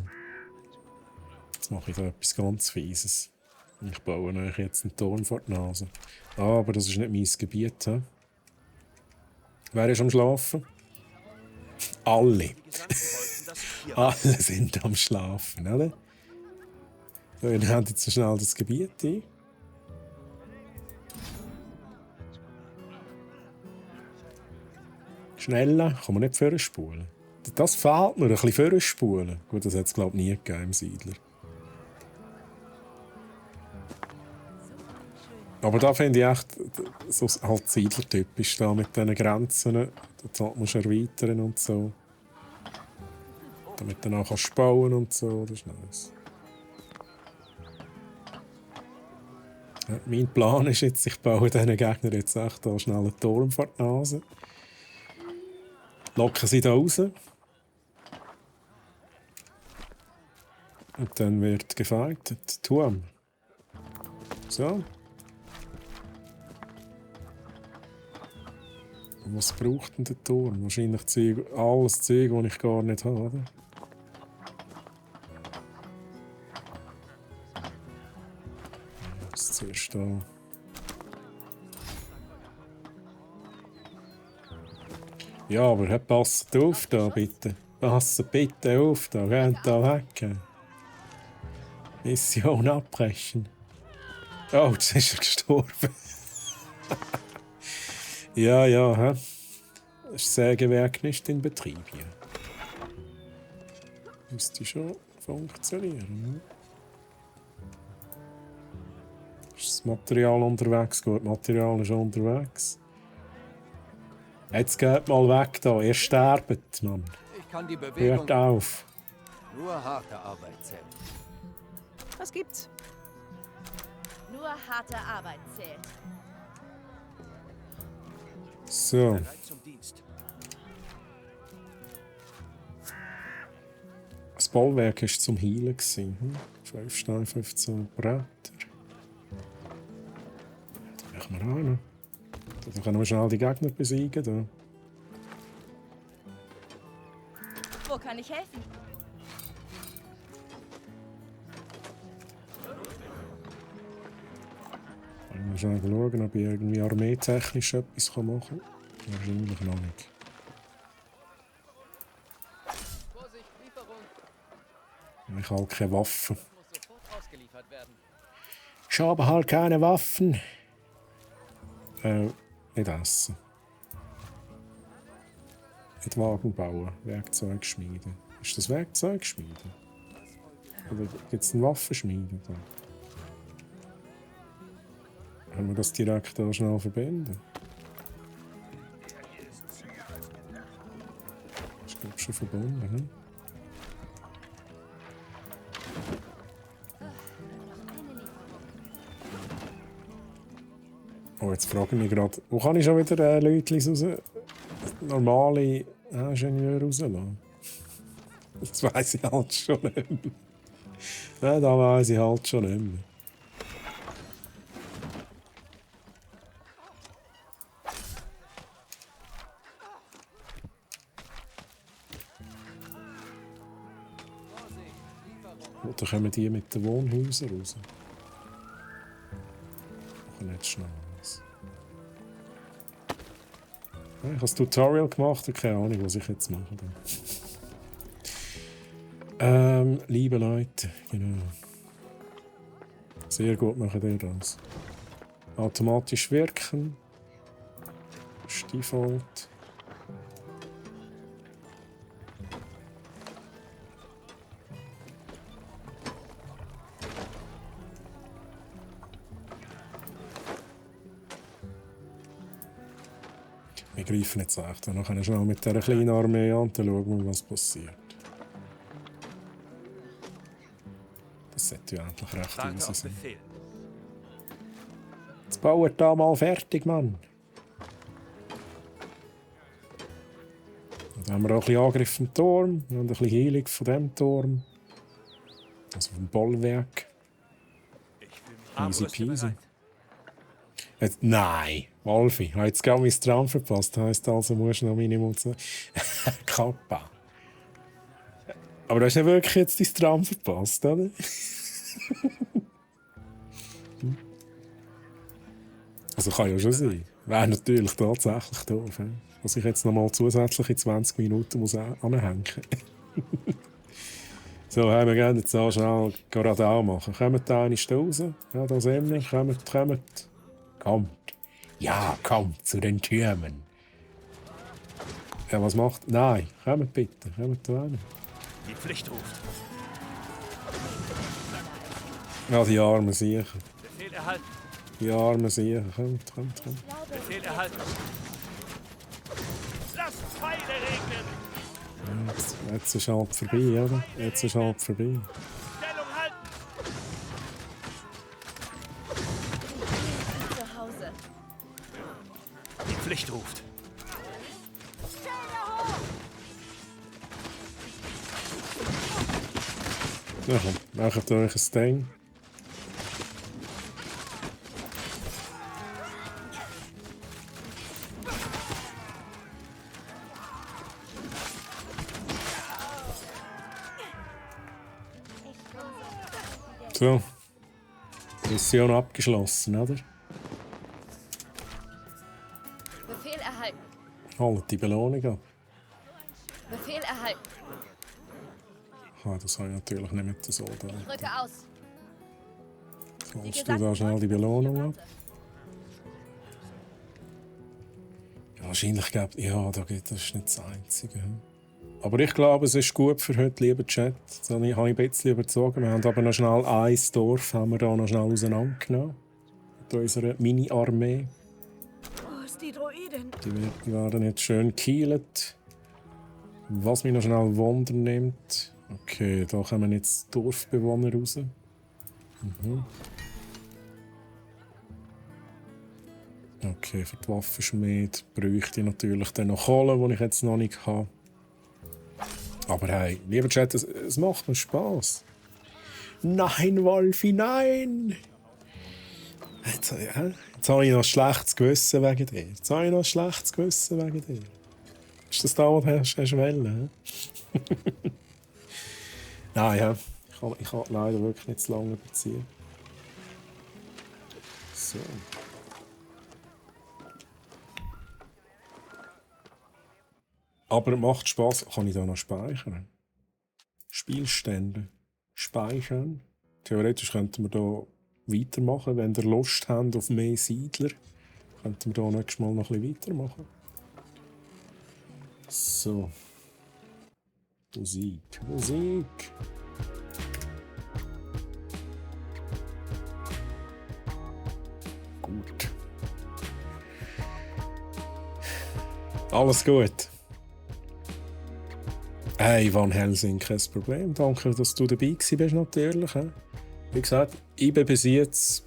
Jetzt mache ich da etwas ganz Fieses. Ich baue euch jetzt einen Turm vor die Nase. Aber das ist nicht mein Gebiet. He? Wer ist am Schlafen? Alle. Alle sind am Schlafen, oder? So, ihr habt jetzt so schnell das Gebiet ein. Schneller, kann man nicht vorspulen. Das fehlt mir, ein bisschen vorspulen. Gut, das hat es glaube ich nie gegeben im Siedler. Aber da finde ich echt so halt Siedler-typisch da mit diesen Grenzen. Da musst du erweitern und so. Damit du dann auch bauen und so. Das ist nice. Ja, mein Plan ist jetzt, ich baue diesen Gegner jetzt echt da schnell einen Turm vor die Nase. Locken sie da raus. Und dann wird gefightet. Turm. So. Und was braucht denn der Turm? Wahrscheinlich alles Zeug, das ich gar nicht habe, oder? Jetzt zuerst da. Ja, aber passt auf da, bitte. Passt bitte auf da. Geht da weg. Mission abbrechen. Oh, jetzt ist er gestorben. Ja, ja, hä? Das Sägewerk nicht in Betrieb hier. Müsste schon funktionieren. Ist das Material unterwegs? Gut, Material ist unterwegs. Jetzt geht mal weg da, ihr sterbt, Mann. Ich kann die Bewegung... Hört auf. Nur harte Arbeit zählt. Was gibt's? Nur harte Arbeit zählt. So. Bereit zum Dienst. Das Bollwerk war zum Heilen. 5 Steine, 15 Bretter. Da machen wir rein. Da können wir schnell die Gegner besiegen. Da. Wo kann ich helfen? Ich muss schnell schauen, ob ich irgendwie armeetechnisch etwas machen kann. Wahrscheinlich noch nicht. Ich habe halt keine Waffen. Ich habe halt keine Waffen. Nicht essen. Nicht Wagen bauen. Werkzeug schmieden. Ist das Werkzeug schmieden? Oder gibt es einen Waffenschmieden da? Können wir das direkt da schnell verbinden? Ich glaube schon verbunden, hm? Oh, jetzt frage ich mich gerade, wo kann ich schon wieder Leute raus, normale Ingenieure rauslassen? Das weiss ich halt schon nicht mehr. Ja, da weiss ich halt schon nicht mehr. Oder kommen die mit den Wohnhäusern raus? Machen nicht schnell was. Ja, ich habe das Tutorial gemacht und keine Ahnung, was ich jetzt mache. Liebe Leute, genau. Sehr gut machen ihr das. Automatisch wirken. Das ist Default. Wir greifen jetzt echt. Dann können wir schnell mit dieser kleinen Armee anschauen, was passiert. Das sollte ja endlich recht Danke easy auf sein. Befehl. Jetzt baut da mal fertig, Mann. Dann haben wir auch ein bisschen Angriff vom Turm und ein bisschen Heilung von diesem Turm. Also vom Bollwerk. Ich fühle mich Easy Armbrüste peasy. bereit. Jetzt, nein, Wolfi, ich habe jetzt gar mein Traum verpasst. Das heisst also, musst du noch Minimum zu... Kappa. Aber du hast ja wirklich jetzt dein Traum verpasst, oder? Also kann ja schon sein. Wäre natürlich tatsächlich doof, dass ich jetzt noch mal zusätzliche 20 Minuten muss anhängen muss. So, haben wir gerne jetzt auch schnell gerade auch machen. Kommt da eine raus? Ja, da sehen wir. Kommt. Kommt. Ja, kommt zu den Türmen. Ja, was macht... Nein, kommt bitte. Kommt da hin. Die Pflicht ruft. Ja, die armen Siechen. Befehl erhalten. Die armen Siechen. Kommt. Befehl erhalten. Lasst Pfeile regnen. Jetzt ist halt vorbei, oder? Jetzt ist halt vorbei. Stellung halten. Pflicht ruft. Ja, komm, macht euch ein Ding. So. Mission abgeschlossen, oder? Befehl erhalten. Holt die Belohnung ab. Befehl erhalten. Ah, das habe ich natürlich nicht mit den Soldaten. Ich rücke aus. Holst du da schnell die Belohnung ab? Ja, wahrscheinlich gibt ja, das ist nicht das Einzige. Aber ich glaube, es ist gut für heute, lieber Chat. Jetzt habe ich ein bisschen überzogen. Wir haben aber noch schnell ein Dorf haben wir da noch schnell auseinandergenommen. Mit unserer Mini-Armee. Wo ist die Droidin? Die werden jetzt schön gekillt. Was mich noch schnell Wunder nimmt. Okay, da kommen jetzt Dorfbewohner raus. Okay, für die Waffenschmiede bräuchte ich natürlich dann noch Kohle, die ich jetzt noch nicht habe. Aber hey, lieber Chat, es macht mir Spass. Nein, Wolfi, nein! Jetzt habe ich noch ein schlechtes Gewissen wegen dir. Jetzt habe ich noch ein schlechtes Gewissen wegen dir. Ist das da, was du hast wollen? Nein, ja. Ich kann leider wirklich nicht zu lange überziehen. So. Aber macht Spaß. Kann ich da noch speichern? Spielstände. Speichern. Theoretisch könnten wir da weitermachen. Wenn ihr Lust habt auf mehr Siedler, könnten wir da nächstes Mal noch ein bisschen weitermachen. So. Musik. Gut. Alles gut. Hey, Van Helsing, kein Problem. Danke, dass du dabei bist, natürlich. Wie gesagt, ich bin bis jetzt.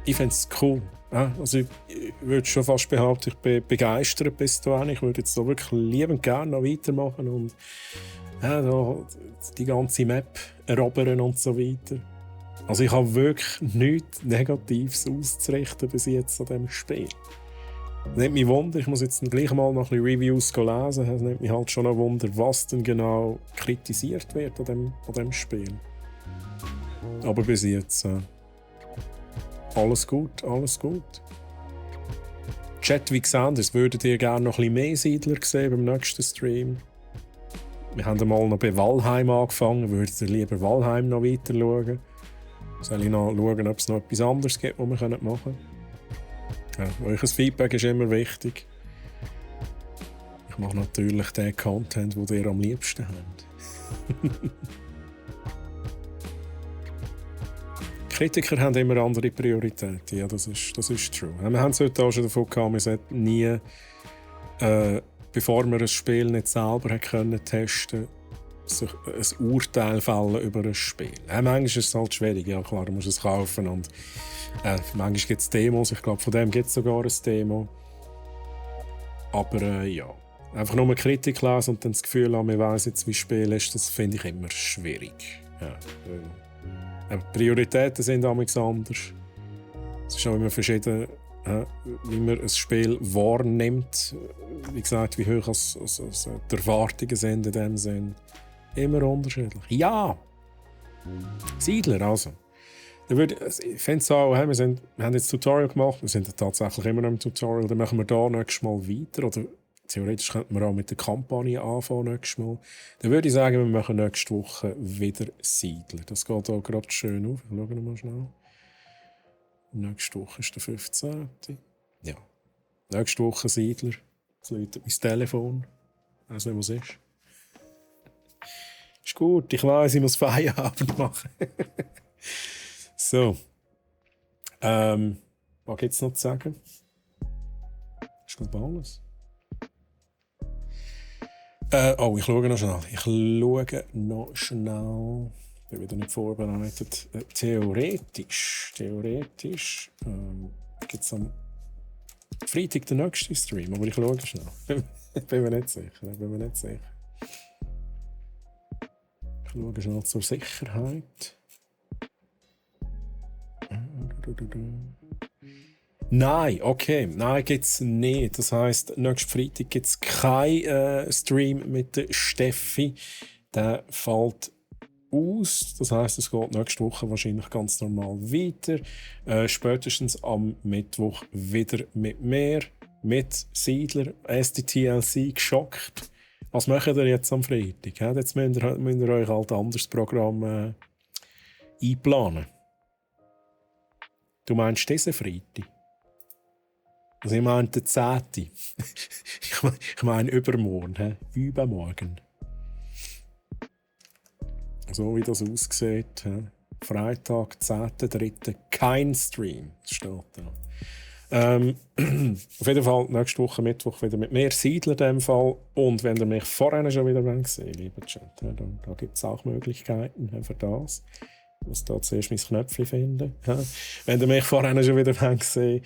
Ich finde es cool. Also ich würde schon fast behaupten, ich bin begeistert bis dahin. Ich würde jetzt so wirklich liebend gerne noch weitermachen und da die ganze Map erobern und so weiter. Also ich habe wirklich nichts Negatives auszurichten bis jetzt an diesem Spiel. Das nimmt mich Wunder, ich muss jetzt gleich mal noch ein bisschen Reviews lesen. Es nimmt mich halt schon noch Wunder, was denn genau kritisiert wird an dem Spiel. Aber bis jetzt alles gut, alles gut. Chat, wie gesagt, würdet ihr gerne noch ein bisschen mehr Siedler sehen beim nächsten Stream. Wir haben einmal noch bei Valheim angefangen, würdet ihr lieber Valheim noch weiter schauen? Soll ich noch schauen, ob es noch etwas anderes gibt, was wir machen können? Ja, euer Feedback ist immer wichtig. Ich mache natürlich den Content, den ihr am liebsten habt. Kritiker haben immer andere Prioritäten. Ja, das ist true. Wir haben es heute auch schon davon gehabt, wir sollten nie, bevor wir ein Spiel nicht selber testen können, sich ein Urteil fällen über ein Spiel. Manchmal ist es halt schwierig, ja klar, du musst es kaufen und manchmal gibt es Demos, ich glaube von dem gibt es sogar ein Demo. Aber ja, einfach nur eine Kritik lesen und dann das Gefühl haben, man weiss jetzt, wie das Spiel ist, das finde ich immer schwierig. Ja, die Prioritäten sind anders. Es ist auch immer verschieden, wie man ein Spiel wahrnimmt. Wie gesagt, wie hoch die Erwartungen sind in dem Sinn. Immer unterschiedlich. Ja! Siedler, also. Ich finde es auch, wir haben jetzt ein Tutorial gemacht, wir sind tatsächlich immer noch im Tutorial, dann machen wir da nächstes Mal weiter. Oder theoretisch könnten wir auch mit der Kampagne anfangen nächstes Mal. Dann würde ich sagen, wir machen nächste Woche wieder Siedler. Das geht auch gerade schön auf. Schauen wir mal schnell. Nächste Woche ist der 15. Ja. Nächste Woche Siedler. Jetzt läutet mein Telefon. Ich weiß nicht, was es ist. Ist gut, ich weiss, ich muss Feierabend machen. So. Was gibt es noch zu sagen? Ist glaube alles. Ich schaue noch schnell. Ich bin wieder nicht vorbereitet. Theoretisch gibt es am Freitag der nächste Stream, aber ich schaue schnell. Bin mir nicht sicher. Ich schaue schnell zur Sicherheit. Nein, okay. Nein, gibt es nicht. Das heisst, nächsten Freitag gibt es keinen Stream mit der Steffi. Der fällt aus. Das heisst, es geht nächste Woche wahrscheinlich ganz normal weiter. Spätestens am Mittwoch wieder mit mir, mit Siedler, SDTLC geschockt. Was macht ihr jetzt am Freitag? Jetzt müsst ihr euch halt ein anderes Programm einplanen. Du meinst diesen Freitag? Also ich meine den 10. Ich meine übermorgen. Übermorgen. So wie das aussieht. Freitag, 10.3. kein Stream. Das steht da. Auf jeden Fall nächste Woche Mittwoch wieder mit mehr Siedler in dem Fall. Und wenn ihr mich vorher schon wieder gesehen habt, lieber Chat, da gibt es auch Möglichkeiten für das. Ich muss da zuerst mein Knöpfchen finden. Wenn ihr mich vorher schon wieder gesehen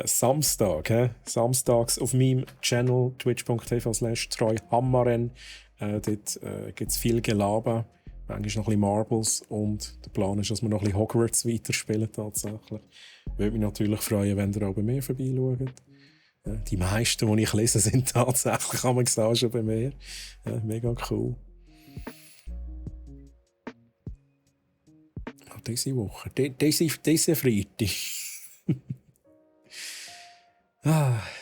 Samstag. Samstags auf meinem Channel twitch.tv/treuhammaren. Dort gibt es viel Gelaber. Manchmal noch ein bisschen Marbles. Und der Plan ist, dass wir noch ein bisschen Hogwarts weiterspielen tatsächlich. Würde mich natürlich freuen, wenn ihr auch bei mir vorbeischaut. Die meisten, die ich lese, sind tatsächlich auch schon bei mir. Mega cool. Diese Woche. Diese Freitag.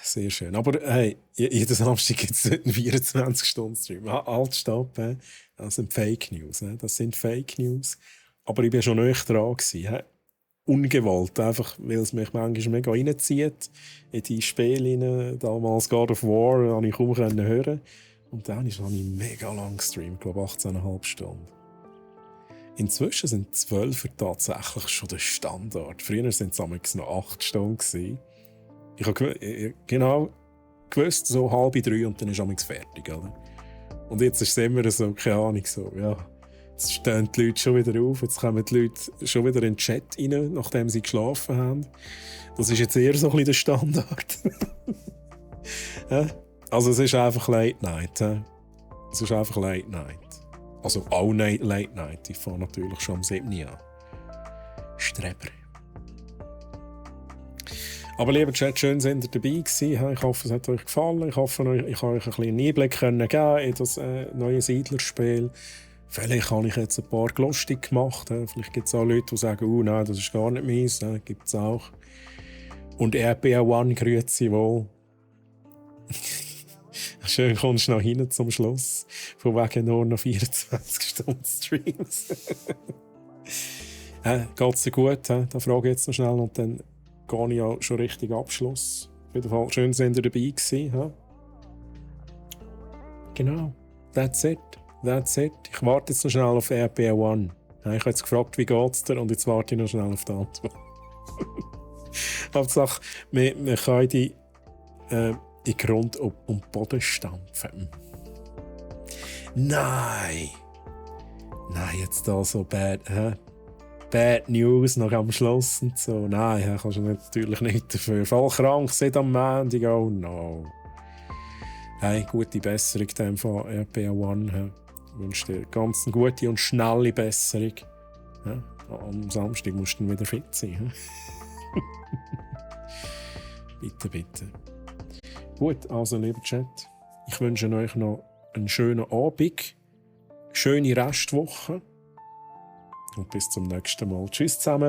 Sehr schön. Aber hey, jeden Samstag gibt es einen 24-Stunden-Stream. Halt, stopp. Das sind Fake News. Das sind Fake News. Aber ich war schon nicht dran gewesen. Ungewollt. Einfach, weil es mich manchmal mega reinzieht. In die Spiele rein. Damals God of War konnte ich kaum hören. Und dann habe ich mega lang gestreamt. Ich glaube 18,5 Stunden. Inzwischen sind 12 tatsächlich schon der Standard. Früher waren es noch 8 Stunden. Ich habe genau gewusst, so 2:30 und dann ist es fertig. Oder? Und jetzt ist es immer so, keine Ahnung, so, ja, jetzt stehen die Leute schon wieder auf, jetzt kommen die Leute schon wieder in den Chat rein, nachdem sie geschlafen haben. Das ist jetzt eher so ein bisschen der Standard. Also es ist einfach Late Night. Es ist einfach Late Night. Also auch Late Night. Ich fange natürlich schon um 7 Uhr an. Streber. Aber lieber Chat, schön, dass ihr dabei gewesen. Ich hoffe, es hat euch gefallen. Ich hoffe, ich konnte euch ein bisschen Einblick geben in das neue Siedlerspiel. Vielleicht habe ich jetzt ein paar lustig gemacht. Vielleicht gibt es auch Leute, die sagen, nein, das ist gar nicht meins. Gibt es auch. Und RPA One, grüezi wohl. Schön, kommst du noch hin zum Schluss. Von wegen nur noch 24 Stunden Streams. Geht es dir gut? Da frage ich jetzt noch schnell und dann gehe ich auch schon richtig Abschluss. Auf jeden Fall schön, dass ihr dabei gewesen. Genau. That's it. Ich warte jetzt noch schnell auf RPA One. Ich habe jetzt gefragt, wie geht's dir? Und jetzt warte ich noch schnell auf die Antwort. Hauptsache, wir können die in Grund und Boden stampfen. Nein, jetzt da so bad News noch am Schluss und so. Nein, kannst du natürlich nicht dafür. Voll krank, seit am Montag, oh no. Hey, gute Besserung dem von RPA One. Ich wünsche dir ganz eine gute und schnelle Besserung. Am Samstag musst du dann wieder fit sein. Bitte. Gut, also lieber Chat, ich wünsche euch noch einen schönen Abend, schöne Restwoche und bis zum nächsten Mal. Tschüss zusammen.